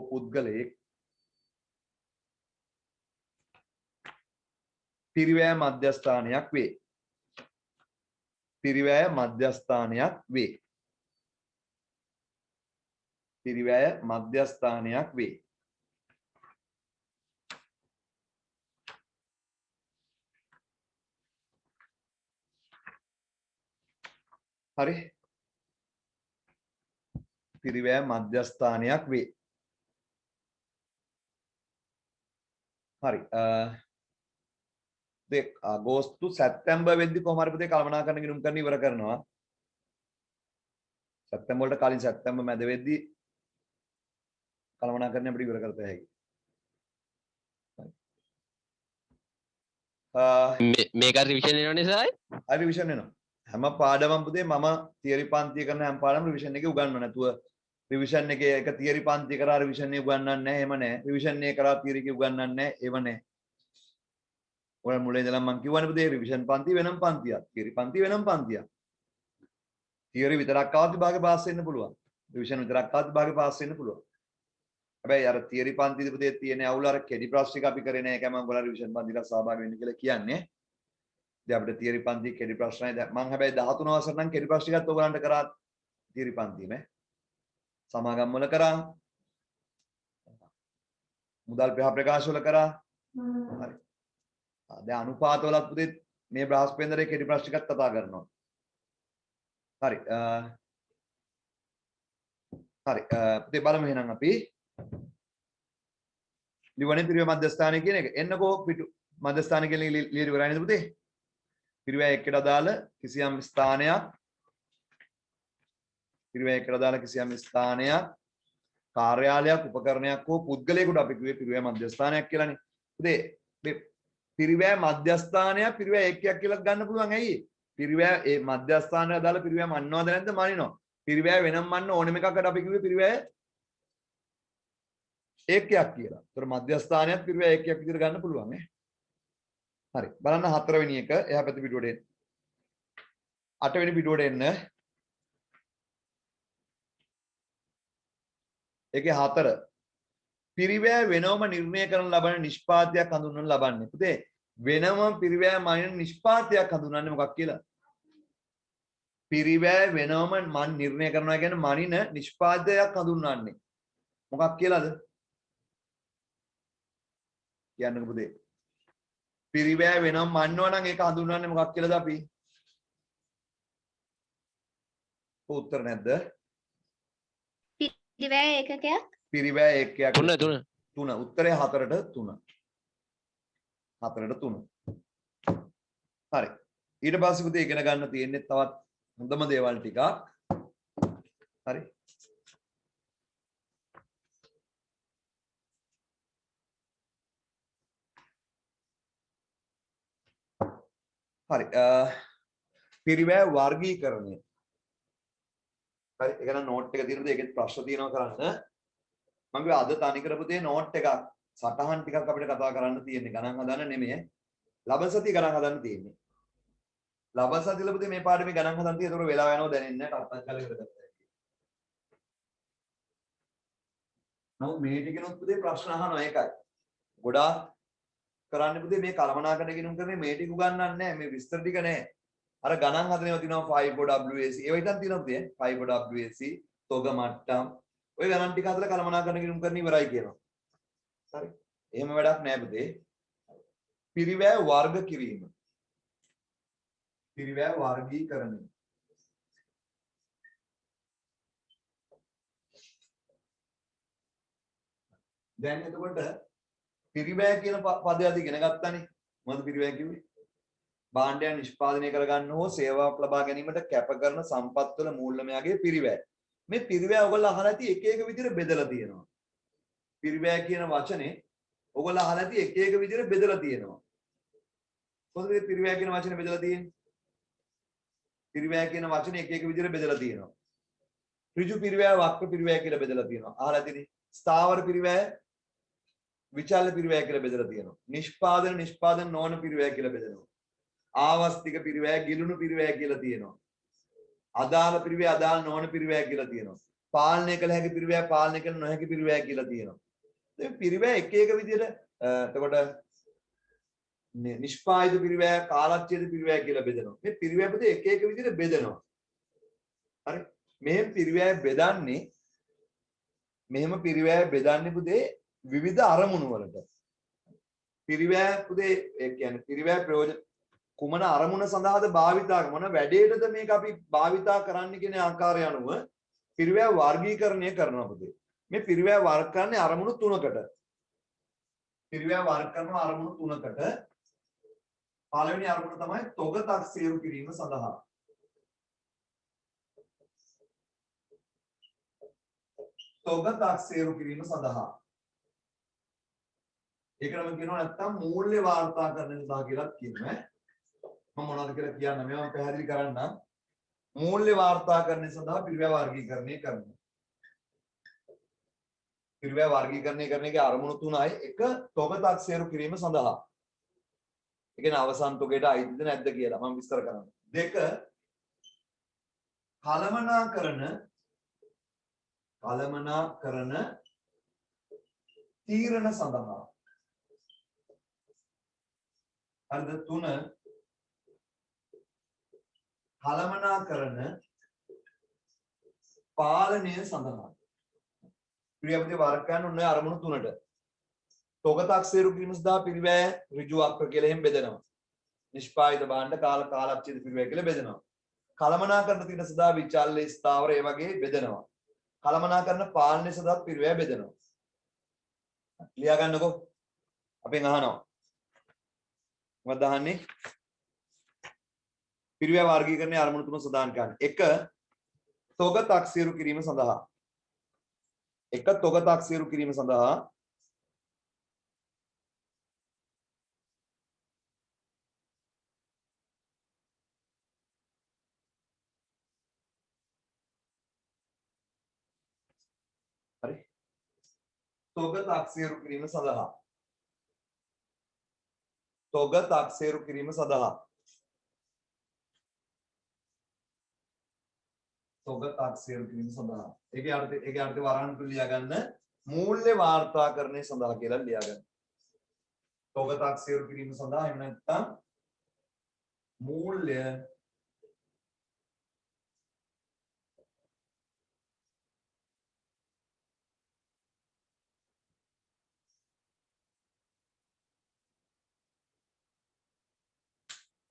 පුද්ගලයෙක් පිරිවැය මධ්‍යස්ථානයක් වේ. පිරිවැය මධ්‍යස්ථානයක් වේ. හරි. පිරිවැය මධ්‍යස්ථානයක් වේ. හරි. අගෝස්තු සැප්තැම්බර් වෙද්දි කොහොම හරි පුතේ කළමනාකරණ ගිණුම් කරන්න ඉවර කරනවා. සැප්තැම්බර් වලට කලින් සැප්තැම්බර් මැද වෙද්දි කළමනාකරණ අපිට ඉවර කරත හැකියි. මේක රිවිෂන් එනවනේ සායි. හරි රිවිෂන් එනවා. හැම පාඩමක් පුතේ මම තියරි පන්තිය කරන හැම පාඩම රිවිෂන් එකේ උගන්වනවා. නැතුව රිවිෂන් එකේ එක තියරි පන්තිය කරා රිවිෂන් එක උගන්වන්නේ නැහැ. එහෙම නැහැ. රිවිෂන් එක කරා තියරි එක උගන්වන්නේ නැහැ. ඒව නැහැ. ඔය මුලින් ඉඳලා මම කියවනේ පුතේ රිවිෂන් පන්ති වෙනම පන්තියක්. තියරි පන්ති වෙනම පන්තියක්. තියරි විතරක් ආවත් විභාගේ පාස් වෙන්න පුළුවන්. රිවිෂන් විතරක් ආවත් විභාගේ පාස් වෙන්න පුළුවන්. හැබැයි අර තියරි පන්තිද පුතේ තියෙන අවුල අර කෙඩි ප්‍රශ්න ටික අපි කරේ නැහැ. ඒකම මම ඔයාලා රිවිෂන් පන්තිලා සහභාගී වෙන්න කියලා කියන්නේ. දැන් අපිට තියරි පන්ති කෙඩි ප්‍රශ්නයි දැන් මම හැබැයි 13 වසර නම් කෙඩි ප්‍රශ්න ටිකත් ඔයගලන්ට කරා තියරි පන්තිම සමාගම් වල කරා මුදල් ප්‍රකාශ වල කරා හරි දැන් අනුපාත වලත් පුතේ මේ බ්‍රහස්පතින්දරේ කෙටි ප්‍රශ්න ටිකක් කතා කරනවා හරි පුතේ බලමු එහෙනම් අපි ලිවනේ පිරිවෙ මධ්‍යස්ථානය කියන එක එන්නකෝ පිටු මධ්‍යස්ථානය කියන ලියලා ඉවරයි නේද පුතේ පිරිවැය එකට අදාළ කිසියම් ස්ථානයක් කාර්යාලයක් උපකරණයක් හෝ පුද්ගලයෙකුට අපි කිව්වේ පිරිවැය මධ්‍යස්ථානයක් කියලානේ. පුතේ මේ පිරිවැය මධ්‍යස්ථානයක් පිරිවැය ඒකකයක් කියලා ගන්න පුළුවන් ඇයි? පිරිවැය ඒ මධ්‍යස්ථානයට අදාළ පිරිවැය මන්නවද නැද්ද මනිනවා. පිරිවැය වෙනම මන්න ඕනෙම එකකට අපි කිව්වේ පිරිවැය ඒකකයක් කියලා. ඒතර මධ්‍යස්ථානයත් පිරිවැය ඒකකයක් විදිහට ගන්න පුළුවන් නේ. හරි බලන්න හතරවෙනි එක එහා පැත්තේ පිටුවට එන්න. අටවෙනි පිටුවට එන්න. ඒකේ හතර පිරිවැය වෙනවම නිර්ණය කරන ලබන නිෂ්පාදයක් හඳුන්වන ලබන්නේ. පුතේ වෙනම පිරිවැය මනින නිෂ්පාදයක් හඳුන්වන්නේ මොකක් කියලා? පිරිවැය වෙනවම මන් නිර්ණය කරනවා කියන්නේ මනින නිෂ්පාදයක් හඳුන්වන්නේ. මොකක් කියලාද? කියන්නකෝ පුතේ. පිරිවැය වෙනම මන්නවා නම් ඒක හඳුන්වන්නේ මොකක් කියලාද අපි? උත්තර නැද්ද? පිරිවැය ඒකකයක්. පිරිවැය ඒකකයක්. තුන. උත්තරය 4ට 3. 4ට 3. හරි. ඊට පස්සේ පුතේ ඉගෙන ගන්න තියෙන්නේ තවත් හොඳම දේවල් ටිකක්. හරි. හරි පිරිවැය වර්ගීකරණය හරි ඒක නම් නෝට් එක තියෙනද ඒකෙත් ප්‍රශ්න තියෙනවා කරන්න මම කිව්වා අද තනිකර පුතේ නෝට් එකක් සටහන් ටිකක් අපිට කතා කරන්න තියෙන්නේ ගණන් හදන්න නෙමෙයි ලබන සතිය ගණන් හදන්න තියෙන්නේ ලබන සතියල පුතේ මේ පාඩමේ ගණන් හදන්න තියෙන ඒතකොට වෙලාව යනවා දැනෙන්නේ නැහැ ටප්පක් කරලා ඉවර කරගත්තා නමුත් මේ ටිකනොත් පුතේ ප්‍රශ්න අහනවා ඒකයි ගොඩාක් කරන්න පුතේ මේ කලමනාකරණ ගිණුම් කරන්නේ මේ ටික උගන්වන්නේ නැහැ මේ විස්තර ටික නැහැ අර ගණන් හදනේව තියෙනවා 5 for WAC ඒව හිතන් තියෙනවා පුතේ 5 for WAC තොග මට්ටම් ඔය ගණන් ටික හදලා කළමනාකරණ කිරීම කරන්න ඉවරයි කියනවා. හරි. එහෙම වැඩක් නෑ පුතේ. පිරිවැය වර්ග කිරීම. පිරිවැය වර්ගීකරණය. දැන් එතකොට පිරිවැය කියන පදය අද ඉගෙන ගත්තානේ. මොකද පිරිවැය කිව්වේ? භාණ්ඩයන් නිෂ්පාදනය කරගන්න හෝ සේවාවක් ලබා ගැනීමට කැප කරන සම්පත් වල මූල්‍යමයගේ පිරිවැය. මේ පිරිවැය ඔයගොල්ලෝ අහලා ඇති එක එක විදිහට බෙදලා තියෙනවා. පිරිවැය කියන වචනේ ඔයගොල්ලෝ අහලා ඇති එක එක විදිහට බෙදලා තියෙනවා. කොහොමද මේ පිරිවැය කියන වචනේ බෙදලා තියෙන්නේ? පිරිවැය කියන වචනේ එක එක විදිහට බෙදලා තියෙනවා. ඍජු පිරිවැය, වක්‍ර පිරිවැය කියලා බෙදලා තියෙනවා. අහලා ඇතිනේ. ස්ථාවර පිරිවැය, විචල්්‍ය පිරිවැය කියලා බෙදලා තියෙනවා. නිෂ්පාදන නොවන පිරිවැය කියලා බෙදෙනවා. ආවස්තික පිරිවැය, ගිලුණු පිරිවැය කියලා තියෙනවා. අදාළ පිරිවැය, අදාළ නොවන පිරිවැය කියලා තියෙනවා. පාලනය කළ හැකි පිරිවැය, පාලනය කළ නොහැකි පිරිවැය කියලා තියෙනවා. මේ පිරිවැය එක එක විදිහට එතකොට නිෂ්පාදිත පිරිවැය, කාලච්ඡේද පිරිවැය කියලා බෙදෙනවා. මේ පිරිවැය පුතේ එක එක විදිහට බෙදෙනවා. හරි. මේ පිරිවැය බෙදන්නේ මෙහෙම පිරිවැය බෙදන්නේ පුතේ විවිධ අරමුණු වලට. පිරිවැය පුතේ ඒ කියන්නේ පිරිවැය ප්‍රයෝජන කුමන අරමුණ සඳහාද භාවිතා මොන වැඩේටද මේක අපි භාවිතා කරන්න කියන ආකාරය අනුව පිරිවැය වර්ගීකරණය කරනවා පුතේ. මේ පිරිවැය වර්ග කරන්නේ අරමුණු තුනකට. පිරිවැය වර්ග කරන අරමුණු තුනකට. පළවෙනි අරමුණ තමයි තොග තක්සේරු කිරීම සඳහා. තොග තක්සේරු කිරීම සඳහා. ඒකම කියනවා නැත්තම් මූල්‍ය වාර්තාකරණය සඳහා කියලා කියනවා. මම මොනවද කියලා කියන්න මේවා පැහැදිලි කරන්න. මූල්‍ය වාර්තාකරණය සඳහා පිරිවැය වර්ගීකරණය කරනවා. පිරිවැය වර්ගීකරණය කරන එකේ අරමුණු තුනයි. එක තොග තක්සේරු කිරීම සඳහා. ඒ කියන්නේ අවසන් තොගයට අයිතිද නැද්ද කියලා මම විස්තර කරනවා. දෙක කළමනාකරන තීරණ සඳහා. හරිද? තුන කළමනාකරන පාලනය සඳහා. පිරිවැය වර්ග කරන ඔන්න අරමුණු තුනට. තොග තක්සේරු කිරීම සඳහා පිරිවැය ඍජු වක්‍ර කියලා එහෙම බෙදෙනවා. නිෂ්පාදිත භාණ්ඩ කාලච්ඡේද පිරිවැය කියලා බෙදෙනවා. කළමනාකරන තීරණ සඳහා විචල්්‍ය ස්ථාවර ඒ වගේ බෙදෙනවා. කළමනාකරන පාලනය සඳහා පිරිවැය බෙදෙනවා. ලියා ගන්නකෝ. අපෙන් අහනවා. මොකක්ද අහන්නේ? පිරිවැය වර්ගීකරණයේ අරමුණු තුන සඳහන් කරන්න. 1 තොග තක්සේරු කිරීම සඳහා. 1 තොග තක්සේරු කිරීම සඳහා හරි. තොග තක්සේරු කිරීම සඳහා. තොග තක්සේරු කිරීම සඳහා. තොග තක්සේරු කිරීම සඳහා. ඒකේ අර්ථය වරහන් තුල ලියා ගන්න මූල්‍ය වාර්තාකරණය සඳහා කියලා ලියා ගන්න. තොග තක්සේරු කිරීම සඳහා එහෙම නැත්නම් මූල්‍ය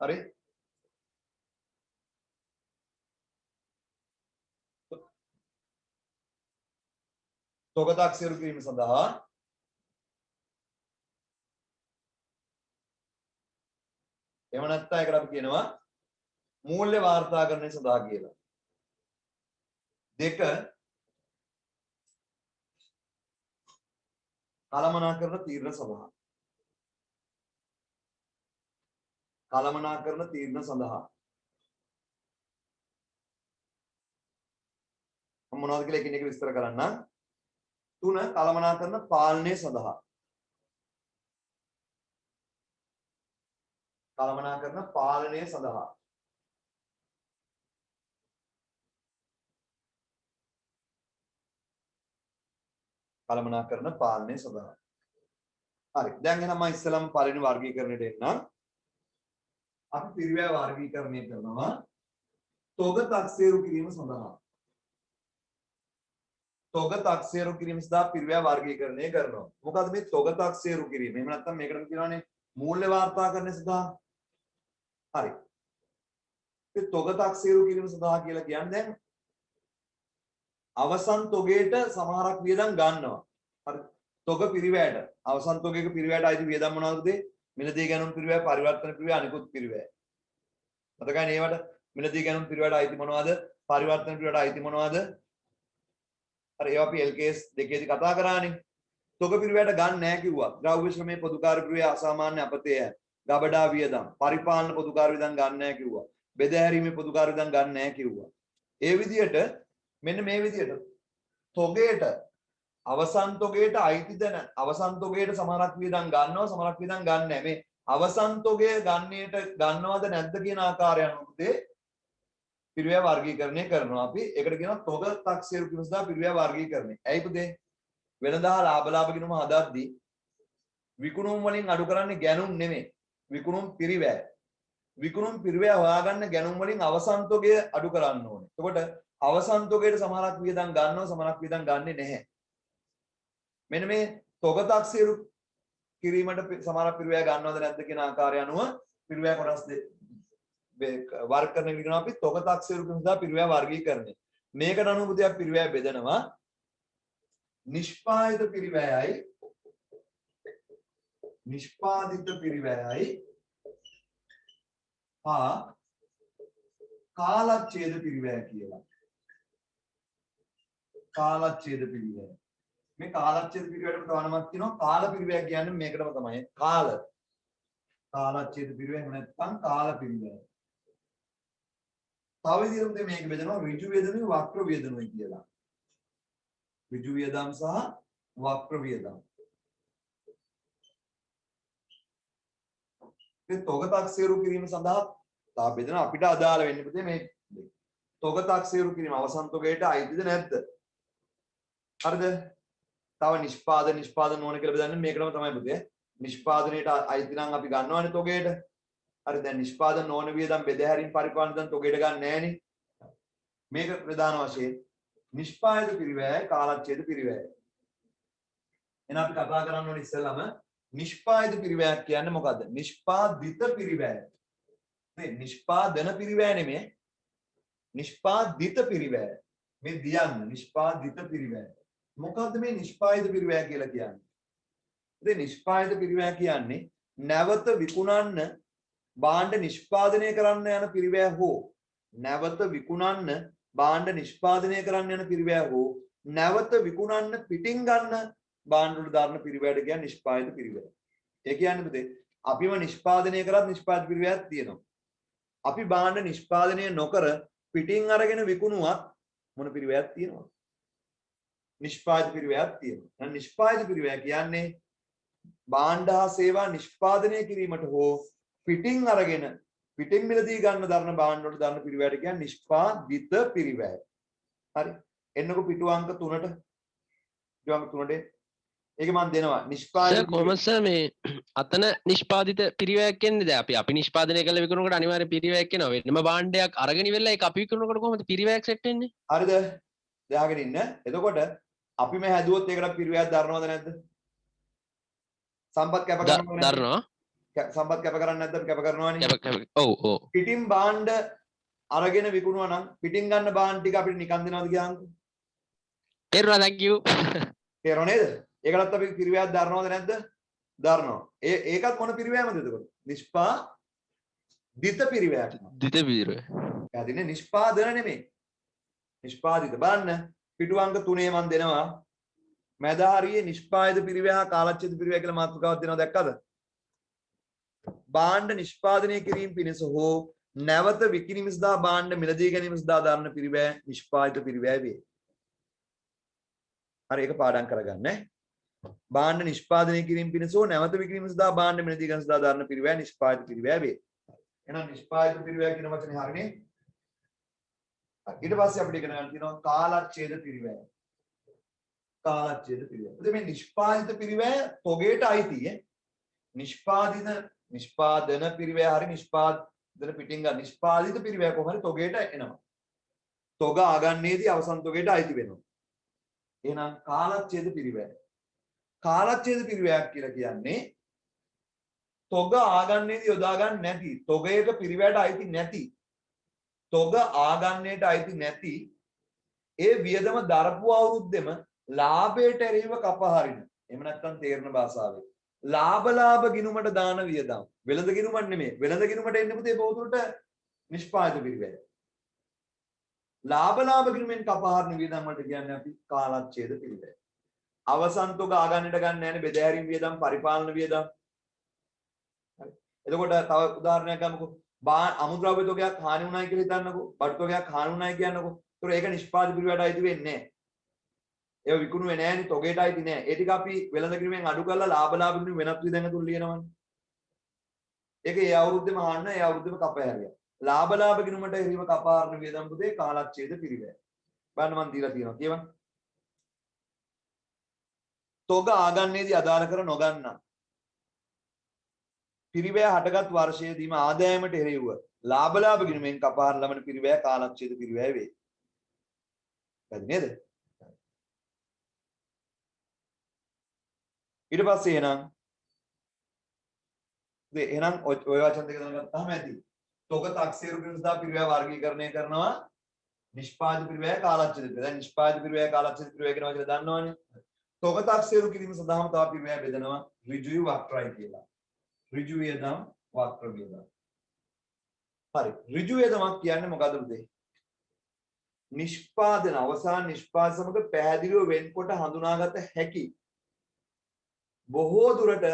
හරි. තොග තක්සේරු කිරීම සඳහා එහෙම නැත්නම් ඒකට අපි කියනවා මූල්‍ය වාර්තාකරණය සඳහා කියලා. 2 කළමනාකරන තීරණ සඳහා. කළමනාකරන තීරණ සඳහා. මම මොනවද කියලා එකින් එක විස්තර කරන්න. 3 කළමනාකරන පාලනය සඳහා. කළමනාකරන පාලනය සඳහා. කළමනාකරන පාලනය සඳහා. හරි. දැන් එහෙනම් මම ඉස්සෙල්ලාම පළවෙනි වර්ගීකරණයට එන්නම්. අපි පිරිවැය වර්ගීකරණය කරනවා තොග තක්සේරු කිරීම සඳහා. තොග තක්සේරු කිරීම සඳහා පිරිවැය වර්ගීකරණය කරනවා. මොකද මේ තොග තක්සේරු කිරීම? එහෙම නැත්නම් මේකට කියනවානේ මූල්‍ය වාර්තාකරණය සඳහා. හරි. මේ තොග තක්සේරු කිරීම සඳහා කියලා කියන්නේ දැන් අවසන් තොගයට සමහරක් වියදම් ගන්නවා. හරි. තොග පිරිවැයට අවසන් තොගයක පිරිවැයට අයිති වියදම් මොනවද? මිලදී ගැනුම් පිරිවැය, පරිවර්තන පිරිවැය, අනිකුත් පිරිවැය. මතකයි නේවට මිලදී ගැනුම් පිරිවැයට අයිති මොනවද? පරිවර්තන පිරිවැයට අයිති මොනවද? හරි ඒවා අපි LKS දෙකේදී කතා කරානේ. තොග පිරිවැයට ගන්න නැහැ කිව්වා. ද්‍රව්‍ය ශ්‍රමයේ පොදුකාර්ය පිරිවැය අසාමාන්‍ය අපතේ ගබඩා වියදම්, පරිපාලන පොදුකාර්ය වියදම් ගන්න නැහැ කිව්වා. බෙදාහැරීමේ පොදුකාර්ය වියදම් ගන්න නැහැ කිව්වා. ඒ විදිහට මෙන්න මේ විදිහට තොගයට අවසන් තොගයට අයිතිද නැ අවසන් තොගයට සමහරක් වියදම් ගන්නවා සමහරක් වියදම් ගන්න නැහැ. මේ අවසන් තොගය ගන්නේට ගන්නවද නැද්ද කියන ආකාරය අනුව පිරිවැය වර්ගීකරණය කරනවා අපි. ඒකට කියනවා තොග තක්සේරු කිරීම සඳහා පිරිවැය වර්ගීකරණය. ඇයි පුතේ? වෙනදා ලාභ ගිණුම හදද්දී විකුණුම් වලින් අඩු කරන්නේ ගැනුම් නෙමෙයි. විකුණුම් පිරිවැය. විකුණුම් පිරිවැය හොයාගන්න ගැනුම් වලින් අවසන් තොගය අඩු කරන්න ඕනේ. එතකොට අවසන් තොගයට සමහරක් වියදම් ගන්නවා සමහරක් වියදම් ගන්නේ නැහැ. මෙන්න මේ තොග තක්සේරු කිරීමට සමහරක් පිරිවැය ගන්නවද නැද්ද කියන ආකාරය අනුව පිරිවැය කොටස් වර්ග කරන විදිහට අපි තොග තක්සේරු කිරීම සඳහා පිරිවැය වර්ගීකරණය. මේකට අනුව පුතේ අපි පිරිවැය බෙදනවා නිෂ්පාදිත පිරිවැයයි නිෂ්පාදිත පිරිවැයයි හා කාලච්ඡේද පිරිවැය කියලා. කාලච්ඡේද පිරිවැය. මේ කාලච්ඡේද පිරිවැයටම තව නමක් තියෙනවා කාල පිරිවැය කියන්නේ මේකටම තමයි. කාලච්ඡේද පිරිවැය එහෙම නැත්නම් කාල පිරිවැය. තව විදිහකට මේක බෙදනවා ඍජු වියදමුයි වක්‍ර වියදමුයි කියලා. ඍජු වියදම් සහ වක්‍ර වියදම්. මේ තොග තක්සේරු කිරීම සඳහා තා බෙදන අපිට අදාළ වෙන්නේ පුතේ මේ තොග තක්සේරු කිරීම අවසන් තොගයට අයිතිද නැද්ද? හරිද? තව නිෂ්පාදන ඕන කියලා බෙදන්නේ මේකටම තමයි පුතේ. නිෂ්පාදනයේට අයිති නම් අපි ගන්නවානේ තොගයට. හරි දැන් නිෂ්පාදන ඕන වියදම් බෙදාහැරීම් පරිපාලන දැන් තොගයට ගන්න නැහැනේ. මේක ප්‍රධාන වශයෙන් නිෂ්පාදිත පිරිවැයයි කාලච්ඡේද පිරිවැයයි. එහෙනම් අපි කතා කරන්න ඕනේ ඉස්සෙල්ලාම නිෂ්පාදිත පිරිවැයක් කියන්නේ මොකද්ද? නිෂ්පාදිත පිරිවැය. මේ නිෂ්පාදන පිරිවැය නෙමෙයි. නිෂ්පාදිත පිරිවැය. මේ දියන්න නිෂ්පාදිත පිරිවැය. මොකද්ද මේ නිෂ්පාදිත පිරිවැය කියලා කියන්නේ? ඉතින් නිෂ්පාදිත පිරිවැය කියන්නේ නැවත විකුණන්න භාණ්ඩ නිෂ්පාදනය කරන්න යන පිරිවැය හෝ නැවත විකුණන්න භාණ්ඩ නිෂ්පාදනය කරන්න යන පිරිවැය හෝ නැවත විකුණන්න පිටින් ගන්න භාණ්ඩ වල දාන පිරිවැයට කියන්නේ නිෂ්පාදිත පිරිවැය. ඒ කියන්නේ පුතේ අපිම නිෂ්පාදනය කරත් නිෂ්පාදිත පිරිවැයක් තියෙනවා. අපි භාණ්ඩ නිෂ්පාදනය නොකර පිටින් අරගෙන විකුණුවත් මොන පිරිවැයක් තියෙනවද? නිෂ්පාදිත පිරිවැයක් තියෙනවා. නිෂ්පාදිත පිරිවැය කියන්නේ භාණ්ඩ හා සේවා නිෂ්පාදනය කිරීමට හෝ පිටින් අරගෙන පිටින් මිලදී ගන්න දරන භාණ්ඩ වලට දාන පිරිවැයට කියන්නේ නිෂ්පාදිත පිරිවැය. හරි. එන්නකො පිටු අංක 3ට. පිටු අංක 3ට ඒක මම දෙනවා. නිෂ්පාදිත කොහොමද මේ අතන නිෂ්පාදිත පිරිවැයක් කියන්නේ දැන් අපි නිෂ්පාදනය කළ විකුණනකොට අනිවාර්ය පිරිවැයක් එනවා. වෙනම භාණ්ඩයක් අරගෙන ඉවරලා ඒක අපි විකුණනකොට කොහොමද පිරිවැයක් සෙට් වෙන්නේ? හරිද? දැනගෙන ඉන්න. එතකොට අපි මේ හැදුවොත් ඒකට පිරිවැයක් දරනවද නැද්ද? සම්පත් කැප කරනවද නැද්ද? දරනවා. සම්පත් කැප කරන්නේ නැද්ද? අපි කැප කරනවනේ. ඔව් ඔව්. පිටින් භාණ්ඩ අරගෙන විකුණුවා නම් පිටින් ගන්න භාණ්ඩ ටික අපිට නිකන් දෙනවද කියහන්කෝ? තේරුණා thank you. තේරුණා නේද? ඒකටත් අපි පිරිවැයක් දරනවද නැද්ද? දරනවා. ඒකත් මොන පිරිවැයමද එතකොට? නිෂ්පාදිත පිරිවැයක්. දිත පිරිවැය. එයාදිනේ නිෂ්පාදන නෙමෙයි. නිෂ්පාදිත බලන්න පිටු අංක 3 මම දෙනවා. මැදහරියේ නිෂ්පාදිත පිරිවැය හා කාලච්ඡේද පිරිවැය කියලා මාතෘකාවක් දෙනවා දැක්කද? භාණ්ඩ නිෂ්පාදනය කිරීම පිණිස හෝ නැවත විකිණීම සඳහා භාණ්ඩ මිලදී ගැනීම සඳහා දරන පිරිවැය නිෂ්පාදිත පිරිවැය වේ. හරි ඒක පාඩම් කරගන්න ඈ. භාණ්ඩ නිෂ්පාදනය කිරීම පිණිස හෝ නැවත විකිණීම සඳහා භාණ්ඩ මිලදී ගැනීම සඳහා දරන පිරිවැය නිෂ්පාදිත පිරිවැය වේ. එහෙනම් නිෂ්පාදිත පිරිවැය කියන වචනේ හරිනේ. ඊට පස්සේ අපිට ඉගෙන ගන්න තියෙනවා කාලච්ඡේද පිරිවැය. කාලච්ඡේද පිරිවැය. එතකොට මේ නිෂ්පාදිත පිරිවැය තොගයට අයිති ඈ. නිෂ්පාදන පිරිවැය හරි නිෂ්පාදන පිටින් ගන්න නිෂ්පාදිත පිරිවැය කොහොමද තොගයට එනවා. තොග ආගන්නේදී අවසන් තොගයට අයිති වෙනවා. එහෙනම් කාලච්ඡේද පිරිවැය. කාලච්ඡේද පිරිවැයක් කියලා කියන්නේ තොග ආගන්නේදී යොදා ගන්න නැති, තොගයක පිරිවැයට අයිති නැති, තොග ආගන්නේට අයිති නැති ඒ වියදම දරපු අවුරුද්දෙම ලාභයට එරෙහිව කපහරින. එහෙම නැත්නම් තේරෙන භාෂාවෙන් ලාභ ගිණුමට දාන වියදම්. වෙළඳ ගිණුමක් නෙමෙයි. වෙළඳ ගිණුමට එන්නේ පුතේ පොතුරට නිෂ්පාදිත පිරිවැය. ලාභ ගිණුමෙන් කපහරින වියදම් වලට කියන්නේ අපි කාලච්ඡේද පිරිවැය. අවසන් තොග ආගන්නට ගන්න නැහැ නේ, බෙදාහැරීම් වියදම්, පරිපාලන වියදම්. හරි. එතකොට තව උදාහරණයක් ගමුකෝ. අමුද්‍රව්‍ය තොගයක් හානි වුණායි කියලා හිතන්නකෝ. බඩු තොගයක් හානි වුණායි කියන්නකෝ. ඒතර ඒක නිෂ්පාදිත පිරිවැයට අයිති වෙන්නේ නැහැ. ඒව විකුණුවේ නැහැනේ, තොගයට අයිති නැහැ. ඒ ටික අපි වෙළඳ ගිණුමෙන් අඩු කරලා ලාභ ගිණුම වෙනත් වියදම් තුල ලියනවනේ. ඒක ඒ අවුරුද්දේම අහන්න, ඒ අවුරුද්දේම කපහැරියා. ලාභ ගිණුමට එරෙහිව කපාරන වියදම් පුතේ කාලච්ඡේද පිරිවැය. බලන්න මම දීලා තියෙනවා කියවන්න. තොග ආගන්නේදී අදාළ කර නොගන්නා පිරිවැය හටගත් වර්ෂයේදීම ආදායමට එරෙහිව ලාභ ගිණුමෙන් කපාරන ලබන පිරිවැය කාලච්ඡේද පිරිවැය වේ. හරි නේද? ඊට පස්සේ එහෙනම් ඔය වචන දෙක දැනගත්තාම ඇති. තොග තක්සේරු කිරීම සඳහා පිරිවැය වර්ගීකරණය කරනවා නිෂ්පාදිත පිරිවැය කාලච්ඡේද පිරිවැය. දැන් නිෂ්පාදිත පිරිවැය කාලච්ඡේද පිරිවැය කියන වචන දන්නවනේ. තොග තක්සේරු කිරීම සඳහාම තව පිරිවැය බෙදනවා ඍජුයි වක්‍රයි කියලා. ඍජු වියදම් වක්‍ර වියදම්. හරි. ඍජු වියදමක් කියන්නේ මොකද්ද පුතේ? නිෂ්පාදන අවසාන නිෂ්පාදන සමග පැහැදිලිව වෙන්කොට හඳුනාගත හැකි බොහෝ දුරට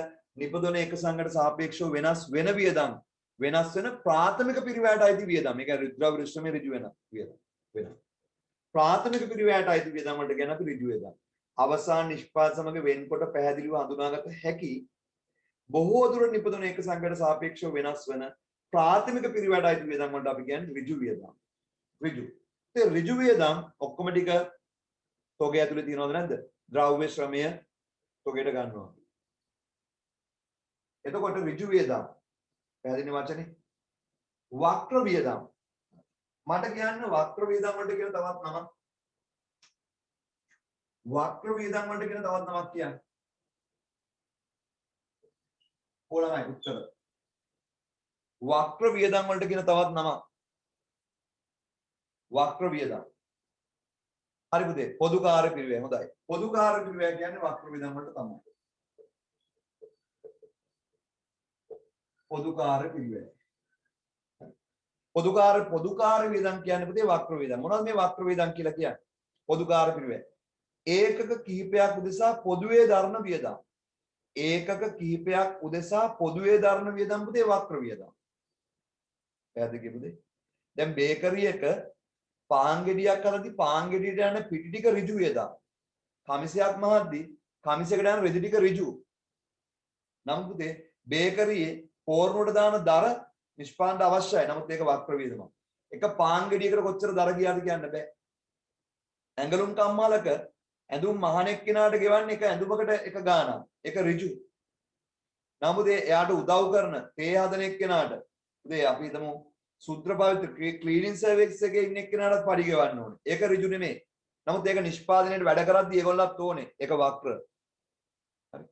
නිපදවන එක සංගට සාපේක්ෂව වෙනස් වෙන වියදම්, වෙනස් වෙන ප්‍රාථමික පිරිවැයට අයිති වියදම්. මේක රුද්‍රව ශ්‍රමයේ ඍජු වෙන වියදම් වෙනවා. ප්‍රාථමික පිරිවැයට අයිති වියදම් වලට කියන අපි ඍජු වියදම්. අවසාන නිෂ්පාදන සමග වෙන්කොට පැහැදිලිව හඳුනාගත හැකි බොහෝ දුරට නිපදවන එක සංගට සාපේක්ෂව වෙනස් වෙන ප්‍රාථමික පිරිවැයට අයිති වියදම් වලට අපි කියන්නේ ඍජු වියදම්. ඍජු. ඒ ඍජු වියදම් ඔක්කොම ටික තොගය ඇතුලේ තියෙනවද නැද්ද? ද්‍රව්‍ය ශ්‍රමය තොගයට ගන්නවා. එතකොට ඍජු වියදම් පැහැදිලි වචනේ වක්‍ර වියදම්. මට කියන්න වක්‍ර වියදම් වලට කියන තවත් නමක්. වක්‍ර වියදම් වලට කියන තවත් නමක් කියන්න. ඕලමයි උත්තර. වක්‍ර වියදම් වලට කියන තවත් නමක්. වක්‍ර වියදම්. හරි පුතේ. පොදුකාර්ය පිරිවැය හොඳයි. පොදුකාර්ය පිරිවැය කියන්නේ වක්‍ර වියදම් වලට තමයි. පොදුකාර්ය පිරිවැය. පොදුකාර්ය වියදම් කියන්නේ පුතේ වක්‍ර වියදම්. මොනවද මේ වක්‍ර වියදම් කියලා කියන්නේ? පොදුකාර්ය පිරිවැය. ඒකක කිහිපයක් උදෙසා පොදුවේ දරන වියදම්. ඒකක කිහිපයක් උදෙසා පොදුවේ දරන වියදම් පුතේ වක්‍ර වියදම්. පැහැදිලි කිව්වද? දැන් බේකරියක පාන් ගෙඩියක් අරදී පාන් ගෙඩියට යන පිටි ටික ඍජු වියදම්. කමිසයක් මහද්දී කමිසයකට යන රෙදි ටික ඍජු. නම් පුතේ බේකරියේ පෝරණුවට දාන දර නිෂ්පාදනට අවශ්‍යයි. නමුත් ඒක වක්‍ර වියදමක්. එක පාන් ගෙඩියකට කොච්චර දර ගියාද කියන්න බෑ. ඇඟලුම් කම්මාලක ඇඳුම් මහණෙක් කෙනාට ගෙවන්නේ එක ඇඳුමකට එක ගාණක්. ඒක ඍජු. නමුත් එයාට උදව් කරන තේ හදන එක්කෙනාට උදේ අපි හිතමු සුත්‍ර පවිත්‍ර ක්ලීනින් සර්විස් එකේ ඉන්න එක්කෙනාට පඩි ගෙවන්න ඕනේ. ඒක ඍජු නෙමෙයි. නමුත් ඒක නිෂ්පාදනයේට වැඩ කරද්දී ඒගොල්ලන්ත් ඕනේ. ඒක වක්‍ර. හරි.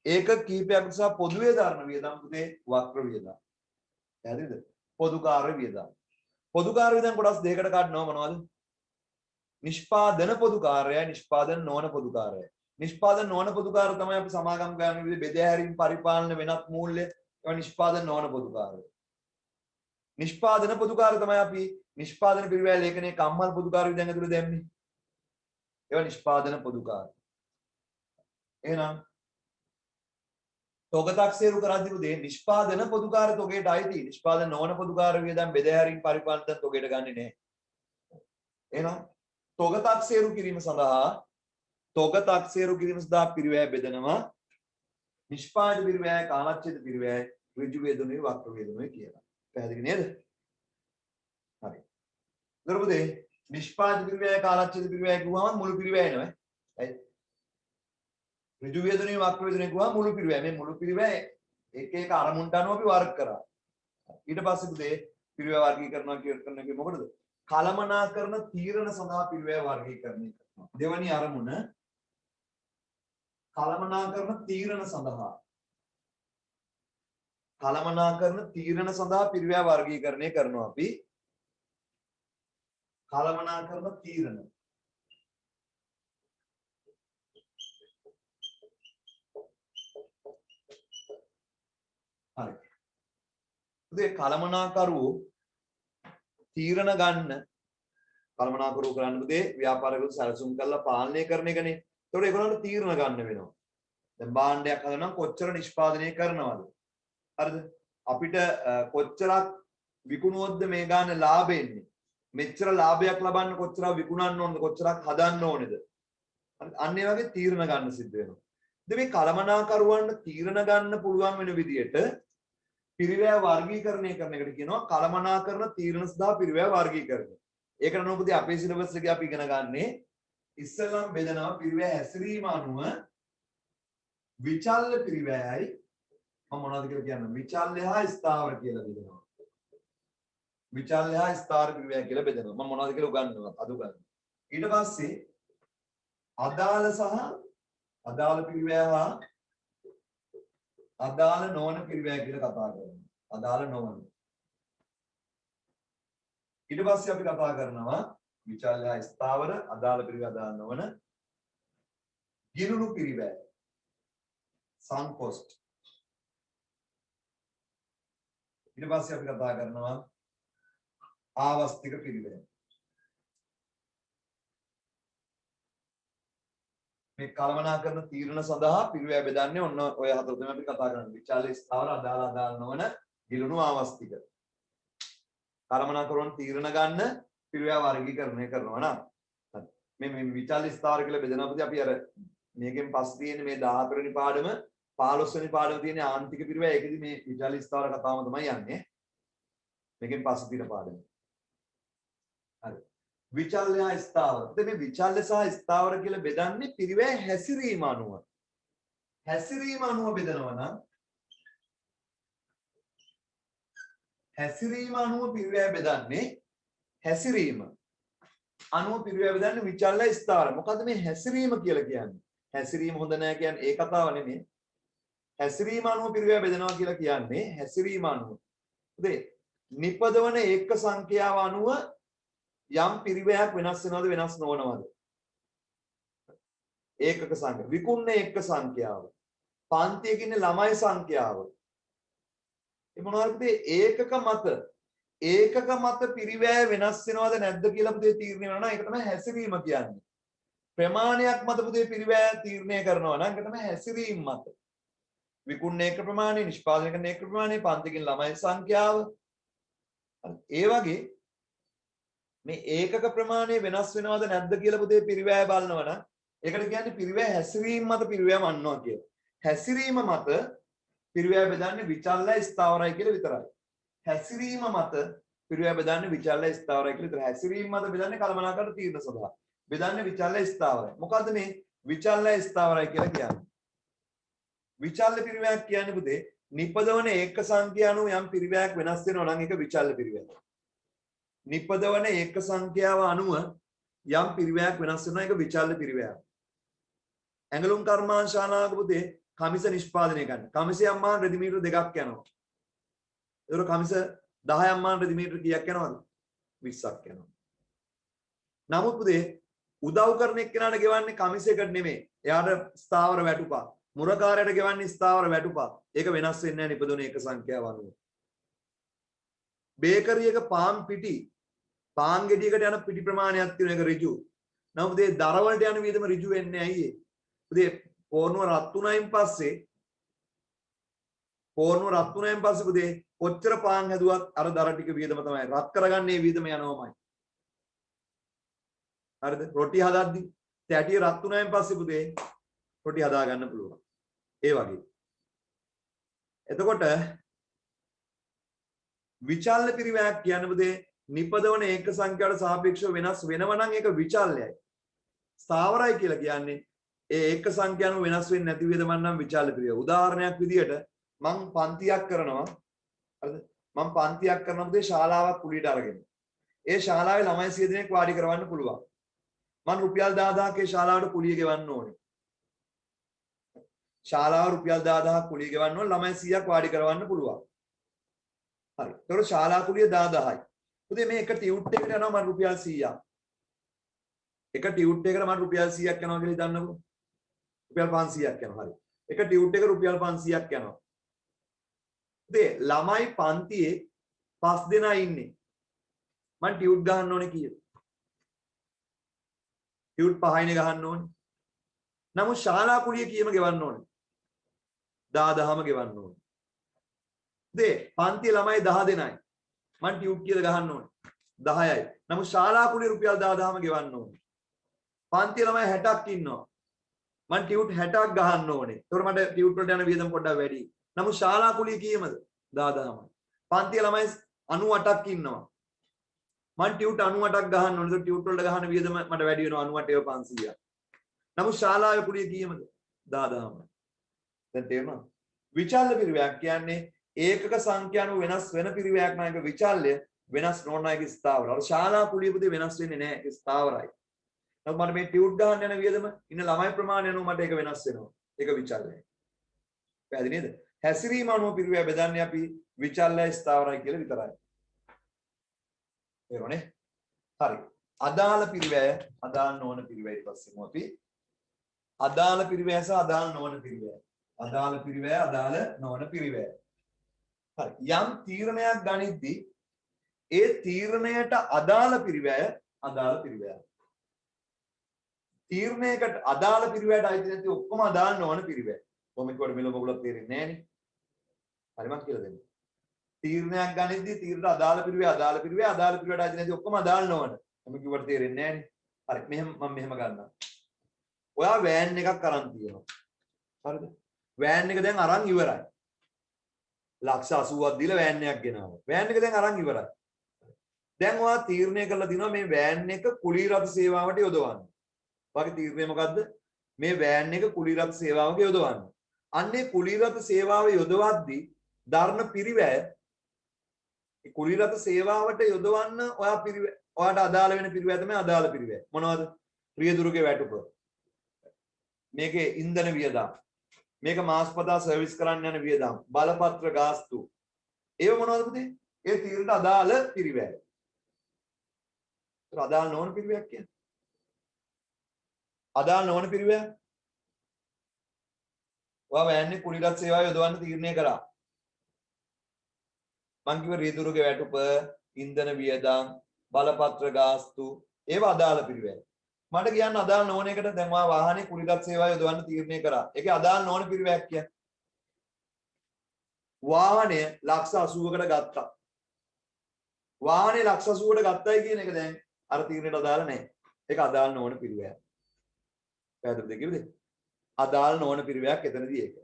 ඒක කීපයක් නිසා පොදුවේ දරන වියදම් පුතේ වක්‍ර වියදම්. හරිද? පොදුකාර්ය වියදම්. පොදුකාර්ය වියදම් කොටස් දෙකකට කඩනවා මොනවද? නිෂ්පාදන පොදුකාර්යයි නිෂ්පාදන නොවන පොදුකාර්යයි. නිෂ්පාදන නොවන පොදුකාර්ය තමයි අපි සමාගම් ගන්න විදිහ බෙදාහැරීම් පරිපාලන වෙනත් මූල්‍ය ඒවා නිෂ්පාදන නොවන පොදුකාර්ය. නිෂ්පාදන පොදුකාර්ය තමයි අපි නිෂ්පාදන පිරිවැය ලේඛනයේ කම්මල් පොදුකාර්ය විදිහෙන් ඇතුළේ දැම්මේ. ඒවා නිෂ්පාදන පොදුකාර්ය. එහෙනම් තොග තක්සේරු කරද්දී උදේ නිෂ්පාදන පොදුකාර්ය තොගයට අයිති. නිෂ්පාදන නොවන පොදුකාර්ය වියදම් බෙදාහැරීම් පරිපාලන තොගයට ගන්නෙ නැහැ. එහෙනම් තොග තක්සේරු කිරීම සඳහා පිරිවැය බෙදනවා නිෂ්පාදිත පිරිවැය, කාලච්ඡේද පිරිවැය, ඍජු වේදනුයි වක්‍ර වේදනුයි කියලා. පැහැදිලි නේද? හරි. දරුවෝ නිෂ්පාදිත පිරිවැය, කාලච්ඡේද පිරිවැය කිව්වම මුළු පිරිවැය එනවා. ඇයි? ඍජු වේදනුයි වක්‍ර වේදනුයි කිව්වම මුළු පිරිවැය. මේ මුළු පිරිවැය එක එක අරමුණට අනුව අපි වර්ග කරා. ඊට පස්සේ පුතේ පිරිවැය වර්ගීකරණය කරනවා මොකටද? කලමනාකරන තීරණ සඳහා පිරිවැය වර්ගීකරණය කරනවා. දෙවැනි අරමුණ කළමනාකරන තීරණ සඳහා පිරිවැය වර්ගීකරණය කරනවා අපි. කළමනාකරන තීරණ හරි. ඉතින් කළමනාකරුවෝ තීරණ ගන්න කළමනාකරුවෝ කරන්න පුතේ ව්‍යාපාරිකව සැලසුම් කරලා පාලනය කරන එකනේ. ඒතකොට ඒගොල්ලන්ට තීරණ ගන්න වෙනවා. දැන් භාණ්ඩයක් හදනවා කොච්චර නිෂ්පාදනය කරනවද? හරිද? අපිට කොච්චරක් විකුණුවොත්ද මේ ගන්න ලාභ එන්නේ? මෙච්චර ලාභයක් ලබන්න කොච්චරක් විකුණන්න ඕනද? කොච්චරක් හදන්න ඕනේද? අන්න ඒ වගේ තීරණ ගන්න සිද්ධ වෙනවා. ඉතින් මේ කළමනාකරුවන්ට තීරණ ගන්න පුළුවන් වෙන විදියට පිරිවැය වර්ගීකරණය කරන එකට කියනවා කළමනාකරන තීරණ සඳහා පිරිවැය වර්ගීකරණය. ඒකට නෝපදී අපේ සිලබස් එකේ අපි ඉගෙන ගන්නේ ඉස්සෙල්ලාම බෙදනවා පිරිවැය හැසිරීම අනුව විචල්්‍ය පිරිවැයයි මම මොනවද කියලා කියන්නේ විචල්්‍ය හා ස්ථාවර කියලා බෙදනවා. විචල්්‍ය හා ස්ථාවර පිරිවැය කියලා බෙදනවා. මම මොනවද කියලා උගන්වනවා අද උගන්වනවා. ඊට පස්සේ අදාළ සහ අදාළ පිරිවැය හා අදාළ නොවන පිරිවැය කියලා කතා කරනවා. අදාළ නොවන. ඊට පස්සේ අපි කතා කරනවා විචල්්‍ය හා ස්ථාවර අදාළ පිරිවැය අදාළ නොවන ගිණුණු පිරිවැය sunk cost. ඊට පස්සේ අපි කතා කරනවා ආවස්තික පිරිවැය. මේ කළමනාකරන තීරණ සඳහා පිරිවැය බෙදන්නේ ඔන්න ඔය හතර තමයි අපි කතා කරන්නේ. විචල්්‍ය ස්ථාවර අදාළ නොවන ගිණුණු ආවස්තික. කළමනාකරන තීරණ ගන්න පිරිවැය වර්ගීකරණය කරනවා නම් මේ විචල්්‍ය ස්ථාවර කියලා බෙදනකොට අපි අර මේකෙන් පස්සේ තියෙන මේ 14 වෙනි පාඩම 15 වෙනි පාඩම තියෙන ආන්තික පිරිවැය ඒකෙදි මේ විචල්්‍ය ස්ථාවර කතාවම තමයි යන්නේ. මේකෙන් පස්සේ තියෙන පාඩම. හරි. විචල්්‍ය හා ස්ථාවර. ඉතින් මේ විචල්්‍ය සහ ස්ථාවර කියලා බෙදන්නේ පිරිවැය හැසිරීම අනුව. හැසිරීම අනුව බෙදනවා නම් හැසිරීම අනුව පිරිවැය බෙදන්නේ හැසිරීම අනුව පිරිවැය බෙදන්නේ විචල්්‍ය ස්ථාවර. මොකද්ද මේ හැසිරීම කියලා කියන්නේ? හැසිරීම හොඳ නැහැ කියන්නේ ඒ කතාව නෙමෙයි. හැසිරීම අනුව පිරිවැය බෙදනවා කියලා කියන්නේ හැසිරීම අනුව. හරි. නිපදවන ඒක සංඛ්‍යාව අනුව යම් පිරිවැයක් වෙනස් වෙනවද වෙනස් නොවනවද? ඒකක සංඛ්‍යාව. විකුණන ඒකක සංඛ්‍යාව. පන්තියක ඉන්න ළමයි සංඛ්‍යාව. ඒ මොනවාද ඒකක මත පිරිවැය වෙනස් වෙනවද නැද්ද කියලා පුතේ තීරණය වෙනවා නම් ඒක තමයි හැසිරීම කියන්නේ. ප්‍රමාණයක් මත පුතේ පිරිවැය තීරණය කරනවා නම් ඒක තමයි හැසිරීම මත. විකුණන ඒක ප්‍රමාණය, නිෂ්පාදනය කරන ඒක ප්‍රමාණය, පන්තිකින් ළමයි සංඛ්‍යාව. ඒ වගේ මේ ඒකක ප්‍රමාණය වෙනස් වෙනවද නැද්ද කියලා පුතේ පිරිවැය බලනවා නම් ඒකට කියන්නේ පිරිවැය හැසිරීම මත පිරිවැය වන්නවා කියලා. හැසිරීම මත පිරිවැය බෙදන්නේ විචල්්‍ය ස්ථාවරයි කියලා විතරයි. හැසිරීම මත පිරිවැය බෙදන්නේ විචල්්‍ය ස්ථාවරයි කියලා විතරයි. හැසිරීම මත බෙදන්නේ කළමනාකරන තීරණ සඳහා. බෙදන්නේ විචල්්‍ය ස්ථාවරයි. මොකද්ද මේ විචල්්‍ය ස්ථාවරයි කියලා කියන්නේ? විචල්්‍ය පිරිවැයක් කියන්නේ පුතේ නිපදවන ඒක සංඛ්‍යාව අනුව යම් පිරිවැයක් වෙනස් වෙනවා නම් ඒක විචල්්‍ය පිරිවැයක්. නිපදවන ඒක සංඛ්‍යාව අනුව යම් පිරිවැයක් වෙනස් වෙනවා ඒක විචල්්‍ය පිරිවැයක්. ඇඟලුම් කර්මාන්තශාලාවක පුතේ කමිස නිෂ්පාදනය කරන්න. කමිසේ අම්මාන රෙදි මීටර දෙකක් යනවා. ඒතර කමිස 10 අම්මාන රෙදි මීටර කීයක් යනවද? 20ක් යනවා. නමුත් පුතේ උදව් කරන එක්කෙනාට ගෙවන්නේ කමිසයකට නෙමෙයි. එයාට ස්ථාවර වැටුපා. මුරකාරයට ගෙවන්නේ ස්ථාවර වැටුපා. ඒක වෙනස් වෙන්නේ නැහැ නිපදවන ඒක සංඛ්‍යාව අනුව. බේකරි එක පාන් පිටි පාන් ගෙඩියකට යන පිටි ප්‍රමාණයක් තියෙන එක ඍජු. නමුත් ඒ දර වලට යන වියදම ඍජු වෙන්නේ ඇයි ඒ? පුතේ පෝර්ණුව රත් වුණායින් පස්සේ පුතේ කොච්චර පාන් හැදුවත් අර දර ටික වියදම තමයි රත් කරගන්නේ වියදම යනවාමයි. හරිද? රොටි හදද්දි තැටිය රත් වුණායින් පස්සේ පුතේ රොටි හදා ගන්න පුළුවන්. ඒ වගේ. එතකොට විචල්්‍ය පිරිවැයක් කියන්නේ පුතේ නිපදවන ඒක සංඛ්‍යාවට සාපේක්ෂව වෙනස් වෙනවා නම් ඒක විචල්්‍යයි. ස්ථාවරයි කියලා කියන්නේ ඒ ඒක සංඛ්‍යාව වෙනස් වෙන්නේ නැති විදිහම නම් විචල්්‍ය පිරිවැය. උදාහරණයක් විදිහට මම පන්තියක් කරනවා. හරිද? මම පන්තියක් කරන පුතේ ශාලාවක් කුලියට අරගෙන. ඒ ශාලාවේ ළමයි 100 දෙනෙක් වාඩි කරවන්න පුළුවන්. මම රුපියල් 10000ක ඒ ශාලාවට කුලිය ගෙවන්න ඕනේ. ශාලාව රුපියල් 10000ක් කුලිය ගෙවන්න ඕන ළමයි 100ක් වාඩි කරවන්න පුළුවන්. හරි. ඒතකොට ශාලා කුලිය 10000යි. පුතේ මේ එක ටියුට් එකකට යනවා මම රුපියල් 100ක්. එක ටියුට් එකකට මම රුපියල් 100ක් යනවා කියලා හිතන්නකෝ. රුපියල් 500ක් යනවා. හරි. එක ටියුට් එක රුපියල් 500ක් යනවා. පුතේ ළමයි පන්තියේ 5 දෙනා ඉන්නේ. මම ටියුට් ගහන්න ඕනේ කීයද? ටියුට් 5යිනේ ගහන්න ඕනේ. නමුත් ශාලා කුලිය කීයම ගෙවන්න ඕනේ? 10000ම ගෙවන්න ඕනේ. දේ පන්තියේ ළමයි 10 දෙනයි. මම ටියුට් කියලා ගහන්න ඕනේ 10යි. නමුත් ශාලා කුලිය රුපියල් 10000ම ගෙවන්න ඕනේ. පන්තියේ ළමයි 60ක් ඉන්නවා. මම ටියුට් 60ක් ගහන්න ඕනේ. ඒතකොට මට ටියුට් වලට යන වියදම පොඩ්ඩක් වැඩි. නමුත් ශාලා කුලිය කීයමද? 10000මයි. පන්තියේ ළමයි 98ක් ඉන්නවා. මම ටියුට් 98ක් ගහන්න ඕනේ. ඒතකොට ටියුට් වලට ගහන වියදම මට වැඩි වෙනවා 98 500ක්. නමුත් ශාලාවේ කුලිය කීයමද? 10000මයි. දැන් තේරුණාද? විචල්්‍ය පිරිවැයක් කියන්නේ ඒකක සංඛ්‍යානුව වෙනස් වෙන පිරිවැයක් නම් ඒක විචල්්‍ය වෙනස් නොවන එක ස්ථාවර. අර ශාලා කුලිය පුතේ වෙනස් වෙන්නේ නැහැ. ඒක ස්ථාවරයි. නමුත් මට මේ ටියුට් ගහන්න යන වියදම ඉන්න ළමයි ප්‍රමාණය අනුව මට ඒක වෙනස් වෙනවා. ඒක විචල්්‍යයි. පැහැදිලි නේද? හැසිරීම අනුව පිරිවැය බෙදන්නේ අපි විචල්්‍ය ස්ථාවරයි කියලා විතරයි. තේරුණේ? හරි. අදාළ පිරිවැය අදාළ නොවන පිරිවැය ඊට පස්සේම අපි අදාළ පිරිවැය සහ අදාළ නොවන පිරිවැය. අදාළ පිරිවැය අදාළ නොවන පිරිවැය. හරි. යම් තීරණයක් ගනිද්දී ඒ තීරණයට අදාළ පිරිවැය අදාළ පිරිවැය. තීරණයකට අදාළ පිරිවැයට අයිති නැති ඔක්කොම අදාළ නොවන පිරිවැය. කොහොමද කොට මෙලොව ඔයගොල්ලෝ තේරෙන්නේ නැහැ නේ. හරි මම කියලා දෙන්න. තීරණයක් ගනිද්දී තීරණයට අදාළ පිරිවැය අදාළ පිරිවැයට අයිති නැති ඔක්කොම අදාළ නොවන. මම කිව්වට තේරෙන්නේ නැහැ නේ. හරි මෙහෙම මම මෙහෙම ගන්නවා. ඔයා වෑන් එකක් අරන් තියෙනවා. හරිද? වෑන් එක දැන් අරන් ඉවරයි. ලක්ෂ 80ක් දීලා වෑන් එකක් ගෙනාවා. වෑන් එක දැන් අරන් ඉවරයි. දැන් ඔයා තීරණය කරලා දිනවා මේ වෑන් එක කුලී රථ සේවාවට යොදවන්න. ඔයාගේ තීරණය මොකද්ද? මේ වෑන් එක කුලී රථ සේවාවක යොදවන්න. අන්නේ කුලී රථ සේවාව යොදවද්දී ධර්ම පිරිවැය ඒ කුලී රථ සේවාවට යොදවන්න ඔයාට අදාළ වෙන පිරිවැය තමයි අදාළ පිරිවැය. මොනවද? රියදුරුගේ වැටුප. මේකේ ඉන්ධන වියදම්. මේක මාස්පතා සර්විස් කරන්න යන වියදම්. බලපත්‍ර ගාස්තු. ඒව මොනවද පුතේ? ඒ තීරණයට අදාළ පිරිවැය. ඒක අදාළ නොවන පිරිවැයක් කියන්නේ. අදාළ නොවන පිරිවැය. ඔයා වෑන්නේ කුලී රථ සේවාව යොදවන්න තීරණය කරා. මං කිව්ව රියදුරුගේ වැටුප, ඉන්ධන වියදම්, බලපත්‍ර ගාස්තු ඒව අදාළ පිරිවැය. මට කියන්න අදාළ නොවන එකට දැන් ඔයා වාහනේ කුලී රථ සේවාව යොදවන්න තීරණය කරා. ඒකේ අදාළ නොවන පිරිවැයක් කියන්නේ. වාහනය ලක්ෂ 80කට ගත්තා. වාහනේ ලක්ෂ 80කට ගත්තයි කියන එක දැන් අර තීරණයට අදාළ නැහැ. ඒක අදාළ නොවන පිරිවැයක්. පැහැදිලිද කිව්වේ? අදාළ නොවන පිරිවැයක් එතනදී ඒක.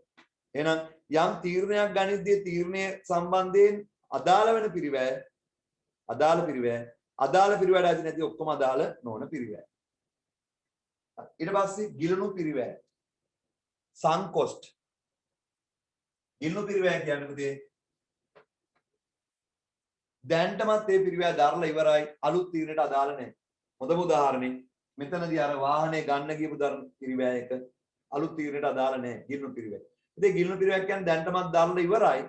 එහෙනම් යම් තීරණයක් ගනිද්දී තීරණය සම්බන්ධයෙන් අදාළ වෙන පිරිවැය අදාළ පිරිවැයට ඇති නැති ඔක්කොම අදාළ නොවන පිරිවැය. ඊට පස්සේ ගිලනු පිරිවැය. සංකොස්ට්. ගිලනු පිරිවැය කියන්නේ පුතේ දැන්ටමත් මේ පිරිවැය දරලා ඉවරයි අලුත් තීරණයට අදාළ නැහැ. හොඳම උදාහරණේ මෙතනදී අර වාහනේ ගන්න ගියපු දරන පිරිවැය එක අලුත් තීරණයට අදාළ නැහැ ගිලනු පිරිවැය. ඉතින් ගිලනු පිරිවැය කියන්නේ දැන්ටමත් දරලා ඉවරයි.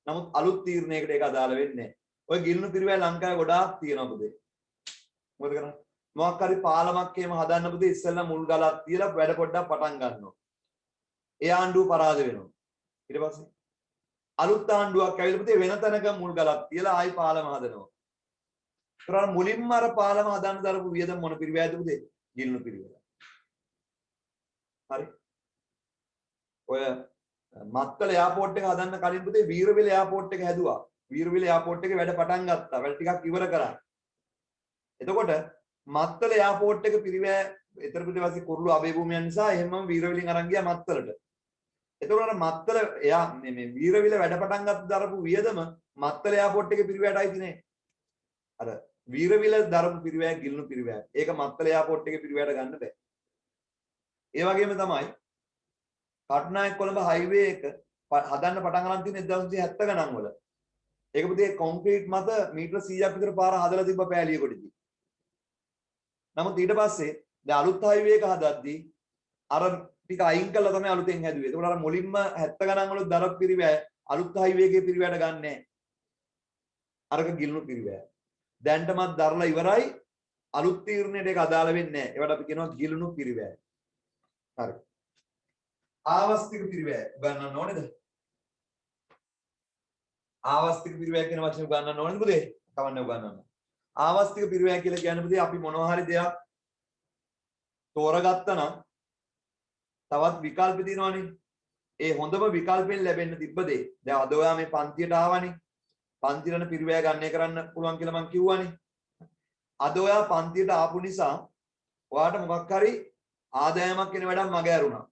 නමුත් අලුත් තීරණයකට ඒක අදාළ වෙන්නේ නැහැ. ඔය ගිලනු පිරිවැය ලංකාවේ ගොඩාක් තියෙනවා පුතේ. මොකද කරන්නේ? මොකක් හරි පාලමක් එහෙම හදන්න පුතේ ඉස්සෙල්ලා මුල් ගලක් තියලා වැඩ පොඩ්ඩක් පටන් ගන්නවා. ඒ ආණ්ඩුව පරාද වෙනවා. ඊට පස්සේ අලුත් ආණ්ඩුවක් ඇවිල්ලා පුතේ වෙන තැනක මුල් ගලක් තියලා ආයි පාලම හදනවා. ඒතරම් මුලින්ම අර පාලම හදන්න දරපු වියදම මොන පිරිවැයද පුතේ? ගිලනු පිරිවැය. හරි. ඔය මත්තල එයාපෝට් එක හදන්න කලින් පුතේ වීරවිල එයාපෝට් එක හැදුවා. වීරවිල එයාපෝට් එකේ වැඩ පටන් ගත්තා. වැඩ ටිකක් ඉවර කරා. එතකොට මත්තල එයාපෝට් එක පිරිවැය ඊතර පිටිපස්සේ කුරුළු අබේ භූමියන් නිසා එහෙමම වීරවිලින් අරන් ගියා මත්තලට. එතකොට අර මත්තල එයා මේ වීරවිල වැඩ පටන් ගත්ත දරපු වියදම මත්තල එයාපෝට් එකේ පිරිවැයට අයිති නේ. අර වීරවිල දරපු පිරිවැය ගිලනු පිරිවැය. ඒක මත්තල එයාපෝට් එකේ පිරිවැයට ගන්න බෑ. ඒ වගේම තමයි කටුනායක කොළඹ හයිවේ එක හදන්න පටන් ගන්න තියෙන 1970 ගණන් වල. ඒක පුතේ කොන්ක්‍රීට් මත මීටර 100ක් විතර පාර හදලා තිබ්බ පෑලිය කොටදී. නමුත් ඊට පස්සේ දැන් අලුත් හයිවේ එක හදද්දී අර ටික අයින් කළා තමයි අලුතෙන් හැදුවේ. ඒකට අර මුලින්ම 70 ගණන් වල දරපු පිරිවැය අලුත් හයිවේගේ පිරිවැයට ගන්න නැහැ. අරක ගිලුණු පිරිවැය. දැන්ටමත් දරලා ඉවරයි. අලුත් තීරණයට ඒක අදාළ වෙන්නේ නැහැ. ඒවට අපි කියනවා ගිලුණු පිරිවැය. හරි. ආවස්තික පිරිවැය ගන්නන්න ඕනේද? ආවස්තික පිරිවැය කියන වචනේ ගන්නන්න ඕනේද පුතේ? කවන්නේ ගන්නන්න. ආවස්තික පිරිවැය කියලා කියන්නේ පුතේ අපි මොනවා හරි දෙයක් තෝරගත්තා නම් තවත් විකල්ප තියෙනවනේ. ඒ හොඳම විකල්පෙන් ලැබෙන්න තිබ්බ දේ. දැන් අද ඔයා මේ පන්තියට ආවනේ. පන්තිරන පිරිවැය ගන්න කරන්න පුළුවන් කියලා මම කිව්වනේ. අද ඔයා පන්තියට ආපු නිසා ඔයාට මොකක් හරි ආදායමක් එන වැඩක් මග ඇරුණා.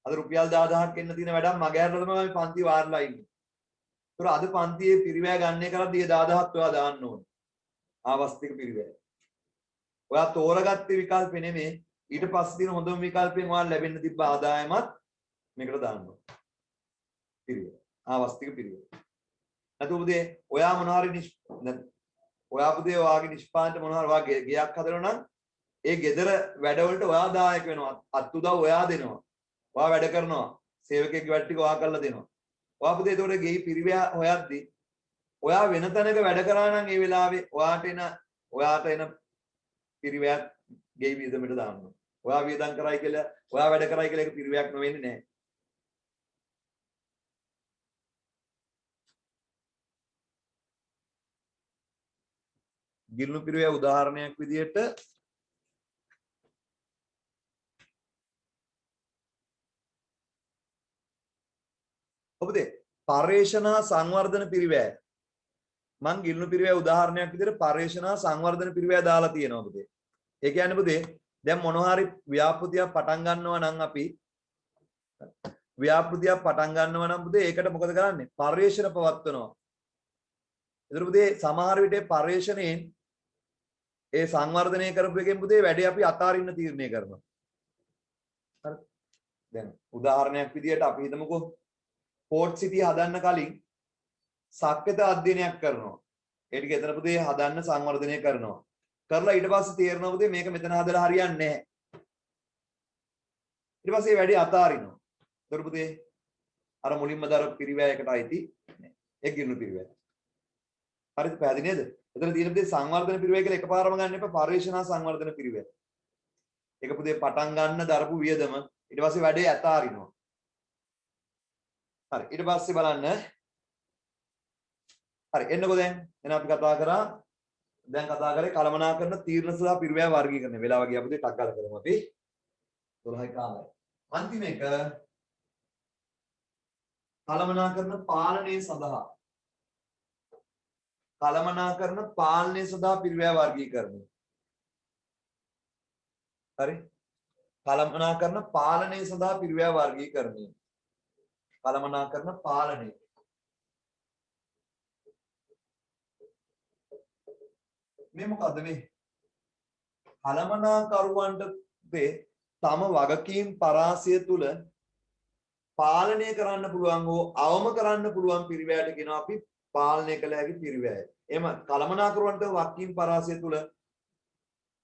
අද රුපියල් 10000ක් එන්න තියෙන වැඩක් මග ඇරලා තමයි මේ පන්ති වාරලා ඉන්නේ. ඒතර අද පන්තියේ පිරිවැය ගන්න කරද්දී 10000ක් ඔයා දාන්න ඕනේ. ආවස්තික පිරිවැය. ඔයා තෝරගත්තේ විකල්පෙ නෙමෙයි. ඊට පස්සේ තියෙන හොඳම විකල්පයෙන් ඔයාලා ලැබෙන්න තිබ්බ ආදායමත් මේකට දාන්න ඕනේ. පිරිවැය. ආවස්තික පිරිවැය. නැතු පුතේ ඔයා මොනවා හරි ඔයා පුතේ ඔයාගේ නිෂ්පාදනයට මොනවා හරි ඔයා ගෙයක් හදනවා නම් ඒ ගෙදර වැඩවලට ඔයා දායක වෙනවා. අත්උදව් ඔයා දෙනවා. ඔයා වැඩ කරනවා. සේවකයෙක්ගේ වැඩ ටික ඔයා කරලා දෙනවා. ඔයා පුතේ ඒතකොට ගෙයි පිරිවැය හොයද්දි ඔයා වෙන තැනක වැඩ කරා නම් ඒ වෙලාවේ ඔයාට එන පිරිවැයක් ගෙයි වියදමට දාන්න. ඔයා වියදම් කරයි කියලා ඔයා වැඩ කරයි කියලා ඒක පිරිවැයක් නොවෙන්නේ නැහැ. ගිලුණු පිරිවැය උදාහරණයක් විදිහට ඔබදී පර්යේෂණ සංවර්ධන පිරිවැය මං ගිලුණු පිරිවැය උදාහරණයක් විදිහට පර්යේෂණ සංවර්ධන පිරිවැය දාලා තියෙනවා ඔබදී. ඒ කියන්නේ ඔබදී දැන් මොනවා හරි ව්‍යාපෘතියක් පටන් ගන්නවා නම් අපි ව්‍යාපෘතියක් පටන් ගන්නවා නම් ඔබදී ඒකට මොකද කරන්නේ? පර්යේෂණ පවත්වනවා. ඒතර ඔබදී සමහර විට පර්යේෂණයෙන් ඒ සංවර්ධනය කරපු එකෙන් පුතේ වැඩේ අපි අතාරින්න තීරණය කරනවා. හරි. දැන් උදාහරණයක් විදිහට අපි හිතමුකෝ පෝට් සිටි හදන්න කලින් සක්විත අධ්‍යයනයක් කරනවා. ඒ ටික එතන පුතේ හදන්න සංවර්ධනය කරනවා. කරලා ඊට පස්සේ තීරණය පුතේ මේක මෙතන හදලා හරියන්නේ නැහැ. ඊට පස්සේ වැඩේ අතාරිනවා. ඒතර පුතේ අර මුලින්ම දරපු පිරිවැයකට අයිති නැහැ. ඒ ගිලුණු පිරිවැය. හරිද? පැහැදිලි නේද? එතන තියෙන පුතේ සංවර්ධන පිරිවැය කියලා එකපාරම ගන්න එපා. පර්යේෂණ සංවර්ධන පිරිවැය. ඒක පුතේ පටන් ගන්න දරපු වියදම ඊට පස්සේ වැඩේ අතාරිනවා. හරි. ඊට පස්සේ බලන්න. හරි. එන්නකෝ දැන්. එහෙනම් අපි කතා කරා දැන් කතා කරේ කළමනාකරන තීරණ සහ පිරිවැය වර්ගීකරණය. වෙලාව ගියා පුතේ ටක් ගාලා කරමු අපි. 12යි කාලයි. අන්තිම එක කළමනාකරන පාලනය සඳහා කළමනාකරන පාලනය සඳහා පිරිවැය වර්ගීකරණය. හරි. කළමනාකරන පාලනය සඳහා පිරිවැය වර්ගීකරණය. කළමනාකරන පාලනය. මේ මොකද්ද මේ? කළමනාකරුවන්ට තම වගකීම් පරාසය තුල පාලනය කරන්න පුළුවන් හෝ අවම කරන්න පුළුවන් පිරිවැයට කියනවා අපි පාලනය කළ හැකි පිරිවැය. එහෙම කළමනාකරුවන්ට වගකීම් පරාසය තුල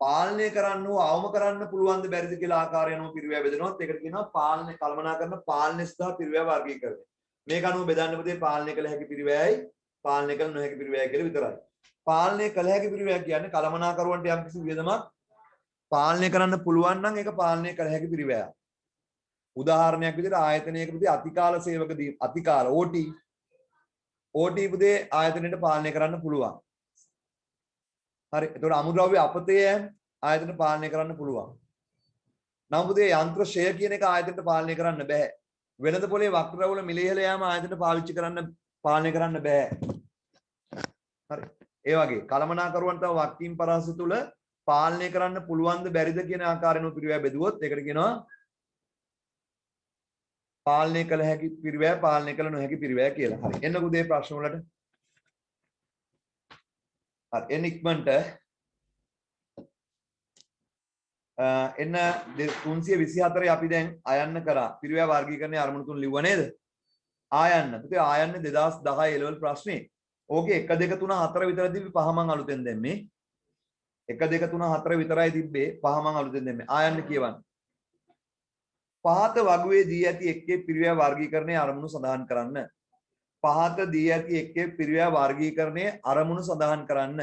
පාලනය කරන්න හෝ අවම කරන්න පුළුවන් ද බැරිද කියලා ආකාරයෙන්ම පිරිවැය බෙදනොත් ඒකට කියනවා පාලනය කළමනාකරන පාලනය සහ පිරිවැය වර්ගීකරණය. මේක අනුව බෙදන්න පුතේ පාලනය කළ හැකි පිරිවැයයි පාලනය කළ නොහැකි පිරිවැය කියලා විතරයි. පාලනය කළ හැකි පිරිවැය කියන්නේ කළමනාකරුවන්ට යම්කිසි වියදමක් පාලනය කරන්න පුළුවන් නම් ඒක පාලනය කළ හැකි පිරිවැයක්. උදාහරණයක් විදිහට ආයතනයක පුතේ අතිකාල සේවක දී අතිකාල OT පුතේ ආයතනයට පාලනය කරන්න පුළුවන්. හරි. එතකොට අමුද්‍රව්‍ය අපතේ ආයතන පාලනය කරන්න පුළුවන්. නම් පුතේ යන්ත්‍ර ෂය කියන එක ආයතනයට පාලනය කරන්න බෑ. වෙළඳ පොලේ වක්‍රවල මිල ඉහළ යාම ආයතනයට පාවිච්චි කරන්න පාලනය කරන්න බෑ. හරි. ඒ වගේ කළමනාකරුවන්ට වගකීම් පරාසය තුල පාලනය කරන්න පුළුවන්ද බැරිද කියන ආකාරයෙන්ම පිරිවැය බෙදුවොත් ඒකට කියනවා පාලනය කළ හැකි පිරිවැය පාලනය කළ නොහැකි පිරිවැය කියලා. හරි. එන්නකෝ මේ ප්‍රශ්න වලට. හරි. එන්න ඉක්මනට එන්න 324 අපි දැන් ආයන්න කරා. පිරිවැය වර්ගීකරණයේ අරමුණු තුන ලිව්වා නේද? ආයන්න. පුතේ ආයන්න 2010 A level ප්‍රශ්නේ. ඕකේ 1 2 3 4 විතර තිබ්බේ 5 මං අලුතෙන් දැම්මේ. 1 2 3 4 විතරයි තිබ්බේ 5 මං අලුතෙන් දැම්මේ. ආයන්න කියවන්න. පහත වගුවේ දී ඇති එක්කේ පිරිවැය වර්ගීකරණයේ අරමුණු සඳහන් කරන්න. පහත දී ඇති එක්කේ පිරිවැය වර්ගීකරණයේ අරමුණු සඳහන් කරන්න.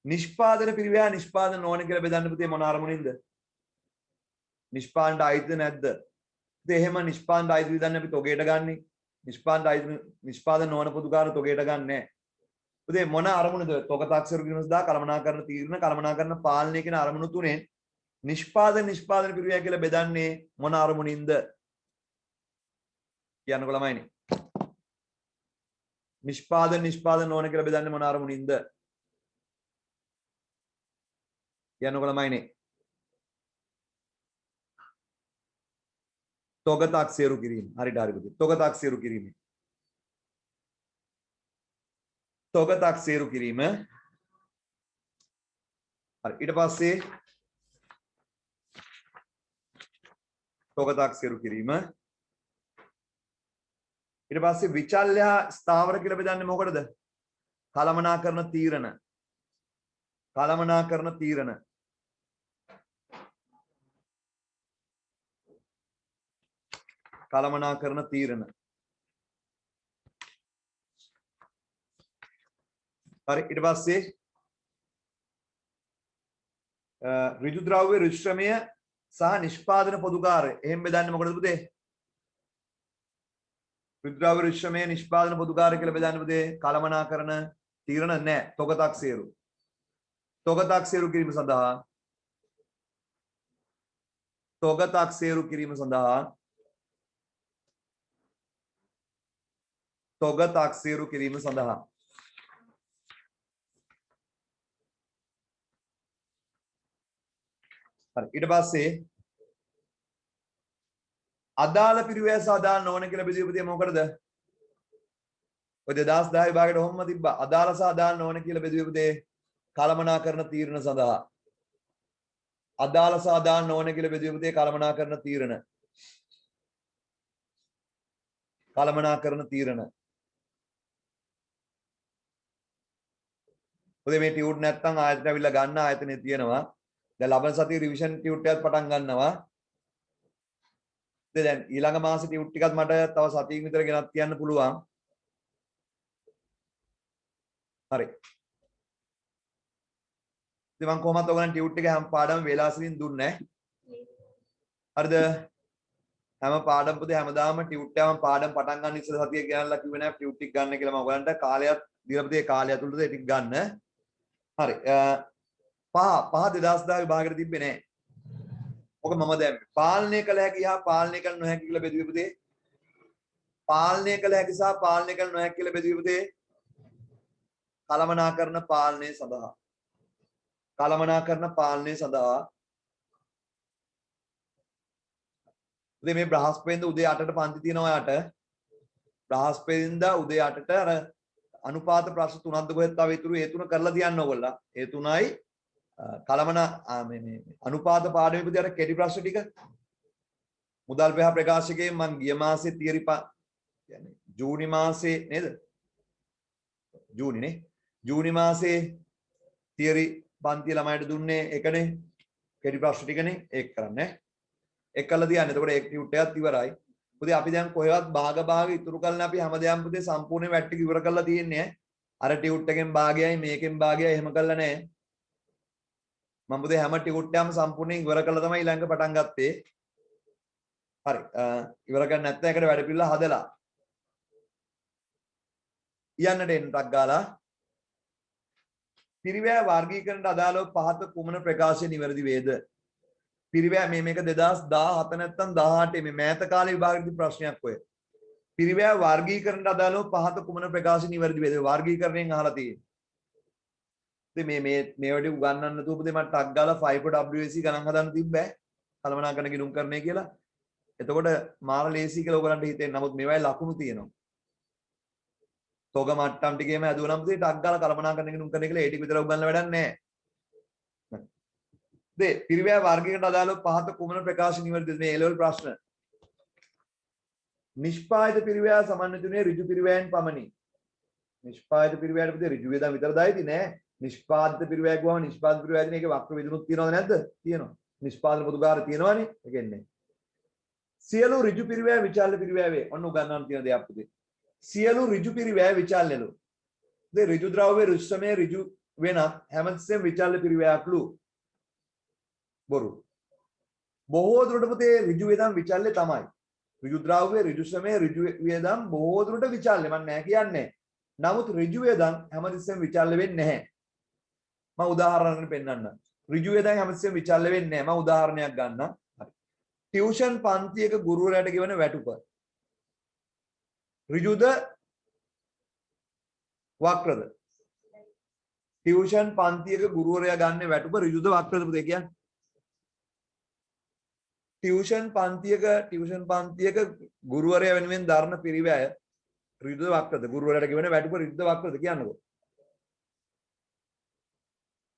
නිෂ්පාදන පිරිවැය නිෂ්පාදන නොවන කියලා බෙදන්න පුතේ මොන අරමුණින්ද? නිෂ්පාදනට අයිතිද නැද්ද? ඉතින් එහෙම නිෂ්පාදනට අයිති විදන්න අපි තොගයට ගන්නෙ. නිෂ්පාදන නොවන පොදුකාර තොගයට ගන්නෑ. පුතේ මොන අරමුණද? තොග තාක්ෂර කිනස් දා කළමනාකරණ තීරණ කළමනාකරණ පාලනය කියන අරමුණු තුනෙන් නිෂ්පාදන පිරිවැය කියලා බෙදන්නේ මොන අරමුණින්ද? කියන්නකො ළමයිනේ. නිෂ්පාදන නොවන කියලා බෙදන්නේ මොන අරමුණින්ද? කියන්නකො ළමයිනේ. තොග තාක්ෂේරු කිරීම. හරියට හරි පුතේ. තොග තාක්ෂේරු කිරීම. තොග තාක්ෂේරු කිරීම. හරි ඊට පස්සේ තොග තාක්ෂේරු කිරීම. ඊට පස්සේ විචල්‍ය ස්ථාවර කියලා බෙදන්නේ මොකටද? කළමනාකරණ තීරණ. කළමනාකරණ තීරණ. කළමනාකරණ තීරණ. හරි ඊට පස්සේ ඍජු ද්‍රව්‍ය ඍජු ශ්‍රමය සහ නිෂ්පාදන පොදුකාරය එහෙම බෙදන්නේ මොකටද පුතේ? ඍජු ද්‍රව්‍ය ඍජු ශ්‍රමය නිෂ්පාදන පොදුකාරය කියලා බෙදන්නේ පුතේ කළමනාකරණ තීරණ නැහැ. තොග තාක්ෂේරු. තොග තාක්ෂේරු කිරීම සඳහා තොග තාක්ෂේරු කිරීම සඳහා තොග තාක්ෂේරු කිරීම සඳහා හරි ඊට පස්සේ අදාළ පිරිවැය සහ අදාළ නොවන කියලා බෙදුවේ මොකටද? ඔය 2010 විභාගයට ඔහොම තිබ්බා. අදාළ සහ අදාළ නොවන කියලා බෙදුවේ කළමනාකරණ තීරණ සඳහා. අදාළ සහ අදාළ නොවන කියලා බෙදුවේ කළමනාකරණ තීරණ. කළමනාකරණ තීරණ. ඔතේ මේ ටියුට් නැත්තම් ආයතන ඇවිල්ලා ගන්න ආයතනේ තියෙනවා. දැන් ලබන සතියේ රිවිෂන් ටියුට් එකත් පටන් ගන්නවා. දැන් ඊළඟ මාසේ ටියුට් ටිකත් මට තව සතියකින් විතර ගෙනත් තියන්න පුළුවන්. හරි. ඉතින් මම කොහොමද ඔයගලන් ටියුට් එක හැම පාඩම වේලාසලින් දුන්නේ. හරිද? හැම පාඩම් පුතේ හැමදාම ටියුට් එකම පාඩම් පටන් ගන්න ඉස්සෙල් සතිය ගෙනල්ලා කිව්වේ නෑ ටියුට් ටික ගන්න කියලා මම ඔයගලන්ට කාලයක් දීලා පුතේ කාලය ඇතුළත ඒ ටික ගන්න. හරි. පහ 2010 විභාගයට තිබ්බේ නෑ. ඔක මම දැන් පාලනය කළ හැකි හා පාලනය කළ නොහැකි කියලා බෙදුවේ පුතේ. පාලනය කළ හැකි සහ පාලනය කළ නොහැකි කියලා බෙදුවේ පුතේ. කළමනාකරණ පාලනය සඳහා. කළමනාකරණ පාලනය සඳහා. උදේ මේ බ්‍රහස්පතින්ද උදේ 8ට පන්ති තියෙනවා යාට. බ්‍රහස්පතින්ද උදේ 8ට අර අනුපාත ප්‍රශ්න තුනක්ද කොහෙද තව ඉතුරු ඒ තුන කරලා තියන්න ඕගොල්ලෝ. ඒ තුනයි මේ අනුපාත පාඩමේ පුතේ අර කෙටි ප්‍රශ්න ටික මුදල් පහ ප්‍රකාශකයෙන් මම ගිය මාසේ තියරි කියන්නේ ජූනි මාසේ නේද? ජූනි මාසේ තියරි පන්ති ළමයිට දුන්නේ එකනේ කෙටි ප්‍රශ්න ටිකනේ ඒක කරන්නේ. ඒක කළා තියන්න. එතකොට ඒක ටියුට් එකත් ඉවරයි. පුතේ අපි දැන් කොහෙවත් භාග ඉතුරු කරලා අපි හැමදේම පුතේ සම්පූර්ණ වැට් ටික ඉවර කරලා තියෙන්නේ. අර ටියුට් එකෙන් භාගයයි මේකෙන් භාගයයි එහෙම කරලා නැහැ. මම පුතේ හැම ටියුට් එකම සම්පූර්ණයෙන් ඉවර කරලා තමයි ඊළඟ පටන් ගත්තේ. හරි. ඉවර කරන්න නැත්නම් ඒකට වැඩ පිළිවෙල හදලා යන්නට එන්නක් ගාලා පිරිවැය වර්ගීකරණයට අදාළව පහත කුමන ප්‍රකාශය නිවැරදි වේද? පිරිවැය මේක 2017 නැත්නම් 18 මේ මෑත කාලේ විභාගෙදී ප්‍රශ්නයක් ඔය. පිරිවැය වර්ගීකරණයට අදාළව පහත කුමන ප්‍රකාශය නිවැරදි වේද? වර්ගීකරණයෙන් අහලා තියෙන්නේ. ඉතින් මේ වැඩි උගන්වන්න නැතුව පුතේ මට ටක් ගාලා 5.WAC ගණන් හදන්න තිබ්බෑ. කළමනාකරණ ගිණුම් කරන්නේ කියලා. එතකොට මාර ලේසි කියලා ඔයගලන්ට හිතෙන්නේ. නමුත් මේවයි ලකුණු තියෙනවා. තොග මට්ටම් ටිකේම හැදුවනම් පුතේ ටක් ගාලා කළමනාකරණ ගිණුම් කරන කියලා ඒ ටික විතර උගන්වන්න වැඩක් නැහැ. පිරිවැය වර්ගයකට අදාළව පහත කුමන ප්‍රකාශ නිවැරදිද? මේ A level ප්‍රශ්න. නිෂ්පාදිත පිරිවැය සමන්විතුනේ ඍජු පිරිවැයෙන් පමණි. නිෂ්පාදිත පිරිවැයට පුතේ ඍජු වේදම් විතරයි තියෙන්නේ නෑ. නිෂ්පාදිත පිරිවැය ගුවම නිෂ්පාදිත පිරිවැයදී මේකේ වක්‍ර විදුනුත් තියනවද නැද්ද? තියෙනවා. නිෂ්පාදන පොදුකාර තියෙනවානේ. ඒ කියන්නේ සියලු ඍජු පිරිවැය විචාල්‍ය පිරිවැය ඔන්න උගන්වන්න තියෙන දෙයක් පුතේ. සියලු ඍජු පිරිවැය විචාල්‍යලු. ඒ ඍජු ද්‍රව්‍ය ඍෂ්ඨමය ඍජු වෙනත් හැමතිස්සෙම විචාල්‍ය පිරිවැයක්ලු. බොරු. බොහෝ දුරට පුතේ ඍජු වේදම් විචාල්‍ය තමයි. ඍජු ද්‍රව්‍ය ඍජු ශ්‍රමය ඍජු වේදම් බොහෝ දුරට විචාල්‍ය මම නෑ කියන්නේ. නමුත් ඍජු වේදම් හැමතිස්සෙම විචාල්‍ය වෙන්නේ නැහැ. මම උදාහරණයක් පෙන්නන්නම්. ඍජු වේදම් හැමතිස්සෙම විචාල්‍ය වෙන්නේ නැහැ. මම උදාහරණයක් ගන්නම්. ටියුෂන් පන්තියක ගුරුවරයාට ගෙවන වැටුප ඍජුද වක්‍රද? ටියුෂන් පන්තියක ගුරුවරයා ගන්න වැටුප ඍජුද වක්‍රද පුතේ කියන්නේ? ටියුෂන් පන්තියක ගුරුවරයා වෙනුවෙන් දරන පිරිවැය ඍජුද වක්‍රද? ගුරුවරයාට ගෙවන වැටුප ඍජුද වක්‍රද කියන්නකෝ.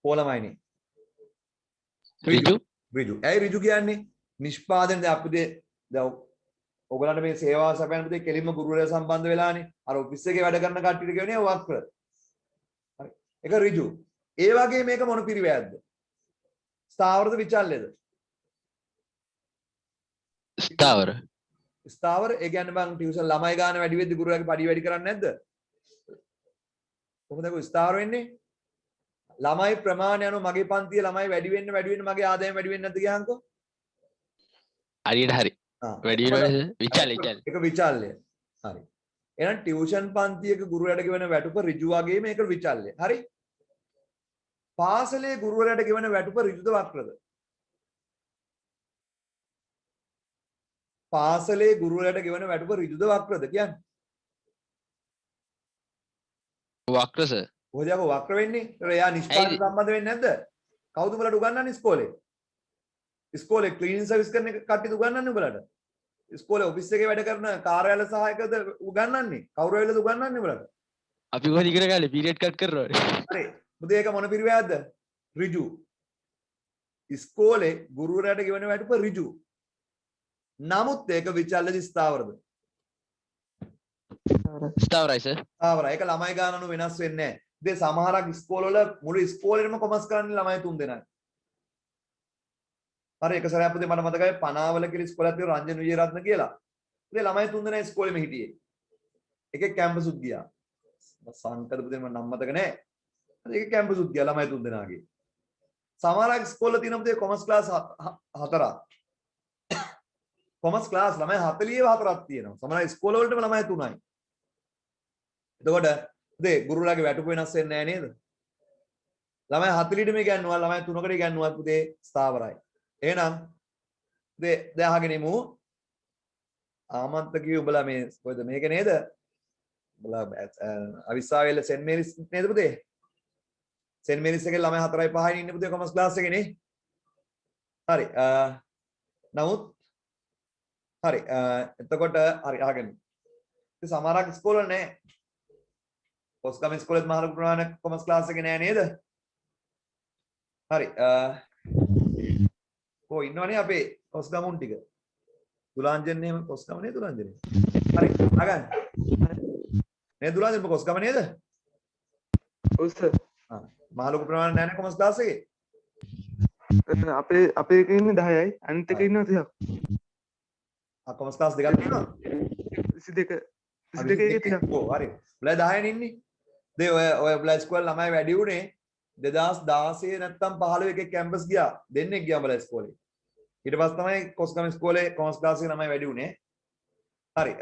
පොළමයිනේ. ඍජු. ඍජු. ඇයි ඍජු කියන්නේ? නිෂ්පාදන දැන් අපිට දැන් ඔයගලන්ට මේ සේවාව සපයන පුතේ කෙලින්ම ගුරුවරයා සම්බන්ධ වෙලානේ. අර ඔෆිස් එකේ වැඩ කරන කට්ටියට කියන්නේ වක්‍ර. හරි. ඒක ඍජු. ඒ වගේ මේක මොන පිරිවැයක්ද? ස්ථාවරද විචල්‍යද? ස්ථාවර. ස්ථාවර. ඒ කියන්නේ මං ටියුෂන් ළමයි ගන්න වැඩි වෙද්දි ගුරුවරයාගේ පඩි වැඩි කරන්නේ නැද්ද? කොහොමද ඒක ස්ථාවර වෙන්නේ? ළමයි ප්‍රමාණය අනුව මගේ පන්තියේ ළමයි වැඩි වෙන්න මගේ ආදායම වැඩි වෙන්නේ නැද්ද කියහන්කෝ? හරියට හරි. වැඩි වෙනවා විචාල්‍ය. ඒක විචාල්‍ය. හරි. එහෙනම් ටියුෂන් පන්තියක ගුරුවරයාට ගෙවන වැටුප ඍජු වගේ මේක විචාල්‍ය. හරි? පාසලේ ගුරුවරයාට ගෙවන වැටුප ඍජුද වක්‍රද? පාසලේ ගුරුවරයාට ගෙවන වැටුප ඍජුද වක්‍රද කියන්නේ? වක්‍ර සර්. කොහොමද යකෝ වක්‍ර වෙන්නේ? ඒතර එයා නිෂ්පාදන සම්බන්ධ වෙන්නේ නැද්ද? කවුද උඹලට උගන්වන්නේ ඉස්කෝලේ? ඉස්කෝලේ ක්ලීනින් සර්විස් කරන කට්ටියද උගන්වන්නේ උඹලට? ඉස්කෝලේ ඔෆිස් එකේ වැඩ කරන කාර්යාල සහායකද උගන්වන්නේ? කවුරු වෙලද උගන්වන්නේ උඹලට? අපි කොහොමද ඉගෙන ගන්නේ පීරියඩ් කට් කරනවනේ. හරි. මුදේ ඒක මොන පිරිවැයක්ද? ඍජු. ඉස්කෝලේ ගුරුවරයාට ගෙවන වැටුප ඍජු. නමුත් ඒක විචල්‍යද ස්ථාවරද? ස්ථාවරයි සර්. ස්ථාවරයි. ඒක ළමයි ගාන අනුව වෙනස් වෙන්නේ නැහැ. ඉතින් සමහරක් ඉස්කෝලවල මුළු ඉස්කෝලේම කොමර්ස් කරන්නේ ළමයි 3 දෙනයි. හරි එක සැරයක් පුතේ මට මතකයි පනාවල කියලා ඉස්කෝලයක් තියෙන රංජන් විජේරත්න කියලා. ඉතින් ළමයි 3 දෙනා ඉස්කෝලේම හිටියේ. එකෙක් කැම්පස් උත් ගියා. සංකද පුතේ මම නම් මතක නැහැ. එකෙක් කැම්පස් උත් ගියා ළමයි 3 දෙනාගේ. සමහරක් ඉස්කෝලේ තියෙන පුතේ කොමර්ස් ක්ලාස් 4ක්. කොමර්ස් ක්ලාස් ළමයි 44ක් තියෙනවා. සමහර ඉස්කෝල වලටම ළමයි 3යි. එතකොට පුතේ ගුරුවරයාගේ වැටුප වෙනස් වෙන්නේ නැහැ නේද? ළමයි 40ට මේ ගන්නවා ළමයි 3කට ගන්නවා පුතේ ස්ථාවරයි. එහෙනම් දැන් අහගෙන ඉමු ආමන්ත කිව්ව උඹලා මේ කොහෙද මේක නේද? උඹලා අවිස්සාවේල සෙන්ට් මේරිස් නේද පුතේ? සෙන්ට් මේරිස් එකේ ළමයි 4යි 5යි ඉන්නේ පුතේ කොමර්ස් ක්ලාස් එකේ නේ. හරි. නමුත් හරි එතකොට හරි අහගෙන. ඉතින් සමහරක් ඉස්කෝල වල නැහැ. කොස්ගම ඉස්කෝලේත් මහලු ප්‍රමාණයක් කොමර්ස් ක්ලාස් එකේ නැහැ නේද? හරි. කො ඉන්නවනේ අපේ කොස්ගමුන් ටික. දුලාංජන් එහෙම කොස්ගම නේද දුලාංජන්? හරි. අගන්. නේ දුලාංජන් කොස්ගම නේද? ඔව් සර්. මහලු ප්‍රමාණයක් නැහැ නේ කොමර්ස් ක්ලාස් එකේ. අපේ එකේ ඉන්නේ 10යි අනිත් එකේ ඉන්නවා 30ක්. කොමර්ස් ක්ලාස් දෙකක් තියෙනවා. 22 එකේ 30ක්. ඔව් හරි. ඔයා 10 ඉන්නේ. දැන් ඔය ඔයා ඉස්කෝලේ ළමයි වැඩි උනේ 2016 නැත්තම් 15 එකේ කැම්පස් ගියා. දෙන්නෙක් ගියා බලා ඉස්කෝලේ. ඊට පස්සේ තමයි කොස්ගම ඉස්කෝලේ කොමර්ස් ක්ලාස් එකේ ළමයි වැඩි උනේ. හරි.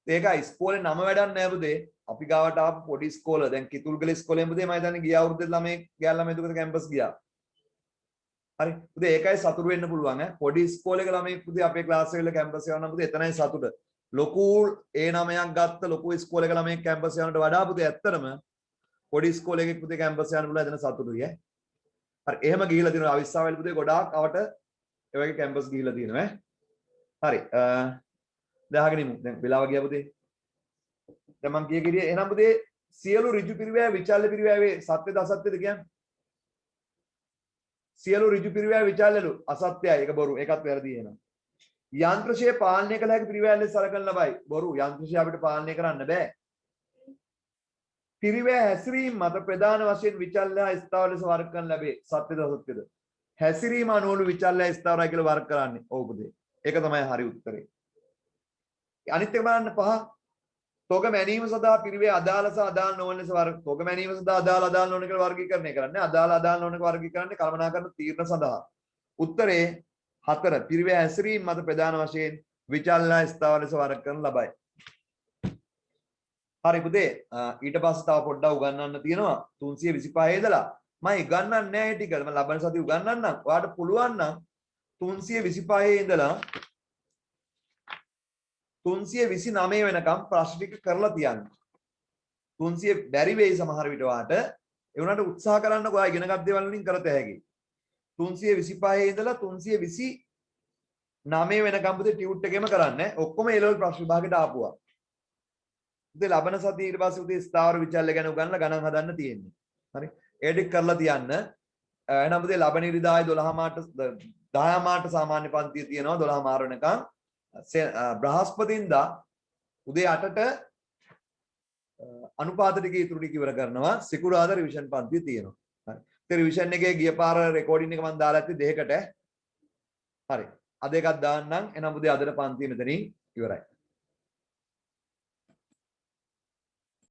ඒකයි ඉස්කෝලේ නම වැඩක් නෑ පුතේ. අපි ගාවට ආපු පොඩි ඉස්කෝල දැන් කිතුල්ගල ඉස්කෝලෙන් පුතේ මම හිතන්නේ ගිය අවුරුද්දේ ළමයි ගෑල් ළමයි දුකට කැම්පස් ගියා. හරි. පුතේ ඒකයි සතුටු වෙන්න පුළුවන් ඈ. පොඩි ඉස්කෝලේක ළමයි පුතේ අපේ ක්ලාස් එකේ කැම්පස් යවන්න පුතේ එතනයි සතුට. ලොකු A9ක් ගත්ත ලොකු ඉස්කෝලේක ළමයි කැම්පස් යනට වඩා පුතේ ඇත්තටම පොඩි ඉස්කෝලේක පුතේ කැම්පස් යන්න පුළුවන් එතන සතුටුයි ඈ. හරි. එහෙම ගිහිලා තියෙනවා අවිස්සාවල් පුතේ ගොඩාක් අවට ඒ වගේ කැම්පස් ගිහිලා තියෙනවා ඈ. හරි. දැන් අහගෙන ඉමු. දැන් වෙලාව ගියා පුතේ. දැන් මම කිය කිරියේ එහෙනම් පුතේ සියලු ඍජු පිරිවැය විචාල්‍ය පිරිවැය සත්‍යද අසත්‍යද කියන්නේ? සියලු ඍජු පිරිවැය විචාල්‍යලු අසත්‍යයි. ඒක බොරු. ඒකත් වැරදි එහෙනම්. යන්ත්‍රශය පාලනය කළ හැකි පිරිවැය ලෙස සලකන ලබයි. බොරු. යන්ත්‍රශය අපිට පාලනය කරන්න බෑ. පිරිවැය හැසිරීම මත ප්‍රධාන වශයෙන් විචල්‍ය හා ස්ථාවර ලෙස වර්ග කරන ලැබේ. සත්‍යද අසත්‍යද? හැසිරීම අනුවලු විචල්‍ය ස්ථාවරයි කියලා වර්ග කරන්නේ. ඕක පුතේ. ඒක තමයි හරි උත්තරේ. අනිත් එක බලන්න 5. තෝග මැනීම සඳහා පිරිවේ අදාළ සහ අදාළ නොවන ලෙස වර්ග. තෝග මැනීම සඳහා අදාළ නොවන කියලා වර්ගීකරණය කරන්නේ. අදාළ නොවන වර්ගීකරණය කළමනාකරන තීරණ සඳහා. උත්තරේ 4. පිරිවේ හැසිරීම මත ප්‍රධාන වශයෙන් විචල්‍ය ස්ථාවර ලෙස වර්ග කරන ලබයි. හරි පුතේ. ඊට පස්සේ තව පොඩ්ඩක් උගන්වන්න තියෙනවා 325 ඉඳලා. මම ඉගන්නන්නේ නැහැ ටික. මම ලබන සතිය උගන්වන්නම්. ඔයාලට පුළුවන් නම් 325 ඉඳලා 329 වෙනකම් ප්‍රශ්න ටික කරලා තියන්න. 300 බැරි වෙයි සමහර විට වාට. ඒ වුණාට උත්සාහ කරන්න ඔයා ඉගෙනගත් දේවල් වලින් කරත හැකියි. 325 ඉඳලා 329 වෙනකම් පුතේ ටියුට් එකේම කරන්න. ඔක්කොම ඒ ලෙවල් ප්‍රශ්න විභාගෙට ආපුවා. පුතේ ලබන සතිය ඊට පස්සේ පුතේ ස්ථාවර විචල්‍ය ගැන උගන්ලා ගණන් හදන්න තියෙන්නේ. හරි. ඒ ටික කරලා තියන්න. එහෙනම් පුතේ ලබන ඉරිදායි 12 මාට 10 මාට සාමාන්‍ය පන්තිය තියෙනවා 12 මාර වෙනකම්. බ්‍රහස්පතින්දා උදේ 8ට අනුපාත ටික ඉතුරු ටික ඉවර කරනවා. සිකුරාදා රිවිෂන් පන්තිය තියෙනවා. හරි. ඒ රිවිෂන් එකේ ගිය පාර රෙකෝඩින් එක මම දාලා ඇත්තේ දෙකකට. හරි. අද එකක් දාන්නම්. එහෙනම් උදේ අදට පන්තිය මෙතනින් ඉවරයි.